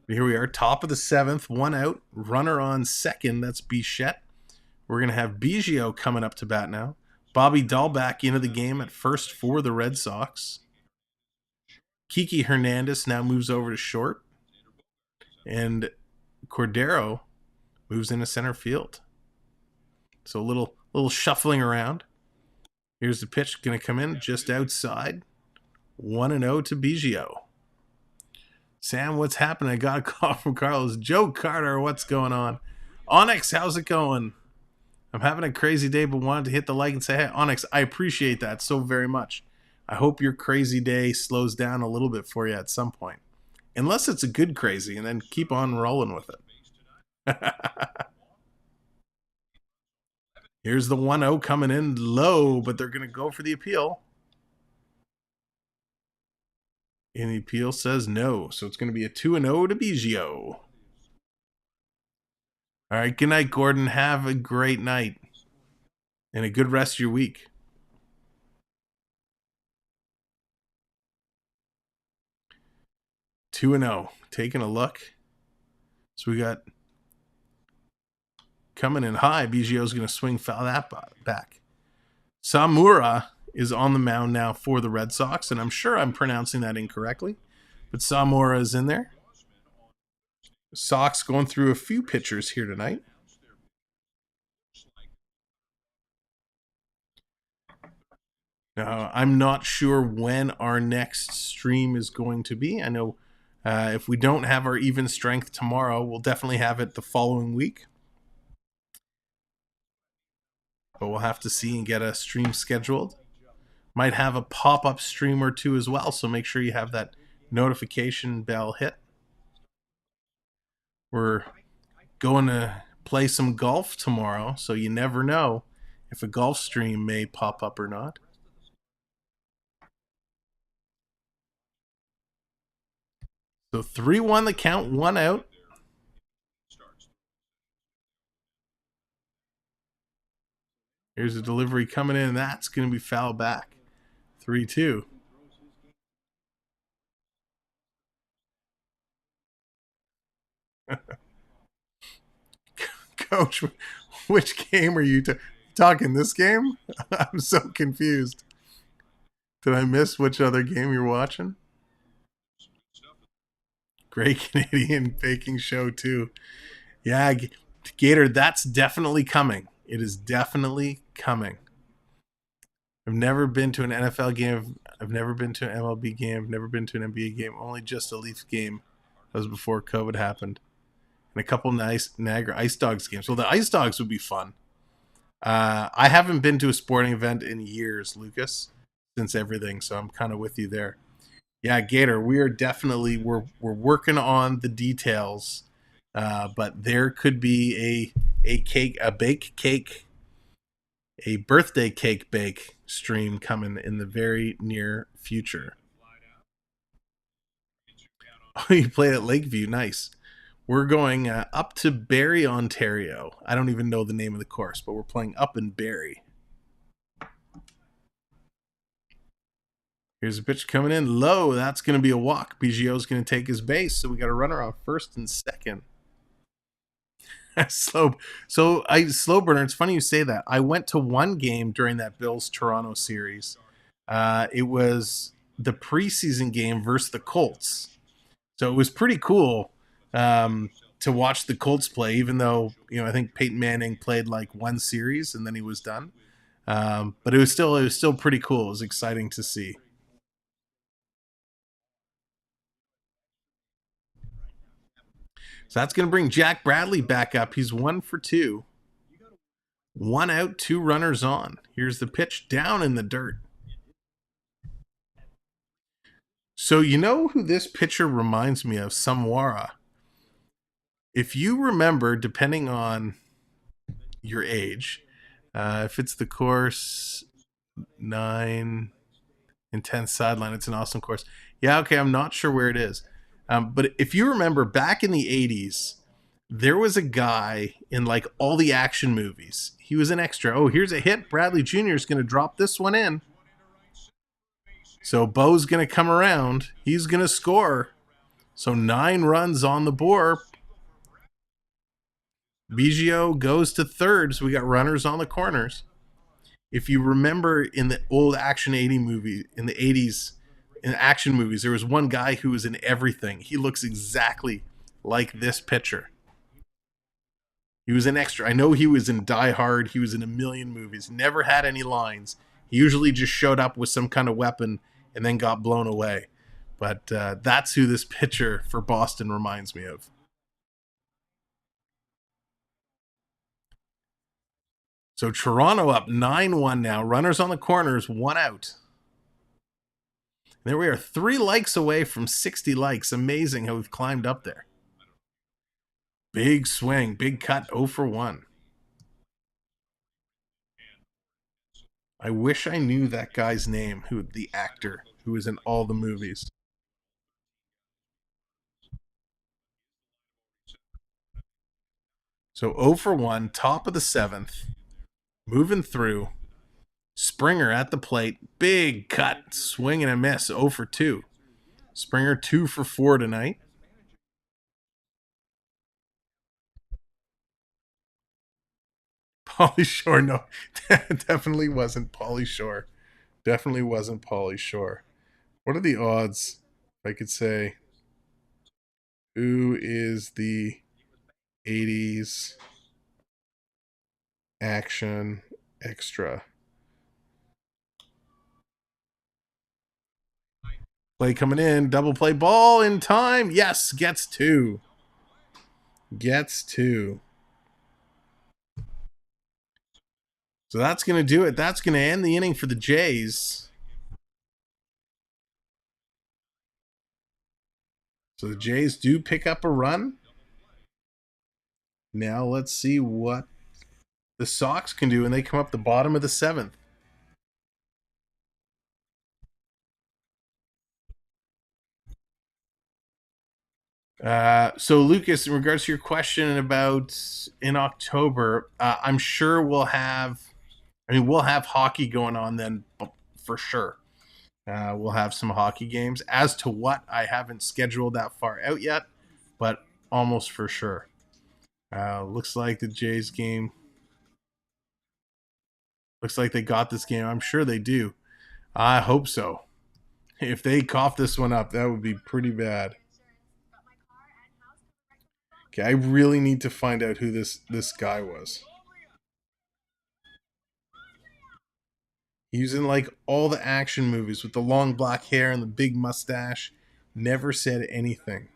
Here we are, top of the seventh, 1 out, runner on second. That's Bichette. We're going to have Biggio coming up to bat now. Bobby Dahl back into the game at first for the Red Sox. Kiki Hernandez now moves over to short. And Cordero moves into center field. So a little shuffling around. Here's the pitch going to come in just outside. 1-0 to Biggio. Sam, what's happening? I got a call from Carlos. Joe Carter, what's going on? Onyx, how's it going? I'm having a crazy day, but wanted to hit the like and say, hey, Onyx, I appreciate that so very much. I hope your crazy day slows down a little bit for you at some point. Unless it's a good crazy, and then keep on rolling with it. Here's the 1-0 coming in low, but they're going to go for the appeal. And the appeal says no. So it's going to be a 2-0 to Biggio. All right, good night, Gordon. Have a great night and a good rest of your week. Two 2-0. Taking a look. So we got coming in high. Biggio's going to swing foul that back. Samura is on the mound now for the Red Sox, and I'm sure I'm pronouncing that incorrectly, but Samura is in there. Sox going through a few pitchers here tonight. I'm not sure when our next stream is going to be. I know if we don't have our even strength tomorrow, we'll definitely have it the following week. But we'll have to see and get a stream scheduled. Might have a pop-up stream or two as well, so make sure you have that notification bell hit. We're going to play some golf tomorrow, so you never know if a golf stream may pop up or not. So 3-1 the count, 1 out. Here's a delivery coming in. That's going to be foul back. 3-2. Coach, which game are you talking? This game? I'm so confused. Did I miss which other game you're watching? Great Canadian Baking Show, too. Yeah, Gator, that's definitely coming. It is definitely coming. I've never been to an NFL game. I've never been to an MLB game. I've never been to an NBA game. Only just a Leafs game. That was before COVID happened. And a couple nice Niagara Ice Dogs games. Well, the Ice Dogs would be fun. I haven't been to a sporting event in years, Lucas, since everything. So I'm kind of with you there. Yeah, Gator, we are definitely we're working on the details, but there could be a cake, a bake cake, a birthday cake bake stream coming in the very near future. Oh, you played at Lakeview, nice. We're going up to Barrie, Ontario. I don't even know the name of the course, but we're playing up in Barrie. Here's a pitch coming in low. That's going to be a walk. Biggio's going to take his base, so we got a runner on first and second. Slow burner. It's funny you say that. I went to one game during that Bills Toronto series. It was the preseason game versus the Colts, so it was pretty cool to watch the Colts play. Even though I think Peyton Manning played like one series and then he was done, but it was still pretty cool. It was exciting to see. So that's going to bring Jack Bradley back up. He's 1 for 2. 1 out, 2 runners on. Here's the pitch down in the dirt. So you know who this pitcher reminds me of? Samwara. If you remember, depending on your age, if it's the course 9 and 10 sideline, it's an awesome course. Yeah, okay, I'm not sure where it is. But if you remember back in the 80s, there was a guy in like all the action movies. He was an extra. Oh, here's a hit. Bradley Jr. is going to drop this one in. So Bo's going to come around. He's going to score. So 9 runs on the board. Biggio goes to third. So we got runners on the corners. If you remember in the old action 80 movie, in the 80s, in action movies, there was one guy who was in everything. He looks exactly like this pitcher. He was an extra. I know he was in Die Hard. He was in a million movies. Never had any lines. He usually just showed up with some kind of weapon and then got blown away. But that's who this pitcher for Boston reminds me of. So Toronto up 9-1 now. Runners on the corners, 1 out. There we are, 3 likes away from 60 likes. Amazing how we've climbed up there. Big swing, big cut, 0 for 1. I wish I knew that guy's name, the actor who was in all the movies. So 0 for 1, top of the 7th, moving through. Springer at the plate, big cut, swing and a miss, 0 for 2. Springer 2 for 4 tonight. Pauly Shore, no, definitely wasn't Pauly Shore. Definitely wasn't Pauly Shore. What are the odds? If I could say, who is the 80s action extra? Play coming in, double play ball in time. Yes, gets 2. Gets 2. So that's going to do it. That's going to end the inning for the Jays. So the Jays do pick up a run. Now let's see what the Sox can do, and they come up the bottom of the 7th. So Lucas, in regards to your question about in October, I'm sure we'll have hockey going on then for sure. We'll have some hockey games. As to what, I haven't scheduled that far out yet, but almost for sure. Looks like the Jays game. Looks like they got this game. I'm sure they do. I hope so. If they cough this one up, that would be pretty bad. Okay, I really need to find out who this guy was. He was in like all the action movies with the long black hair and the big mustache. Never said anything.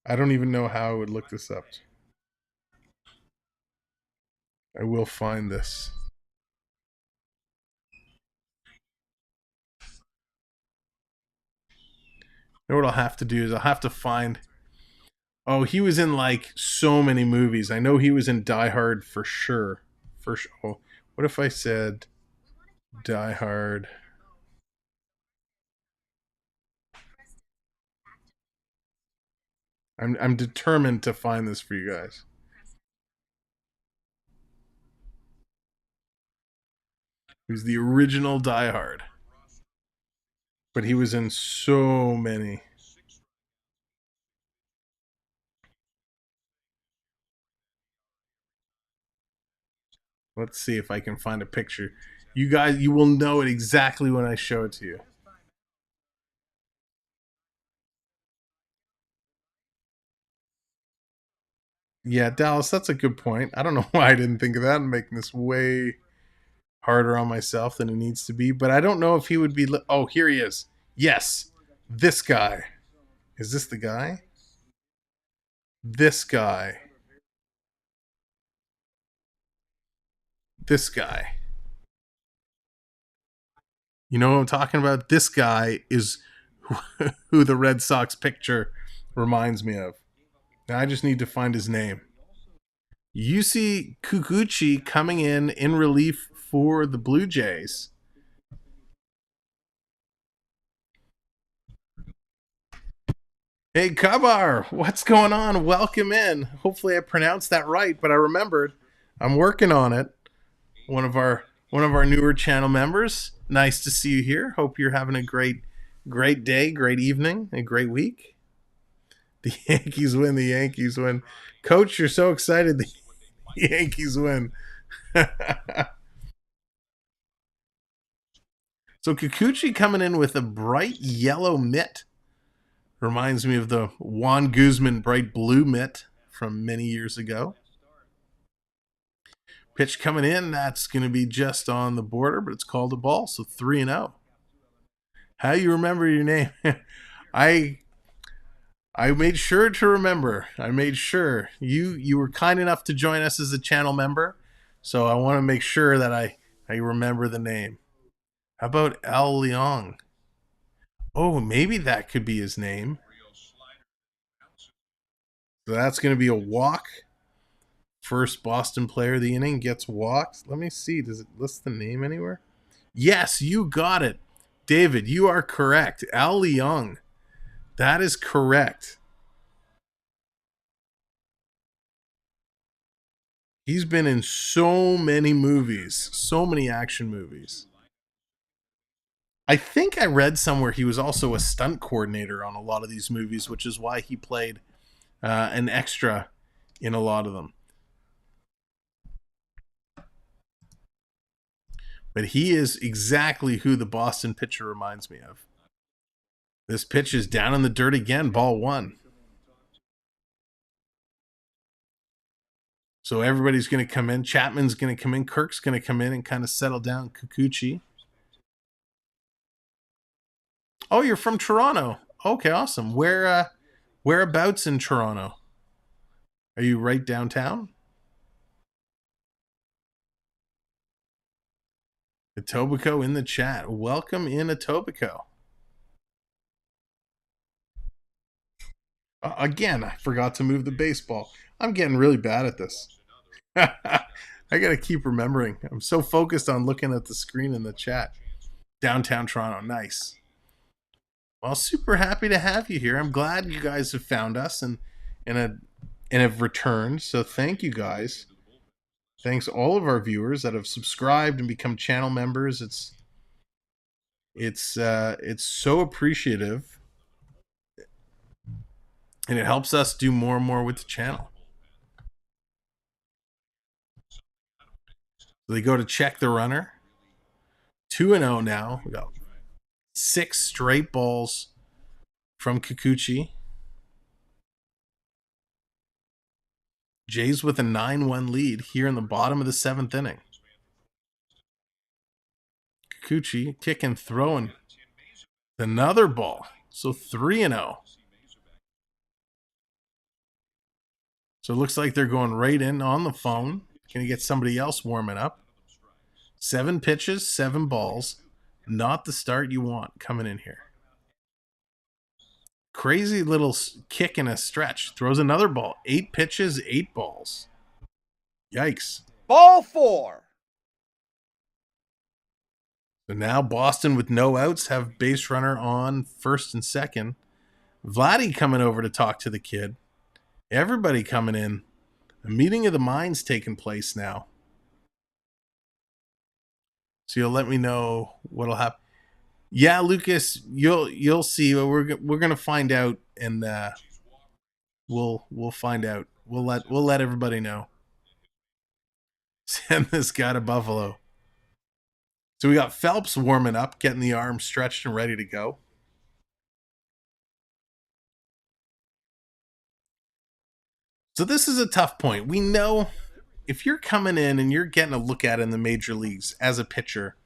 I don't even know how I would look this up. I will find this. You know what I'll have to do is I'll have to find. Oh, he was in like so many movies. I know he was in Die Hard for sure. For sure. Oh, what if I said Die Hard? I'm determined to find this for you guys. He was the original Die Hard. But he was in so many. Let's see if I can find a picture. You guys, you will know it exactly when I show it to you. Yeah, Dallas, that's a good point. I don't know why I didn't think of that. I'm making this way harder on myself than it needs to be. But I don't know if he would be. Oh, here he is. Yes, this guy. Is this the guy? This guy. This guy. You know what I'm talking about? This guy is who the Red Sox picture reminds me of. Now I just need to find his name. Yusi Kikuchi coming in relief for the Blue Jays. Hey Kabar, what's going on? Welcome in. Hopefully I pronounced that right, but I remembered. I'm working on it. One of our newer channel members. Nice to see you here. Hope you're having a great day, great evening, a great week. The Yankees win. The Yankees win. Coach, you're so excited. The Yankees win. So Kikuchi coming in with a bright yellow mitt. Reminds me of the Juan Guzman bright blue mitt from many years ago. Pitch coming in. That's going to be just on the border, but it's called a ball. So 3-0. How you remember your name? I made sure to remember. I made sure. You were kind enough to join us as a channel member, so I want to make sure that I remember the name. How about Al Leong? Oh, maybe that could be his name. So that's going to be a walk. First Boston player of the inning gets walked. Let me see. Does it list the name anywhere? Yes, you got it. David, you are correct. Al Leong. That is correct. He's been in so many movies, so many action movies. I think I read somewhere he was also a stunt coordinator on a lot of these movies, which is why he played an extra in a lot of them. But he is exactly who the Boston pitcher reminds me of. This pitch is down in the dirt again, ball 1. So everybody's going to come in. Chapman's going to come in. Kirk's going to come in and kind of settle down Kikuchi. Oh, you're from Toronto. Okay, awesome. Whereabouts in Toronto? Are you right downtown? Etobicoke in the chat. Welcome in Etobicoke. Again, I forgot to move the baseball. I'm getting really bad at this. I got to keep remembering. I'm so focused on looking at the screen in the chat. Downtown Toronto, nice. Well, super happy to have you here. I'm glad you guys have found us and have returned. So thank you guys. Thanks all of our viewers that have subscribed and become channel members. It's so appreciative, and it helps us do more and more with the channel. So they go to check the runner. 2-0 now. We got 6 straight balls from Kikuchi. Jays with a 9-1 lead here in the bottom of the 7th inning. Kikuchi kicking, throwing another ball. So 3-0. So it looks like they're going right in on the phone. Can you get somebody else warming up? 7 pitches, 7 balls. Not the start you want coming in here. Crazy little kick and a stretch. Throws another ball. 8 pitches, 8 balls. Yikes. Ball 4. So now Boston with no outs have base runner on first and second. Vladdy coming over to talk to the kid. Everybody coming in. A meeting of the minds taking place now. So you'll let me know what'll happen. Yeah, Lucas, you'll see. We're gonna find out, and we'll find out. We'll let everybody know. Send this guy to Buffalo. So we got Phelps warming up, getting the arm stretched and ready to go. So this is a tough point. We know if you're coming in and you're getting a look at it in the major leagues as a pitcher,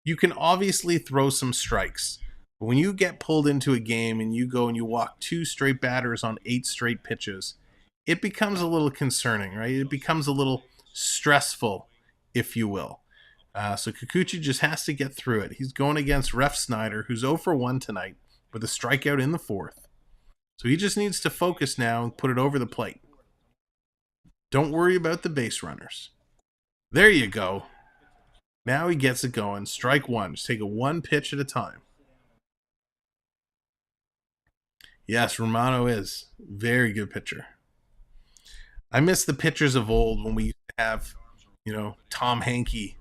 you can obviously throw some strikes. But when you get pulled into a game and you go and you walk 2 straight batters on 8 straight pitches, it becomes a little concerning, right? It becomes a little stressful, if you will. So Kikuchi just has to get through it. He's going against Ref Snyder, who's 0 for 1 tonight with a strikeout in the 4th. So he just needs to focus now and put it over the plate. Don't worry about the base runners. There you go. Now he gets it going. Strike 1. Just take it 1 pitch at a time. Yes, Romano is very good pitcher. I miss the pitchers of old when we used to have, Tom Hankey,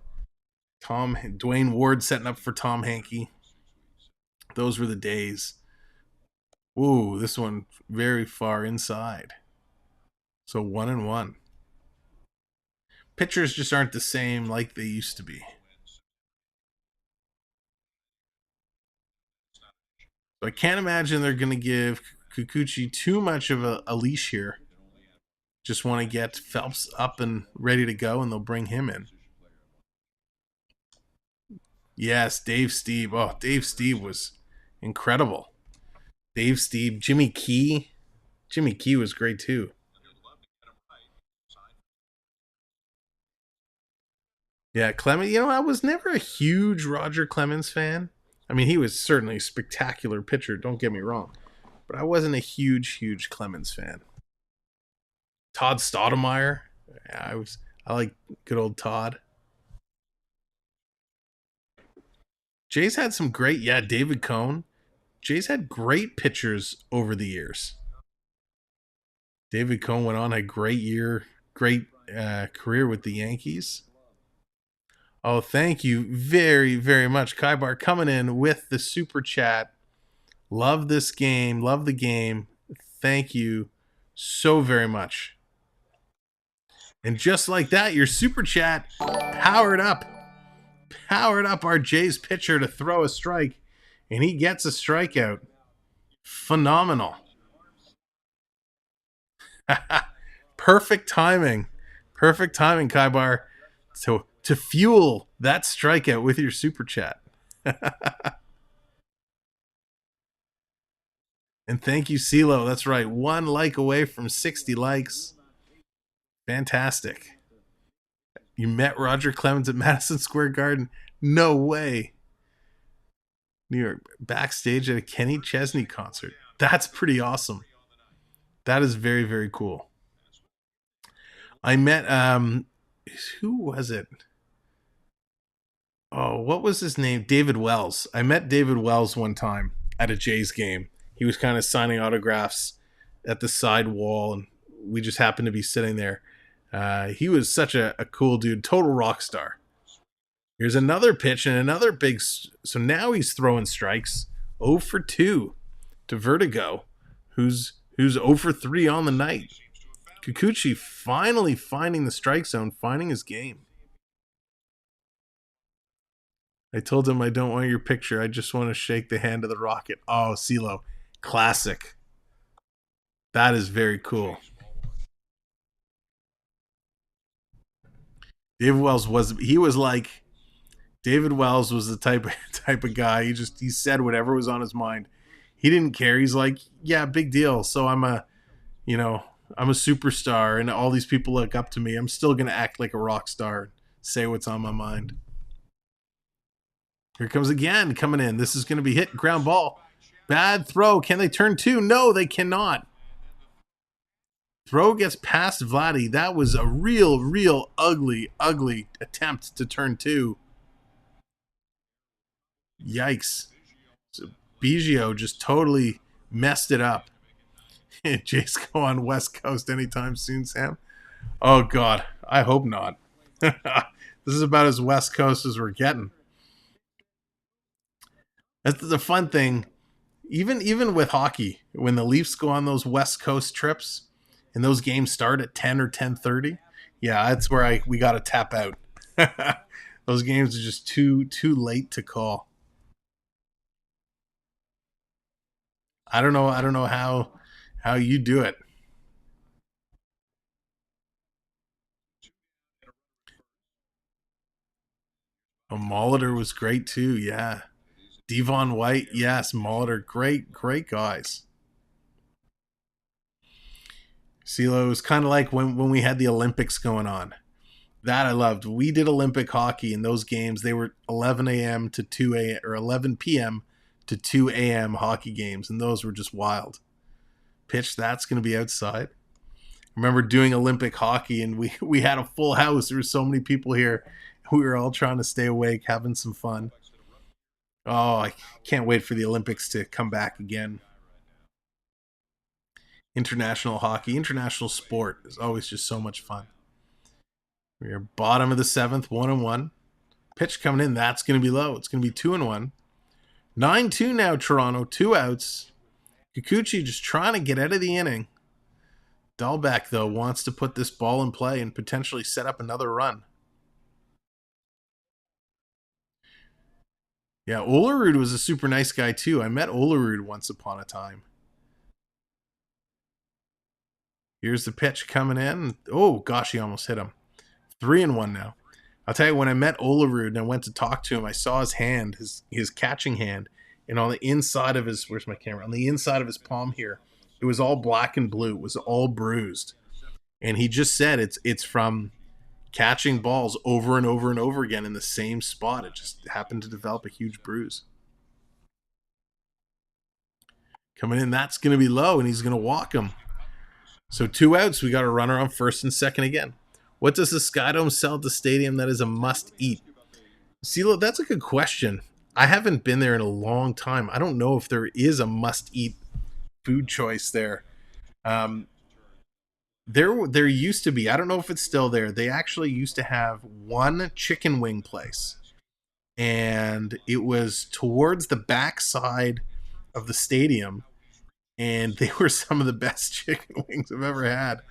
Dwayne Ward setting up for Tom Hankey. Those were the days. Ooh, this one very far inside. So 1-1. Pitchers just aren't the same like they used to be. So I can't imagine they're going to give Kikuchi too much of a leash here. Just want to get Phelps up and ready to go, and they'll bring him in. Yes, Dave Stieb. Oh, Dave Stieb was incredible. Dave Stieb, Jimmy Key. Jimmy Key was great too. Yeah, Clement, I was never a huge Roger Clemens fan. I mean, he was certainly a spectacular pitcher, don't get me wrong. But I wasn't a huge Clemens fan. Todd Stoudemire. Yeah, I like good old Todd. Jays had some great, David Cohn. Jays had great pitchers over the years. David Cohn went on a great career with the Yankees. Oh, thank you very, very much. Kaibar coming in with the super chat. Love this game. Love the game. Thank you so very much. And just like that, your super chat powered up. Powered up our Jays pitcher to throw a strike. And he gets a strikeout. Phenomenal. Perfect timing. Perfect timing, Kaibar. So to fuel that strikeout with your super chat. And thank you, CeeLo. That's right. 1 like away from 60 likes. Fantastic. You met Roger Clemens at Madison Square Garden? No way. New York, backstage at a Kenny Chesney concert. That's pretty awesome. That is very, very cool. I met who was it? Oh, what was his name? David Wells. I met David Wells one time at a Jays game. He was kind of signing autographs at the side wall, and we just happened to be sitting there. He was such a cool dude, total rock star. Here's another pitch and another big. So now he's throwing strikes. 0 for 2 to Vertigo, who's 0 for 3 on the night. Kikuchi finally finding the strike zone, finding his game. I told him I don't want your picture. I just want to shake the hand of the Rocket. Oh, CeeLo. Classic. That is very cool. David Wells was the type of guy. He said whatever was on his mind. He didn't care. He's like, yeah, big deal. So I'm a superstar and all these people look up to me. I'm still going to act like a rock star, say what's on my mind. Here comes again, coming in. This is going to be hit. Ground ball. Bad throw. Can they turn 2? No, they cannot. Throw gets past Vladdy. That was a real ugly attempt to turn 2. Yikes. So Biggio just totally messed it up. Jays go on West Coast anytime soon, Sam? Oh, God. I hope not. This is about as West Coast as we're getting. That's the fun thing. Even with hockey, when the Leafs go on those West Coast trips and those games start at 10 or 10:30, yeah, that's where we got to tap out. Those games are just too late to call. I don't know how you do it. Oh, Molitor was great too, yeah. Devon White, yes, Molitor, great guys. CeeLo was kind of like when we had the Olympics going on. That I loved. We did Olympic hockey in those games. They were 11 a.m. to 2 a.m. or 11 p.m. to 2 a.m. hockey games, and those were just wild. Pitch, that's going to be outside. I remember doing Olympic hockey, and we had a full house. There were so many people here. We were all trying to stay awake, having some fun. Oh, I can't wait for the Olympics to come back again. International hockey, international sport is always just so much fun. We are bottom of the 7th, 1-1. Pitch coming in, that's going to be low. It's going to be 2-1. 9-2 now, Toronto, 2 outs. Kikuchi just trying to get out of the inning. Dahlbeck, though, wants to put this ball in play and potentially set up another run. Yeah, Olerud was a super nice guy, too. I met Olerud once upon a time. Here's the pitch coming in. Oh, gosh, he almost hit him. 3-1 now. I'll tell you, when I met Olerud and I went to talk to him, I saw his hand, his catching hand, and on the inside of his, where's my camera? On the inside of his palm here, it was all black and blue. It was all bruised. And he just said it's from catching balls over and over and over again in the same spot. It just happened to develop a huge bruise. Coming in, that's going to be low, and he's going to walk him. So 2 outs, we got a runner on first and second again. What does the Skydome sell at the stadium that is a must-eat? CeeLo, that's a good question. I haven't been there in a long time. I don't know if there is a must-eat food choice there. There used to be. I don't know if it's still there. They actually used to have one chicken wing place, and it was towards the backside of the stadium, and they were some of the best chicken wings I've ever had.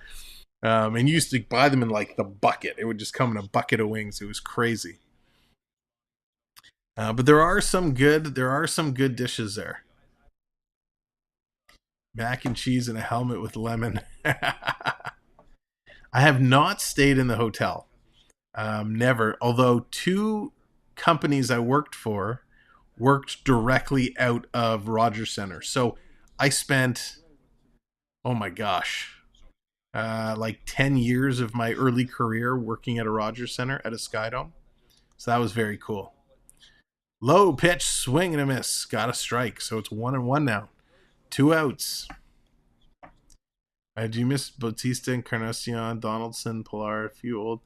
And you used to buy them in like the bucket. It would just come in a bucket of wings. It was crazy. But there are some good dishes there. Mac and cheese and a helmet with lemon. I have not stayed in the hotel. Never. Although 2 companies I worked for worked directly out of Rogers Center. So I spent, oh my gosh, like 10 years of my early career working at a Rogers Center at a Skydome. So that was very cool. Low pitch, swing and a miss. Got a strike. So it's 1-1 now. 2 outs. Do you miss Bautista, Encarnacion, Donaldson, Pilar, a few old?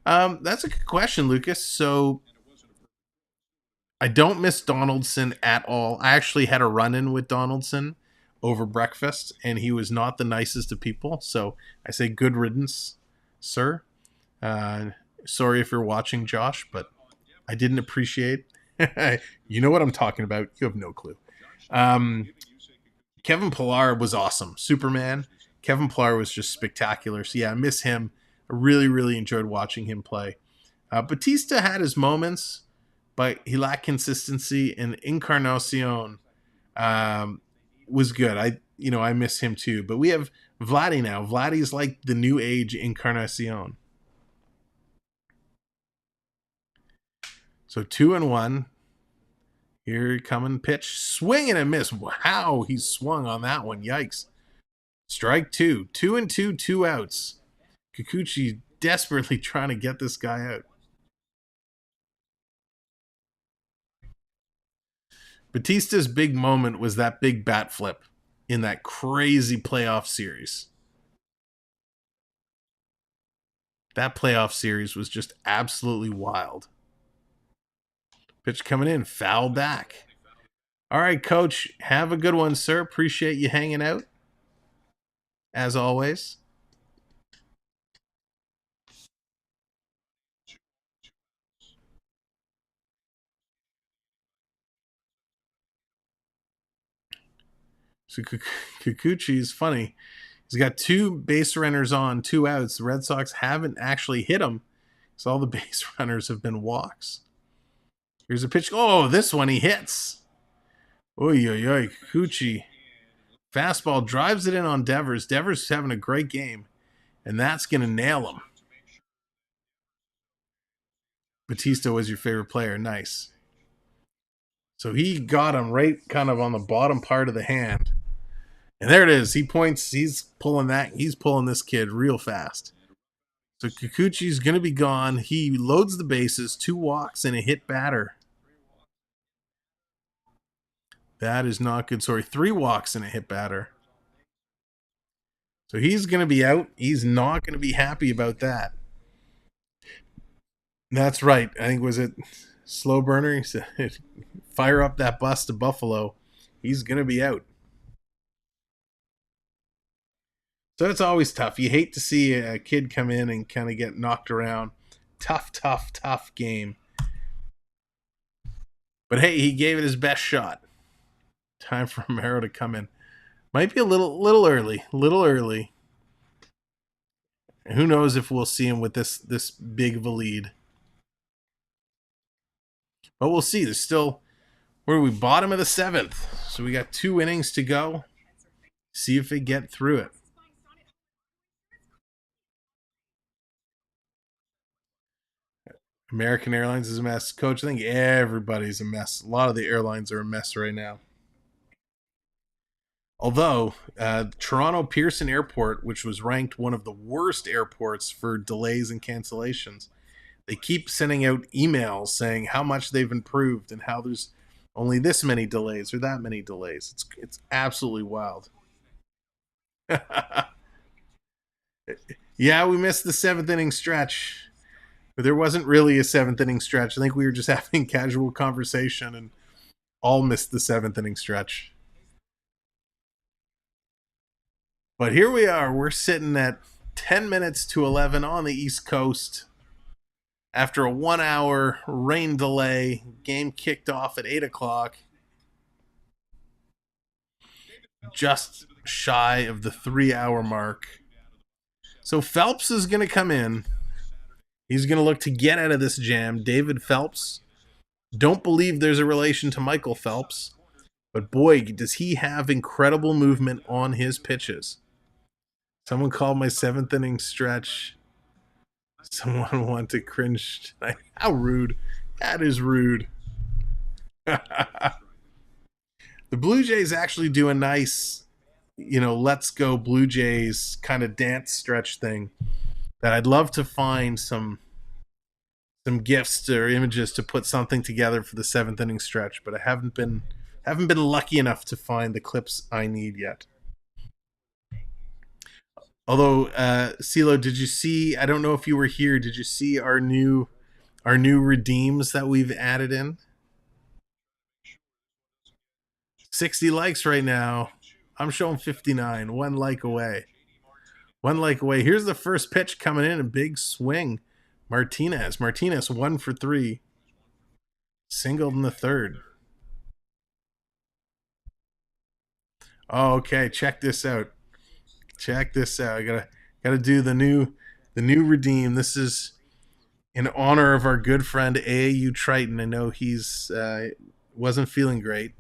That's a good question, Lucas. So I don't miss Donaldson at all. I actually had a run-in with Donaldson over breakfast, and he was not the nicest of people. So I say good riddance, sir. Uh, Sorry if you're watching, Josh, but I didn't appreciate. You know what I'm talking about. You have no clue. Kevin Pillar was awesome. Superman. Kevin Pillar was just spectacular. So yeah, I miss him. I really, really enjoyed watching him play. Batista had his moments, but he lacked consistency. And Encarnacion was good. I miss him too. But we have Vladdy now. Vladdy's like the new age Encarnacion. So 2-1. Here coming pitch. Swing and a miss. Wow, he swung on that one. Yikes. Strike 2. 2-2, 2 outs. Kikuchi desperately trying to get this guy out. Batista's big moment was that big bat flip in that crazy playoff series. That playoff series was just absolutely wild. Pitch coming in, foul back. All right, Coach, have a good one, sir. Appreciate you hanging out, as always. So Kikuchi is funny. He's got 2 base runners on, 2 outs. The Red Sox haven't actually hit him, so all the base runners have been walks. Here's a pitch. Oh, this one he hits. Oy, oy, oy. Kikuchi. Fastball drives it in on Devers. Devers is having a great game, and that's going to nail him. Batista was your favorite player. Nice. So he got him right kind of on the bottom part of the hand. And there it is. He points. He's pulling this kid real fast. So Kikuchi's going to be gone. He loads the bases, 2 walks and a hit batter. That is not good. Sorry, 3 walks and a hit batter. So he's going to be out. He's not going to be happy about that. That's right. I think, was it Slow Burner? He said, fire up that bus to Buffalo. He's going to be out. So it's always tough. You hate to see a kid come in and kind of get knocked around. Tough game. But hey, he gave it his best shot. Time for Romero to come in. Might be a little early. Who knows if we'll see him with this big of a lead. But we'll see. There's still, where are we? Bottom of the 7th. So we got 2 innings to go. See if they get through it. American Airlines is a mess. Coach, I think everybody's a mess. A lot of the airlines are a mess right now. Although, Toronto Pearson Airport, which was ranked one of the worst airports for delays and cancellations, they keep sending out emails saying how much they've improved and how there's only this many delays or that many delays. It's absolutely wild. Yeah, we missed the 7th inning stretch. But there wasn't really a 7th inning stretch. I think we were just having casual conversation and all missed the 7th inning stretch. But here we are. We're sitting at 10 minutes to 11 on the East Coast. After a 1-hour rain delay, game kicked off at 8 o'clock. Just shy of the 3-hour mark. So Phelps is going to come in. He's going to look to get out of this jam. David Phelps. Don't believe there's a relation to Michael Phelps. But boy, does he have incredible movement on his pitches. Someone called my 7th inning stretch. Someone wanted to cringe. How rude. That is rude. The Blue Jays actually do a nice, let's go Blue Jays kind of dance stretch thing. That I'd love to find some gifs or images to put something together for the 7th inning stretch, but I haven't been lucky enough to find the clips I need yet. Although, CeeLo, did you see? I don't know if you were here. Did you see our new redeems that we've added in? 60 likes right now. I'm showing 59. 1 like away. 1 like away. Here's the first pitch coming in. A big swing. Martinez 1 for 3. Singled in the third. Oh, okay. Check this out. Check this out. I gotta do the new redeem. This is in honor of our good friend AAU Triton. I know he's wasn't feeling great.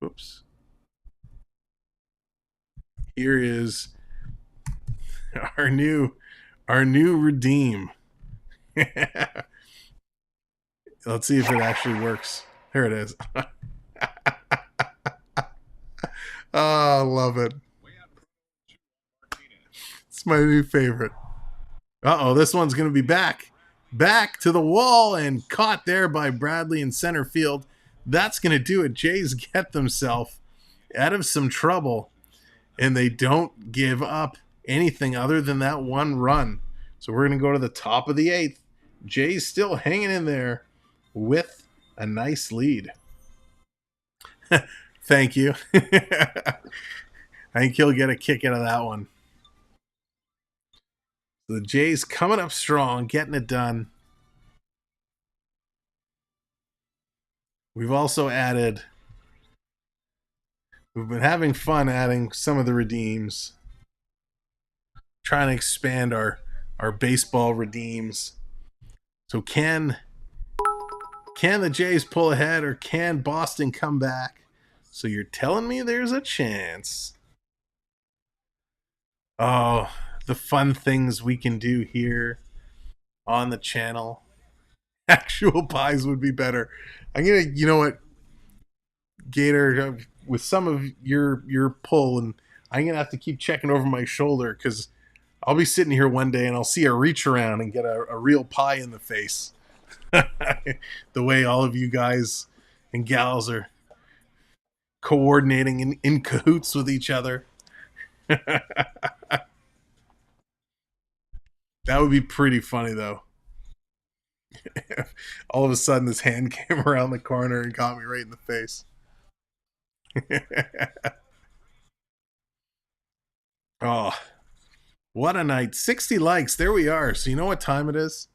Whoops. Here is our new redeem. Let's see if it actually works. There it is. Oh, I love it. It's my new favorite. Uh-oh, this one's going to be back to the wall and caught there by Bradley in center field. That's going to do it. Jays get themselves out of some trouble, and they don't give up anything other than that one run. So we're going to go to the top of the 8th. Jays still hanging in there with a nice lead. Thank you. I think he'll get a kick out of that one. The Jays coming up strong, getting it done. We've also added, we've been having fun adding some of the redeems, trying to expand our baseball redeems. So can the Jays pull ahead, or can Boston come back? So you're telling me there's a chance. Oh, the fun things we can do here on the channel. Actual pies would be better. I'm gonna, you know what, Gator, with some of your pull, and I'm gonna have to keep checking over my shoulder, because I'll be sitting here one day and I'll see a reach around and get a real pie in the face. The way all of you guys and gals are coordinating in cahoots with each other. That would be pretty funny, though. All of a sudden, this hand came around the corner and got me right in the face. Oh, what a night. 60 likes. There we are. So you know what time it is?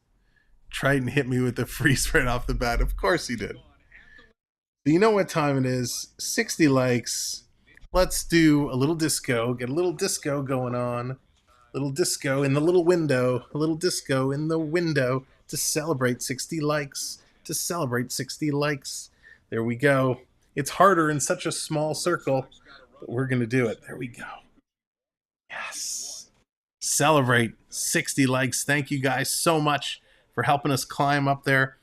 Triton hit me with the freeze right off the bat. Of course he did. So you know what time it is? 60 likes. Let's do a little disco. Get a little disco going on. Little disco in the little window. A little disco in the window to celebrate 60 likes. To celebrate 60 likes. There we go. It's harder in such a small circle, but we're going to do it. There we go. Yes. Celebrate 60 likes. Thank you guys so much for helping us climb up there.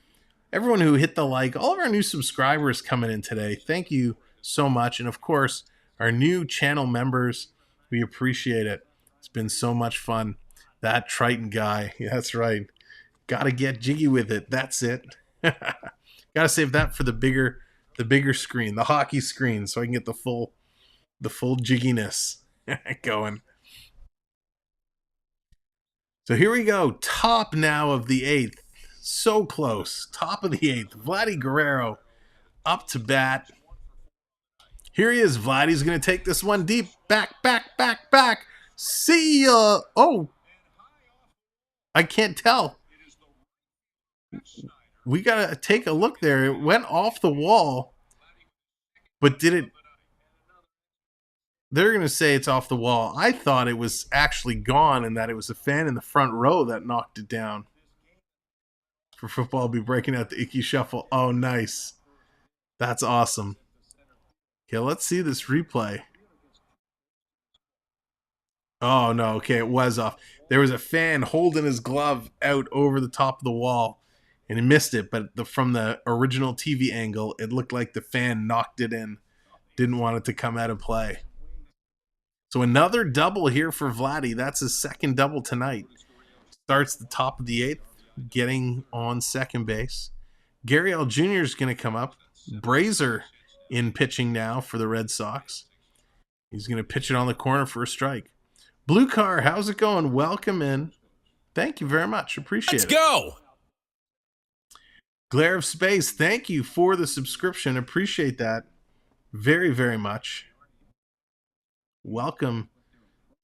Everyone who hit the like, all of our new subscribers coming in today, thank you so much. And of course, our new channel members, we appreciate it. It's been so much fun. That Triton guy, yeah, that's right. Gotta get jiggy with it. That's it. Gotta save that for the bigger screen, the hockey screen, so I can get the full jigginess going. So here we go. Top now of the 8th. So close. Top of the 8th. Vladdy Guerrero up to bat. Here he is. Vladdy's going to take this one deep. Back. See ya. Oh. I can't tell. We got to take a look there. It went off the wall. But did it... They're going to say it's off the wall. I thought it was actually gone and that it was a fan in the front row that knocked it down. For football, I'll be breaking out the Icky Shuffle. Oh, nice. That's awesome. Okay, let's see this replay. Oh, no. Okay, it was off. There was a fan holding his glove out over the top of the wall, and he missed it. But from the original TV angle, it looked like the fan knocked it in. Didn't want it to come out of play. So another double here for Vladdy. That's his second double tonight. Starts the top of the 8th, getting on second base. Gary L. Jr. is going to come up. Brazier in pitching now for the Red Sox. He's going to pitch it on the corner for a strike. Blue Car, how's it going? Welcome in. Thank you very much. Appreciate it. Let's go. Glare of Space, thank you for the subscription. Appreciate that very, very much. Welcome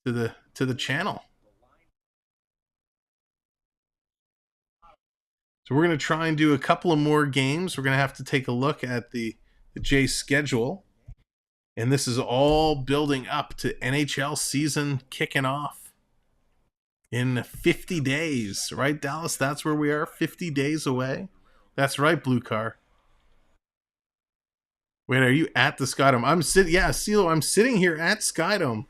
to the channel. So we're going to try and do a couple of more games. We're going to have to take a look at the Jays schedule. And this is all building up to NHL season kicking off in 50 days. Right, Dallas? That's where we are, 50 days away. That's right, Blue Car. Wait, are you at the Skydome? CeeLo, I'm sitting here at Skydome.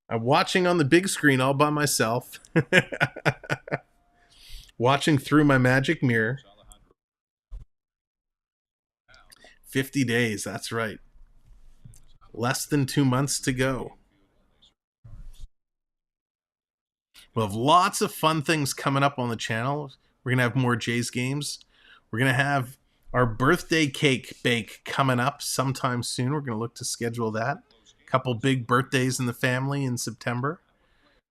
I'm watching on the big screen all by myself. Watching through my magic mirror. 50 days, that's right. Less than 2 months to go. We'll have lots of fun things coming up on the channel. We're going to have more Jays games. We're going to have our birthday cake bake coming up sometime soon. We're going to look to schedule that. A couple big birthdays in the family in September.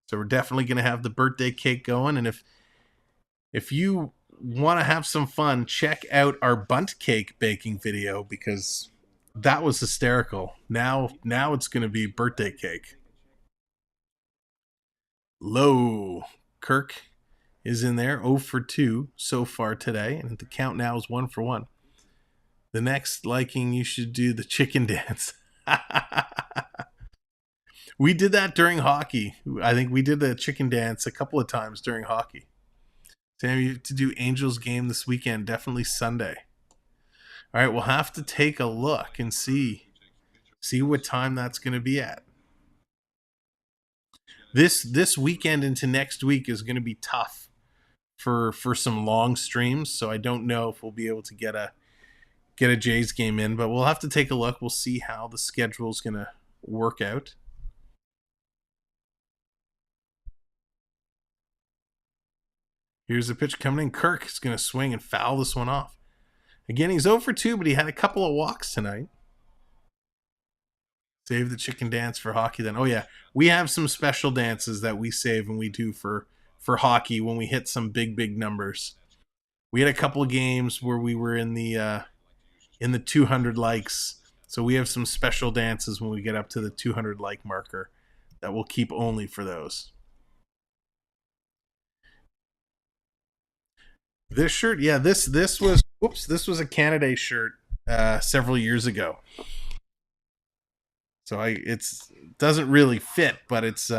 So we're definitely going to have the birthday cake going. And if you want to have some fun, check out our bundt cake baking video because that was hysterical. Now it's going to be birthday cake. Low. Kirk is in there, 0 for 2 so far today, and the count now is 1 for 1. The next liking, you should do the chicken dance. We did that during hockey. I think we did the chicken dance a couple of times during hockey. Sam, you have to do Angels game this weekend, definitely Sunday. All right, we'll have to take a look and see what time that's going to be at. This weekend into next week is going to be tough for some long streams, so I don't know if we'll be able to get a Jays game in, but we'll have to take a look. We'll see how the schedule's going to work out. Here's the pitch coming in. Kirk is going to swing and foul this one off. Again, he's 0 for 2, but he had a couple of walks tonight. Save the chicken dance for hockey then. Oh, yeah. We have some special dances that we save and we do for hockey when we hit some big numbers. We had a couple of games where we were in the 200 likes. So we have some special dances when we get up to the 200 like marker that we'll keep only for those. This shirt, yeah, this was a Canada shirt several years ago. So it doesn't really fit, but it's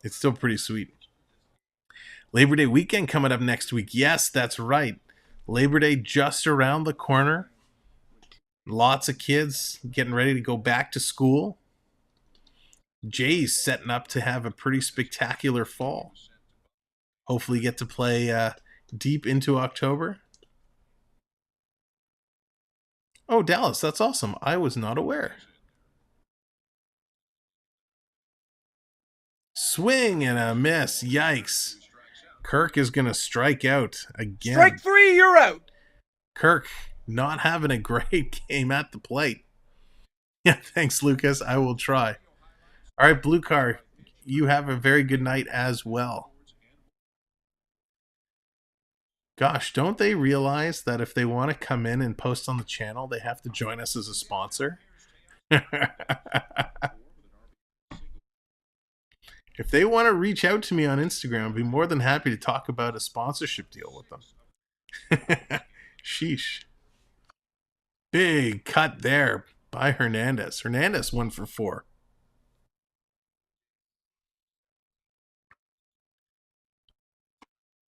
still pretty sweet. Labor Day weekend coming up next week. Yes, that's right. Labor Day just around the corner. Lots of kids getting ready to go back to school. Jays setting up to have a pretty spectacular fall. Hopefully get to play deep into October. Oh, Dallas, that's awesome. I was not aware. Swing and a miss. Yikes. Kirk is going to strike out again. Strike 3, you're out. Kirk not having a great game at the plate. Yeah, thanks, Lucas. I will try. All right, Blue Car, you have a very good night as well. Gosh, don't they realize that if they want to come in and post on the channel, they have to join us as a sponsor? If they want to reach out to me on Instagram, I'd be more than happy to talk about a sponsorship deal with them. Sheesh. Big cut there by Hernandez. Hernandez 1 for 4.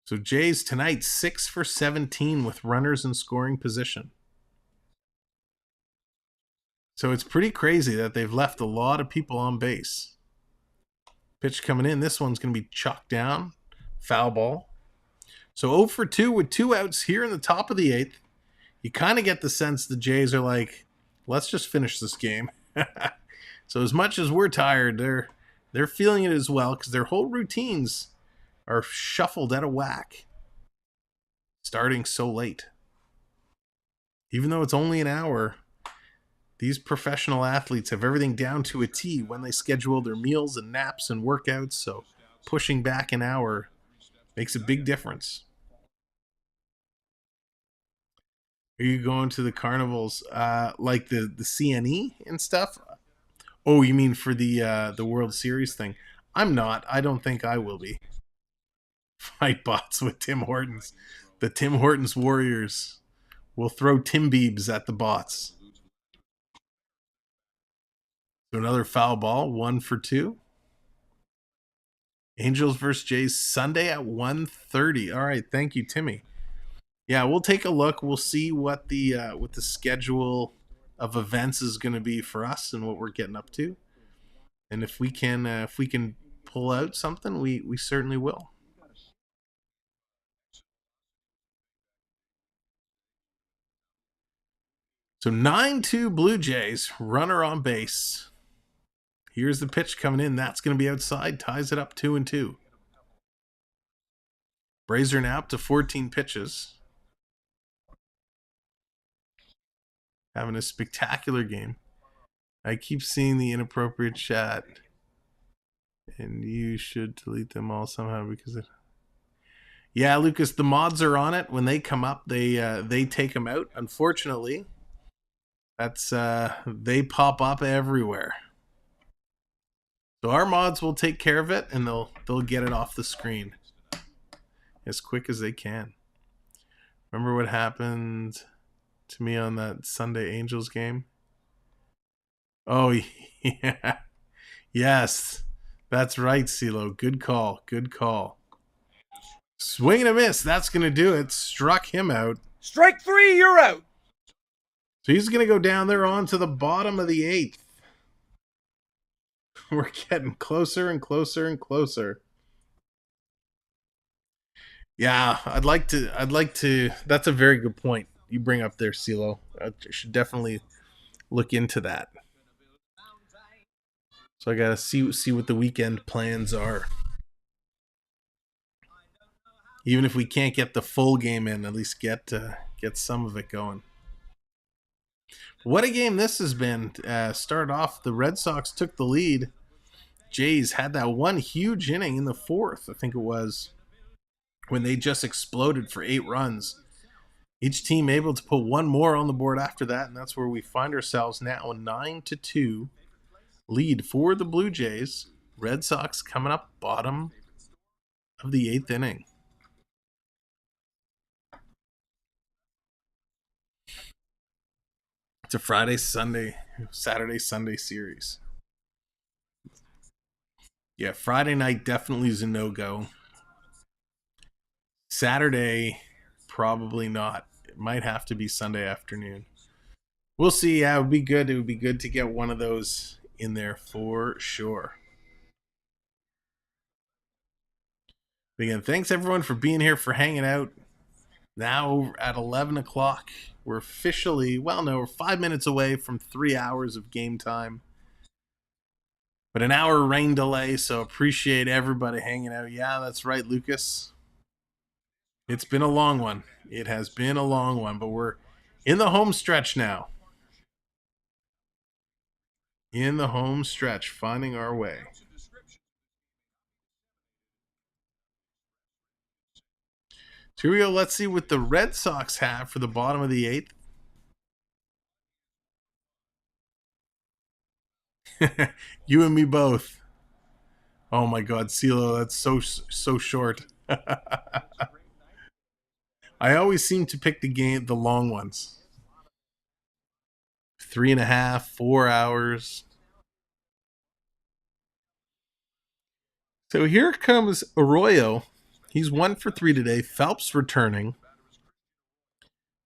So Jays tonight 6 for 17 with runners in scoring position. So it's pretty crazy that they've left a lot of people on base. Pitch coming in. This one's going to be chalked down. Foul ball. So 0 for 2 with 2 outs here in the top of the 8th. You kind of get the sense the Jays are like, let's just finish this game. So as much as we're tired, they're feeling it as well because their whole routines are shuffled out of whack. Starting so late. Even though it's only an hour, These professional athletes have everything down to a T when they schedule their meals and naps and workouts, so pushing back an hour makes a big difference. Are you going to the carnivals, like the CNE and stuff? Oh, you mean for the World Series thing? I'm not. I don't think I will be. Fight bots with Tim Hortons. The Tim Hortons Warriors will throw Tim Beebs at the bots. So another foul ball, 1 for 2. Angels versus Jays Sunday at 1:30. All right, thank you, Timmy. Yeah, we'll take a look. We'll see what the schedule of events is going to be for us and what we're getting up to. And if we can pull out something, we certainly will. So 9-2 Blue Jays, runner on base. Here's the pitch coming in. That's going to be outside. Ties it up 2-2. Brazier now up to 14 pitches. Having a spectacular game. I keep seeing the inappropriate chat. And you should delete them all somehow because it... Yeah, Lucas, the mods are on it. When they come up, they take them out. Unfortunately, that's they pop up everywhere. So our mods will take care of it, and they'll get it off the screen as quick as they can. Remember what happened to me on that Sunday Angels game? Oh, yeah. Yes, that's right, CeeLo. Good call. Good call. Swing and a miss. That's going to do it. Struck him out. Strike 3, you're out. So he's going to go down there onto the bottom of the 8th. We're getting closer and closer and closer. Yeah, I'd like to. That's a very good point you bring up there, CeeLo. I should definitely look into that. So I gotta see what the weekend plans are. Even if we can't get the full game in, at least get some of it going. What a game this has been. Started off, the Red Sox took the lead. Jays had that one huge inning in the 4th, I think it was, when they just exploded for 8 runs. Each team able to put one more on the board after that, and that's where we find ourselves now, a 9-2 lead for the Blue Jays. Red Sox coming up bottom of the 8th inning. It's a Saturday, Sunday series. Yeah, Friday night definitely is a no-go. Saturday, probably not. It might have to be Sunday afternoon. We'll see. Yeah, it would be good. It would be good to get one of those in there for sure. Again, thanks everyone for being here, for hanging out. Now at 11 o'clock, we're officially, we're 5 minutes away from 3 hours of game time. But an hour rain delay, so appreciate everybody hanging out. Yeah, that's right, Lucas. It's been a long one. It has been a long one, but we're in the home stretch now. In the home stretch, finding our way. So here we go. Let's see what the Red Sox have for the bottom of the 8th. You and me both. Oh my God, CeeLo, that's so short. I always seem to pick the long ones. 3.5, 4 hours. So here comes Arroyo. He's 1 for 3 today. Phelps returning.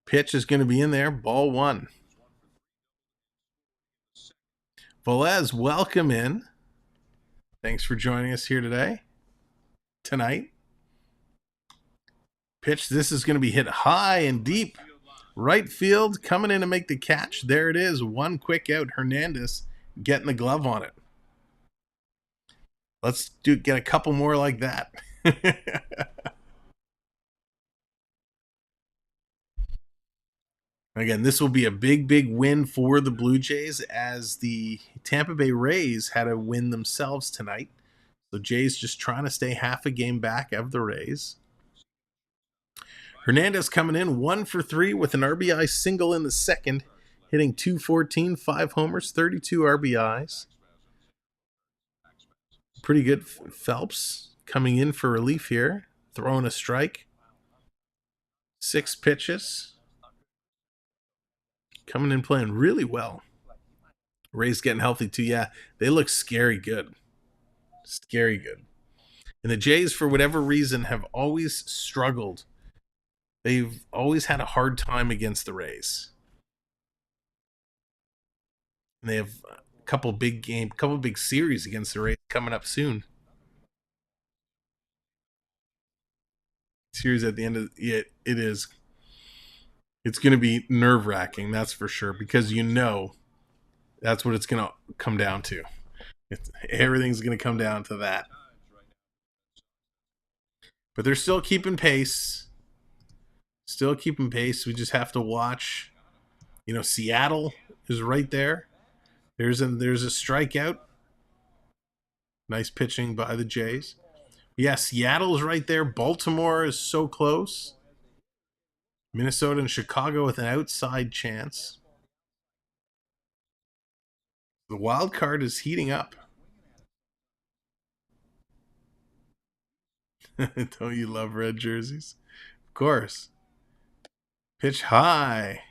Pitch is going to be in there. Ball 1. Velez, welcome in. Thanks for joining us here tonight. Pitch, this is going to be hit high and deep. Right field, coming in to make the catch. There it is. One quick out. Hernandez getting the glove on it. Let's get a couple more like that. Again, this will be a big win for the Blue Jays, as the Tampa Bay Rays had a win themselves tonight. So Jays just trying to stay half a game back of the Rays. Hernandez coming in 1 for 3 with an RBI single in the second, hitting .214, 5 homers, 32 RBIs. Pretty good. Phelps coming in for relief here, throwing a strike. 6 pitches. Coming in playing really well. Rays getting healthy too. Yeah, they look scary good. Scary good. And the Jays, for whatever reason, have always struggled. They've always had a hard time against the Rays. And they have a couple big series against the Rays coming up soon. Series at the end of it is. It's going to be nerve-wracking, that's for sure, because that's what it's going to come down to. Everything's going to come down to that. But they're still keeping pace. Still keeping pace. We just have to watch. Seattle is right there. There's a strikeout. Nice pitching by the Jays. Yeah, Seattle is right there. Baltimore is so close. Minnesota and Chicago with an outside chance. The wild card is heating up. Don't you love red jerseys? Of course. Pitch high.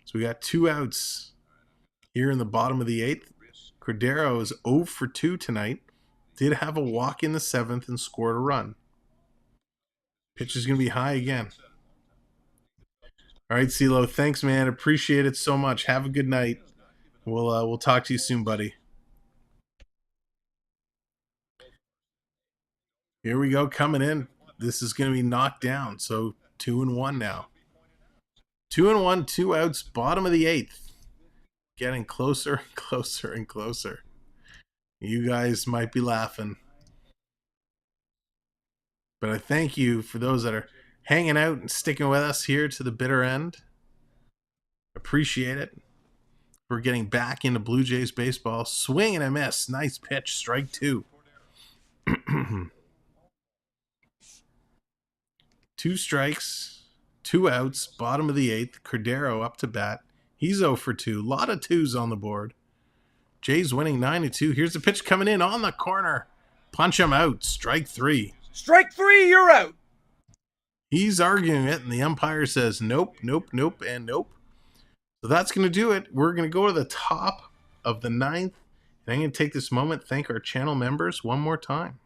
So we got 2 outs here in the bottom of the 8th. Cordero is 0 for 2 tonight. Did have a walk in the 7th and scored a run. Pitch is going to be high again. All right, CeeLo. Thanks, man. Appreciate it so much. Have a good night. We'll talk to you soon, buddy. Here we go, coming in. This is going to be knocked down. So 2-1 now. 2-1, 2 outs, bottom of the 8th. Getting closer and closer and closer. You guys might be laughing. But I thank you for those that are hanging out and sticking with us here to the bitter end. Appreciate it. We're getting back into Blue Jays baseball. Swing and a miss. Nice pitch. Strike 2. 2 strikes, 2 outs, bottom of the 8th. Cordero up to bat. He's 0 for 2. A lot of 2s on the board. Jays winning 9-2. Here's the pitch coming in on the corner. Punch him out. Strike 3. Strike 3, you're out. He's arguing it, and the umpire says nope, nope, nope, and nope. So that's going to do it. We're going to go to the top of the 9th. And I'm going to take this moment to thank our channel members one more time.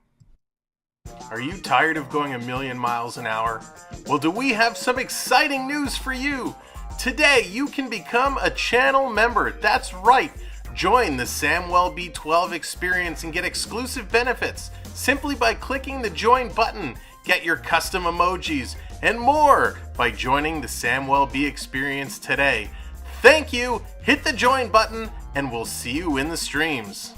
Are you tired of going a million miles an hour? Well, do we have some exciting news for you? Today, you can become a channel member. That's right. Join the Samwelb12 Experience and get exclusive benefits simply by clicking the join button. Get your custom emojis and more by joining the Samwelb Experience today. Thank you. Hit the join button and we'll see you in the streams.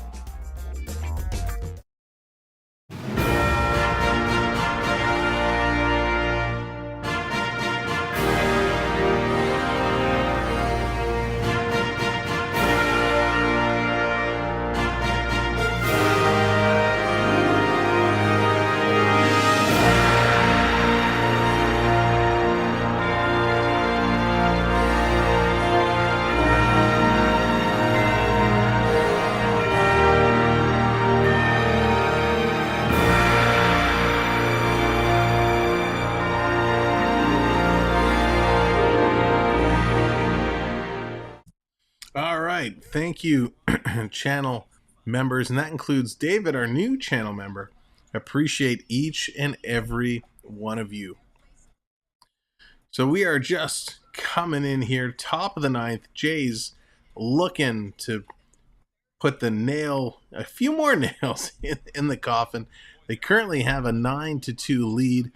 Thank you, channel members, and that includes David, our new channel member. Appreciate each and every one of you. So we are just coming in here, top of the 9th. Jays looking to put a few more nails in the coffin. They currently have a 9-2 lead.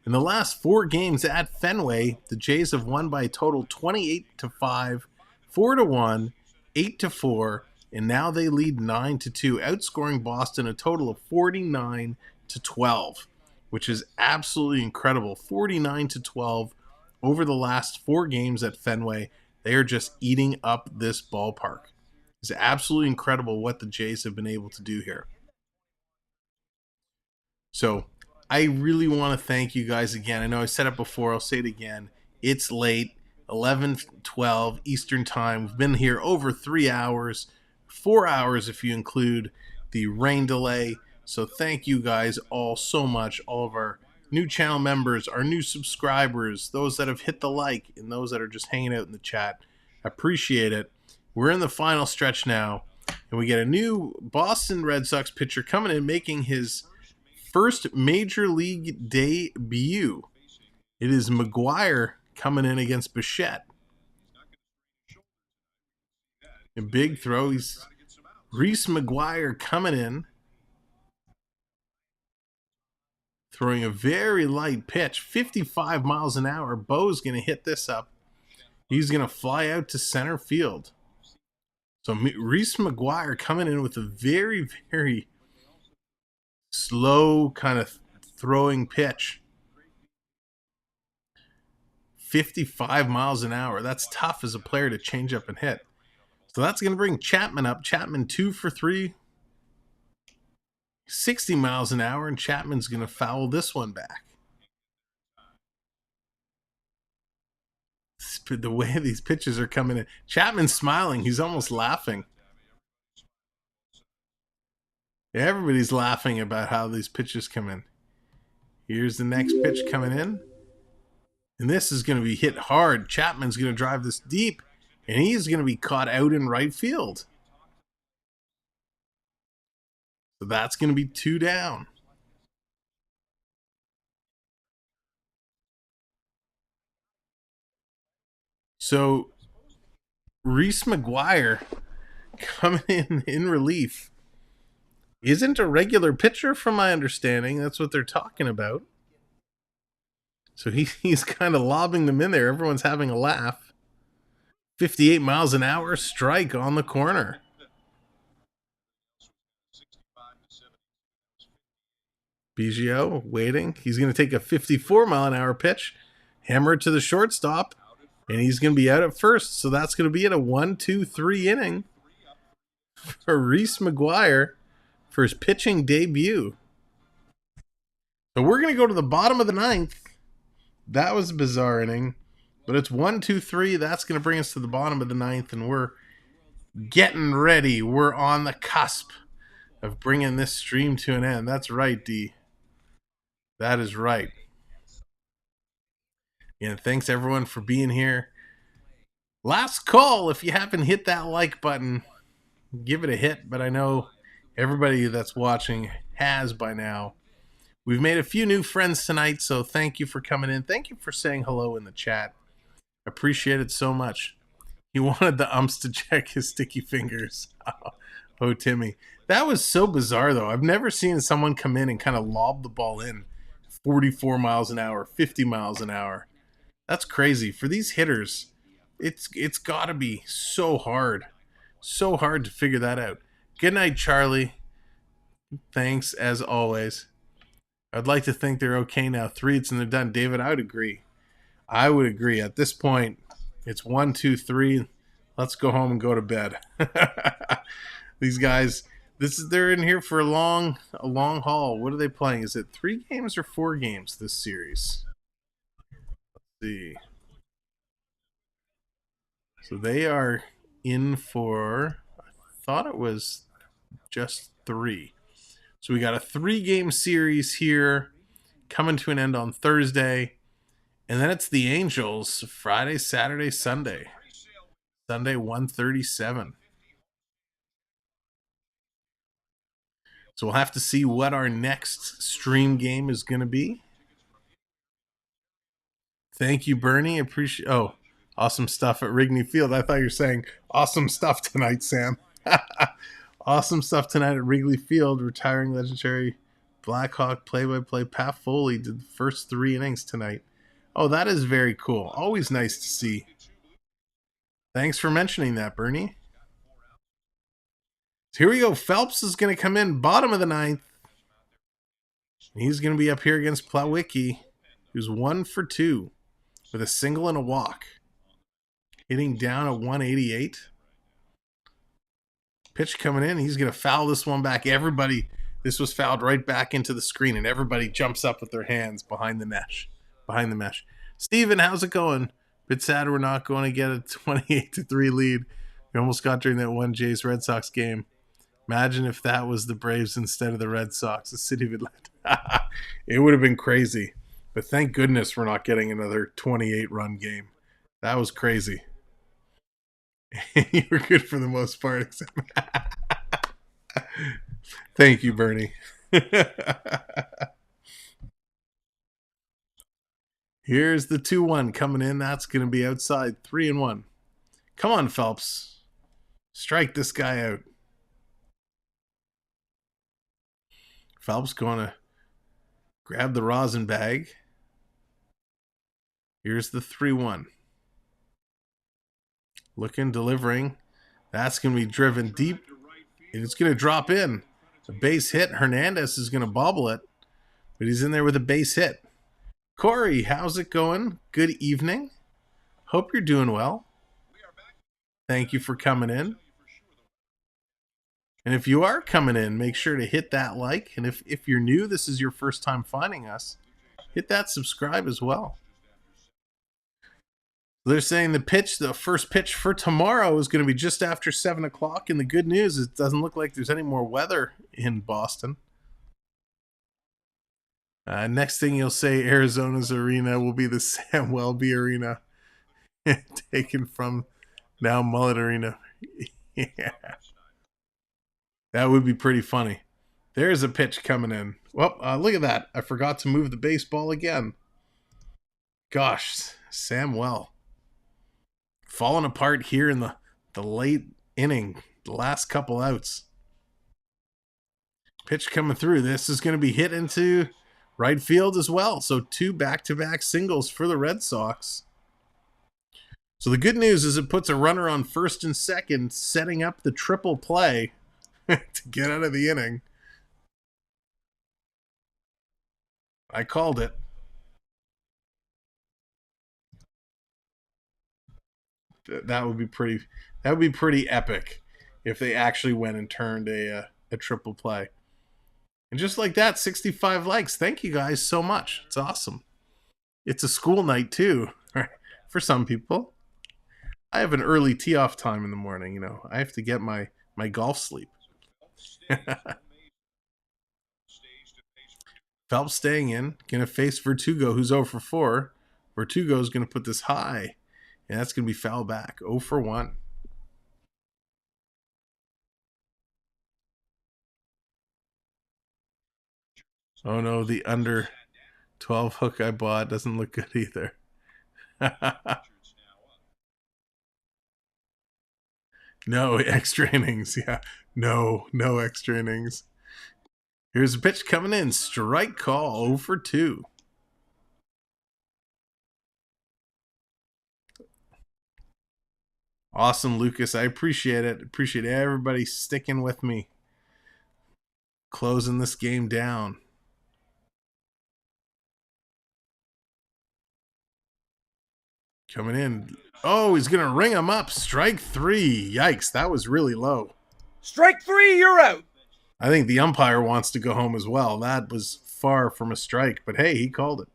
In the last 4 games at Fenway, the Jays have won by a total 28-5, 4-1, 8-4, and now they lead 9-2, outscoring Boston a total of 49-12, which is absolutely incredible. 49-12 over the last 4 games at Fenway, they are just eating up this ballpark. It's absolutely incredible what the Jays have been able to do here. So I really want to thank you guys again. I know I said it before. I'll say it again. It's late, 11:12 Eastern Time. We've been here over 3 hours, 4 hours if you include the rain delay. So thank you guys all so much, all of our new channel members, our new subscribers, those that have hit the like, and those that are just hanging out in the chat. I appreciate it. We're in the final stretch now, and we get a new Boston Red Sox pitcher coming in, making his first major league debut. It is McGuire coming in against Bichette. A big throw. He's Reese McGuire coming in, throwing a very light pitch, 55 miles an hour. Bo's going to hit this up. He's going to fly out to center field. So Reese McGuire coming in with a very, very slow kind of throwing pitch. 55 miles an hour. That's tough as a player to change up and hit. So that's going to bring Chapman up. Chapman 2 for 3. 60 miles an hour, and Chapman's going to foul this one back. The way these pitches are coming in. Chapman's smiling. He's almost laughing. Everybody's laughing about how these pitches come in. Here's the next pitch coming in. And this is going to be hit hard. Chapman's going to drive this deep, and he's going to be caught out in right field. So that's going to be 2 down. So Reese McGuire coming in relief isn't a regular pitcher from my understanding. That's what they're talking about. So he's kind of lobbing them in there. Everyone's having a laugh. 58 miles an hour, strike on the corner. Biggio waiting. He's going to take a 54 mile an hour pitch, hammer it to the shortstop, and he's going to be out at first. So that's going to be at a 1-2-3 inning for Reese McGuire for his pitching debut. So we're going to go to the bottom of the 9th. That was a bizarre inning, but it's 1-2-3. That's going to bring us to the bottom of the 9th, and we're getting ready. We're on the cusp of bringing this stream to an end. That's right, D. That is right. And thanks everyone for being here. Last call. If you haven't hit that like button, give it a hit. But I know everybody that's watching has by now. We've made a few new friends tonight, so thank you for coming in. Thank you for saying hello in the chat. Appreciate it so much. He wanted the umps to check his sticky fingers. Oh, Timmy. That was so bizarre, though. I've never seen someone come in and kind of lob the ball in 44 miles an hour, 50 miles an hour. That's crazy. For these hitters, it's got to be so hard. So hard to figure that out. Good night, Charlie. Thanks, as always. I'd like to think they're okay now. 3 hits and they're done. David, I would agree. I would agree. At this point, it's 1, 2, 3. Let's go home and go to bed. These guys, they're in here for a long haul. What are they playing? Is it 3 games or 4 games this series? Let's see. So they are in for, I thought it was just 3. So we got a 3-game series here coming to an end on Thursday. And then it's the Angels Friday, Saturday, Sunday. Sunday, 1:37. So we'll have to see what our next stream game is going to be. Thank you, Bernie. Appreciate. Oh, awesome stuff at Wrigley Field. I thought you were saying awesome stuff tonight, Sam. Awesome stuff tonight at Wrigley Field. Retiring legendary Blackhawk play-by-play Pat Foley did the first 3 innings tonight. Oh, that is very cool. Always nice to see. Thanks for mentioning that, Bernie. So here we go. Phelps is going to come in bottom of the 9th. He's going to be up here against Plawicki, who's 1 for 2. with a single and a walk. Hitting down at 188. Pitch coming in. He's going to foul this one back. Everybody, this was fouled right back into the screen, and everybody jumps up with their hands behind the mesh. Steven, how's it going? Bit sad we're not going to get a 28-3 lead. We almost got during that one Jays Red Sox game. Imagine if that was the Braves instead of the Red Sox. The city of Atlanta. It would have been crazy. But thank goodness we're not getting another 28-run game. That was crazy. You were good for the most part. Except thank you, Bernie. Here's the 2-1 coming in. That's going to be outside 3-1. Come on, Phelps. Strike this guy out. Phelps going to grab the rosin bag. Here's the 3-1. Looking, delivering. That's going to be driven deep. And it's going to drop in. A base hit. Hernandez is going to bobble it. But he's in there with a base hit. Corey, how's it going? Good evening. Hope you're doing well. Thank you for coming in. And if you are coming in, make sure to hit that like. And if you're new, this is your first time finding us, hit that subscribe as well. They're saying the first pitch for tomorrow is going to be just after 7 o'clock. And the good news is it doesn't look like there's any more weather in Boston. Next thing you'll say, Arizona's arena will be the Samwelb arena. Taken from now Mullet Arena. Yeah. That would be pretty funny. There's a pitch coming in. Well, look at that. I forgot to move the baseball again. Gosh, Samwell. Falling apart here in the late inning. The last couple outs. Pitch coming through. This is going to be hit into right field as well. So 2 back-to-back singles for the Red Sox. So the good news is it puts a runner on first and second, setting up the triple play to get out of the inning. I called it. That would be pretty epic if they actually went and turned a triple play. And just like that, 65 likes. Thank you guys so much. It's awesome. It's a school night too, for some people. I have an early tee-off time in the morning, you know. I have to get my golf sleep. Phelps staying in. Going to face Vertugo, who's 0 for 4. Vertugo is going to put this high. And that's going to be foul back. 0 for 1. Oh no, the under 12 hook I bought doesn't look good either. No extra innings. Yeah. No extra innings. Here's a pitch coming in. Strike call. 0 for 2. Awesome, Lucas. I appreciate it. Appreciate everybody sticking with me. Closing this game down. Coming in. Oh, he's going to ring him up. Strike 3. Yikes, that was really low. Strike 3, you're out. I think the umpire wants to go home as well. That was far from a strike, but hey, he called it.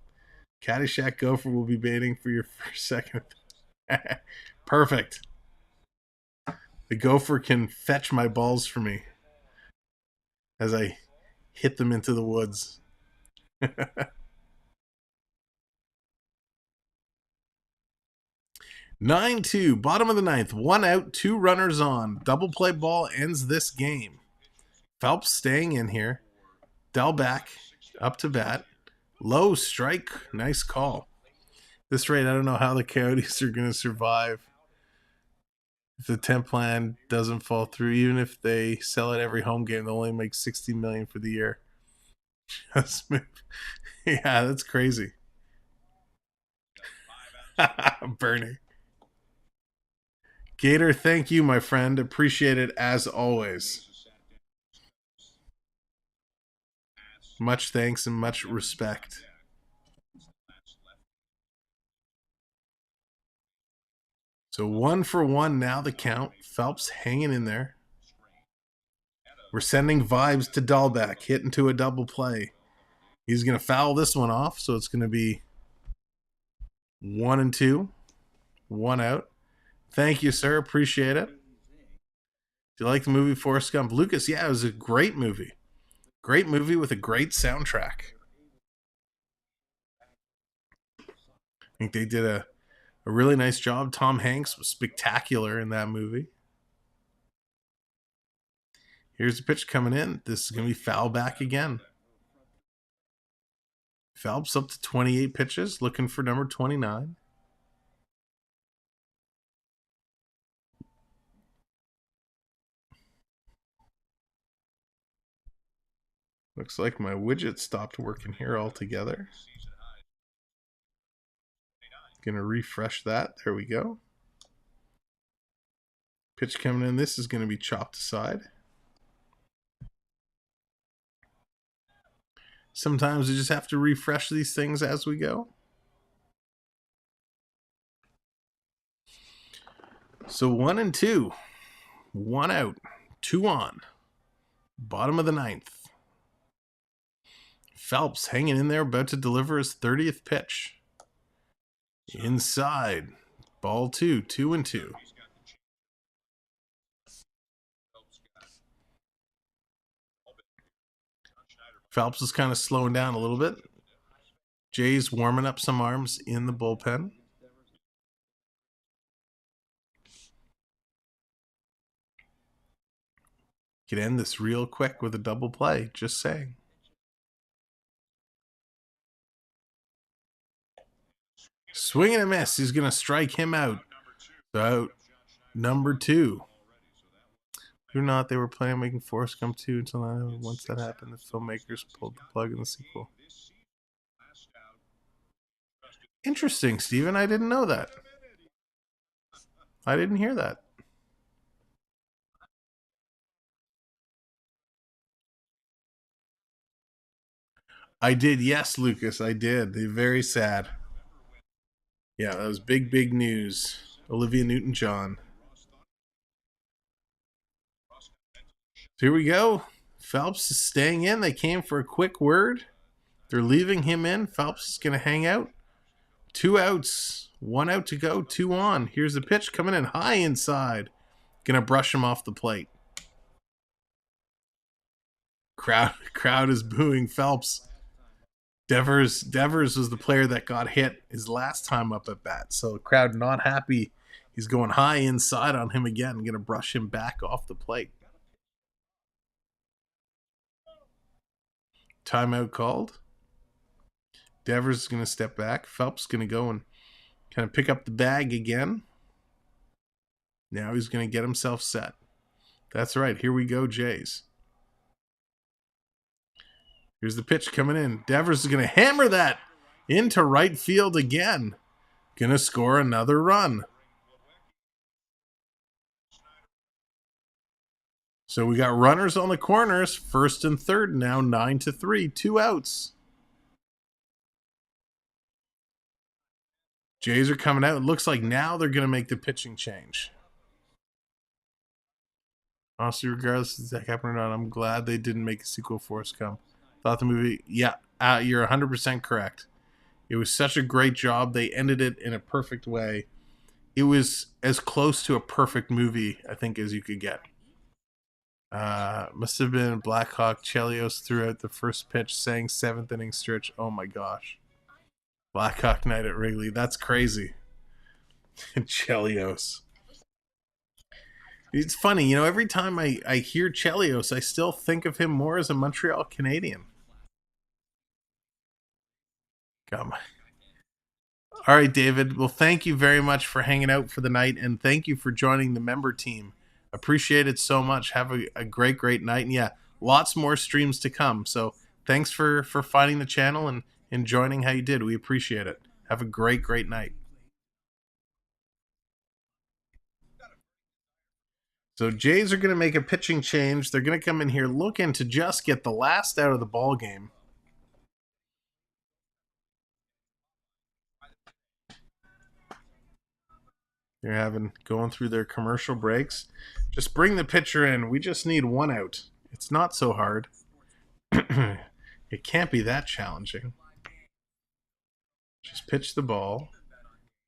Caddyshack Gopher will be baiting for your first second. Perfect. The Gopher can fetch my balls for me as I hit them into the woods. 9-2, bottom of the ninth, 1 out, 2 runners on. Double play ball ends this game. Phelps staying in here. Delback up to bat. Low strike. Nice call. This rate, I don't know how the Coyotes are going to survive if the temp plan doesn't fall through. Even if they sell it every home game, they'll only make $60 million for the year. Just move. Yeah, that's crazy. Bernie. Gator, thank you, my friend. Appreciate it as always. Much thanks and much respect. So 1-for-1 now the count. Phelps hanging in there. We're sending vibes to Dahlbeck, hitting to a double play. He's going to foul this one off, so it's going to be 1-2. 1 out. Thank you, sir. Appreciate it. Do you like the movie Forrest Gump? Lucas, yeah, it was a great movie. Great movie with a great soundtrack. I think they did a really nice job. Tom Hanks was spectacular in that movie. Here's the pitch coming in. This is going to be foul back again. Phelps up to 28 pitches, looking for number 29. Looks like my widget stopped working here altogether. Gonna refresh that. There we go. Pitch coming in. This is going to be chopped aside. Sometimes we just have to refresh these things as we go. So 1-2. 1 out. 2 on. Bottom of the 9th. Phelps hanging in there, about to deliver his 30th pitch. Inside. Ball 2. 2-2. Phelps is kind of slowing down a little bit. Jay's warming up some arms in the bullpen. Could end this real quick with a double play, just saying. Swing and a miss. He's going to strike him out. Out number 2. Or not, they were planning on making Forrest Gump 2 until once that happened, the filmmakers pulled the plug in the sequel. Interesting, Steven. I didn't know that. I didn't hear that. I did, yes, Lucas, I did. They're very sad. Yeah, that was big, big news. Olivia Newton-John. So here we go. Phelps is staying in. They came for a quick word. They're leaving him in. Phelps is going to hang out. 2 outs. 1 out to go. 2 on. Here's the pitch coming in high inside. Going to brush him off the plate. Crowd is booing Phelps. Devers was the player that got hit his last time up at bat. So the crowd not happy. He's going high inside on him again. Going to brush him back off the plate. Timeout called. Devers is going to step back. Phelps is going to go and kind of pick up the bag again. Now he's going to get himself set. That's right. Here we go, Jays. Here's the pitch coming in. Devers is going to hammer that into right field again. Going to score another run. So we got runners on the corners, first and third now, 9-3, 2 outs. Jays are coming out. It looks like now they're going to make the pitching change. Honestly, regardless if that happened or not, I'm glad they didn't make a sequel Forrest Gump. Thought the movie, yeah, you're 100% correct. It was such a great job. They ended it in a perfect way. It was as close to a perfect movie, I think, as you could get. Must have been Blackhawk. Chelios threw out the first pitch, saying 7th inning stretch. Oh my gosh. Blackhawk night at Wrigley. That's crazy. Chelios. It's funny, you know, every time I hear Chelios, I still think of him more as a Montreal Canadian. Come on. All right, David. Well, thank you very much for hanging out for the night, and thank you for joining the member team. Appreciate it so much. Have a great, great night. And yeah, lots more streams to come. So thanks for finding the channel and joining how you did. We appreciate it. Have a great, great night. So Jays are going to make a pitching change. They're going to come in here looking to just get the last out of the ball game. They're going through their commercial breaks. Just bring the pitcher in. We just need one out. It's not so hard. It can't be that challenging. Just pitch the ball,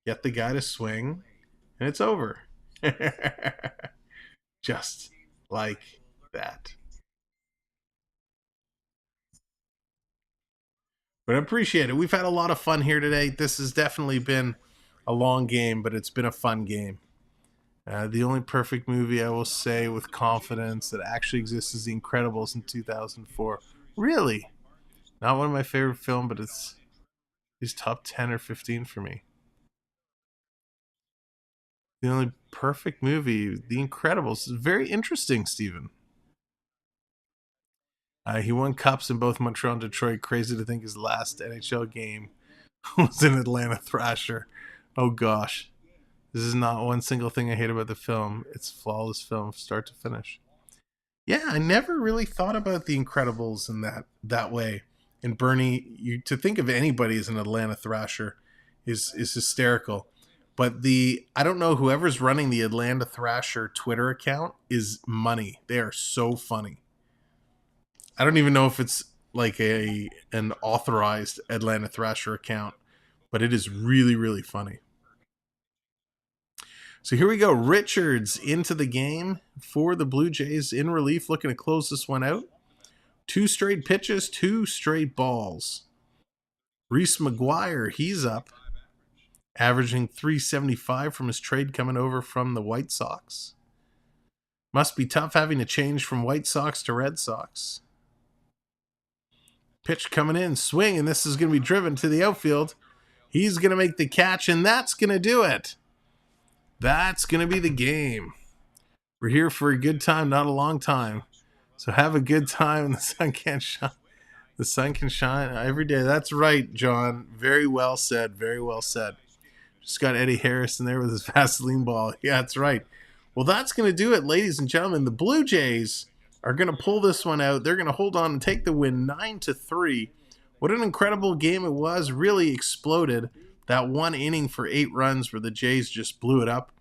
get the guy to swing, and it's over. Just like that. But I appreciate it. We've had a lot of fun here today. This has definitely been a long game, but it's been a fun game. The only perfect movie I will say with confidence that actually exists is The Incredibles in 2004. Really? Not one of my favorite films, but it's top 10 or 15 for me. The only perfect movie, The Incredibles, is very interesting, Steven. He won cups in both Montreal and Detroit. Crazy to think his last NHL game was an Atlanta Thrasher. Oh gosh. This is not one single thing I hate about the film. It's a flawless film, start to finish. Yeah, I never really thought about The Incredibles in that way. And Bernie, to think of anybody as an Atlanta Thrasher is hysterical. But I don't know, whoever's running the Atlanta Thrasher Twitter account is money. They are so funny. I don't even know if it's like an authorized Atlanta Thrasher account, but it is really, really funny. So here we go. Richards into the game for the Blue Jays in relief, looking to close this one out. 2 straight pitches, 2 straight balls. Reese McGuire, he's up, averaging .375 from his trade coming over from the White Sox. Must be tough having to change from White Sox to Red Sox. Pitch coming in, swing, and this is going to be driven to the outfield. He's going to make the catch, and that's going to do it. That's going to be the game. We're here for a good time, not a long time. So have a good time. The sun can't shine. The sun can shine every day. That's right, John. Very well said. Very well said. Just got Eddie Harris in there with his Vaseline ball. Yeah, that's right. Well, that's going to do it, ladies and gentlemen. The Blue Jays are going to pull this one out. They're going to hold on and take the win 9-3. What an incredible game it was. Really exploded. That one inning for 8 runs where the Jays just blew it up.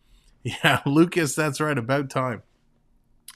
Yeah, Lucas, that's right. About time.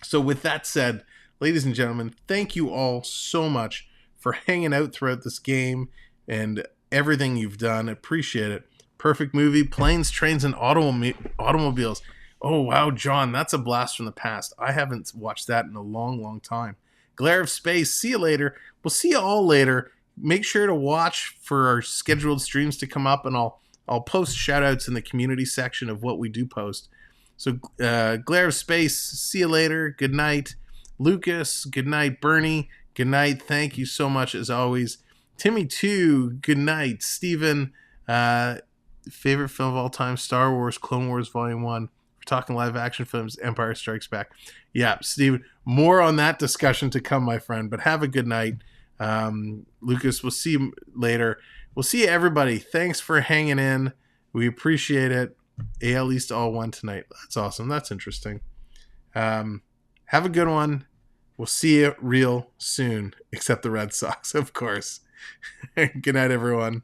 So with that said, ladies and gentlemen, thank you all so much for hanging out throughout this game and everything you've done. Appreciate it. Perfect movie, Planes, Trains, and Automobiles. Oh, wow, John, that's a blast from the past. I haven't watched that in a long, long time. Glare of Space, see you later. We'll see you all later. Make sure to watch for our scheduled streams to come up, and I'll post shout-outs in the community section of what we do post. So, Glare of Space, see you later. Good night. Lucas, good night. Bernie, good night. Thank you so much, as always. Timmy, too, good night. Steven, favorite film of all time, Star Wars, Clone Wars Volume 1. We're talking live action films, Empire Strikes Back. Yeah, Steven, more on that discussion to come, my friend, but have a good night. Lucas, we'll see you later. We'll see you, everybody. Thanks for hanging in. We appreciate it. AL East all won tonight. That's awesome. That's interesting. Have a good one. We'll see you real soon, except the Red Sox, of course. Good night, everyone.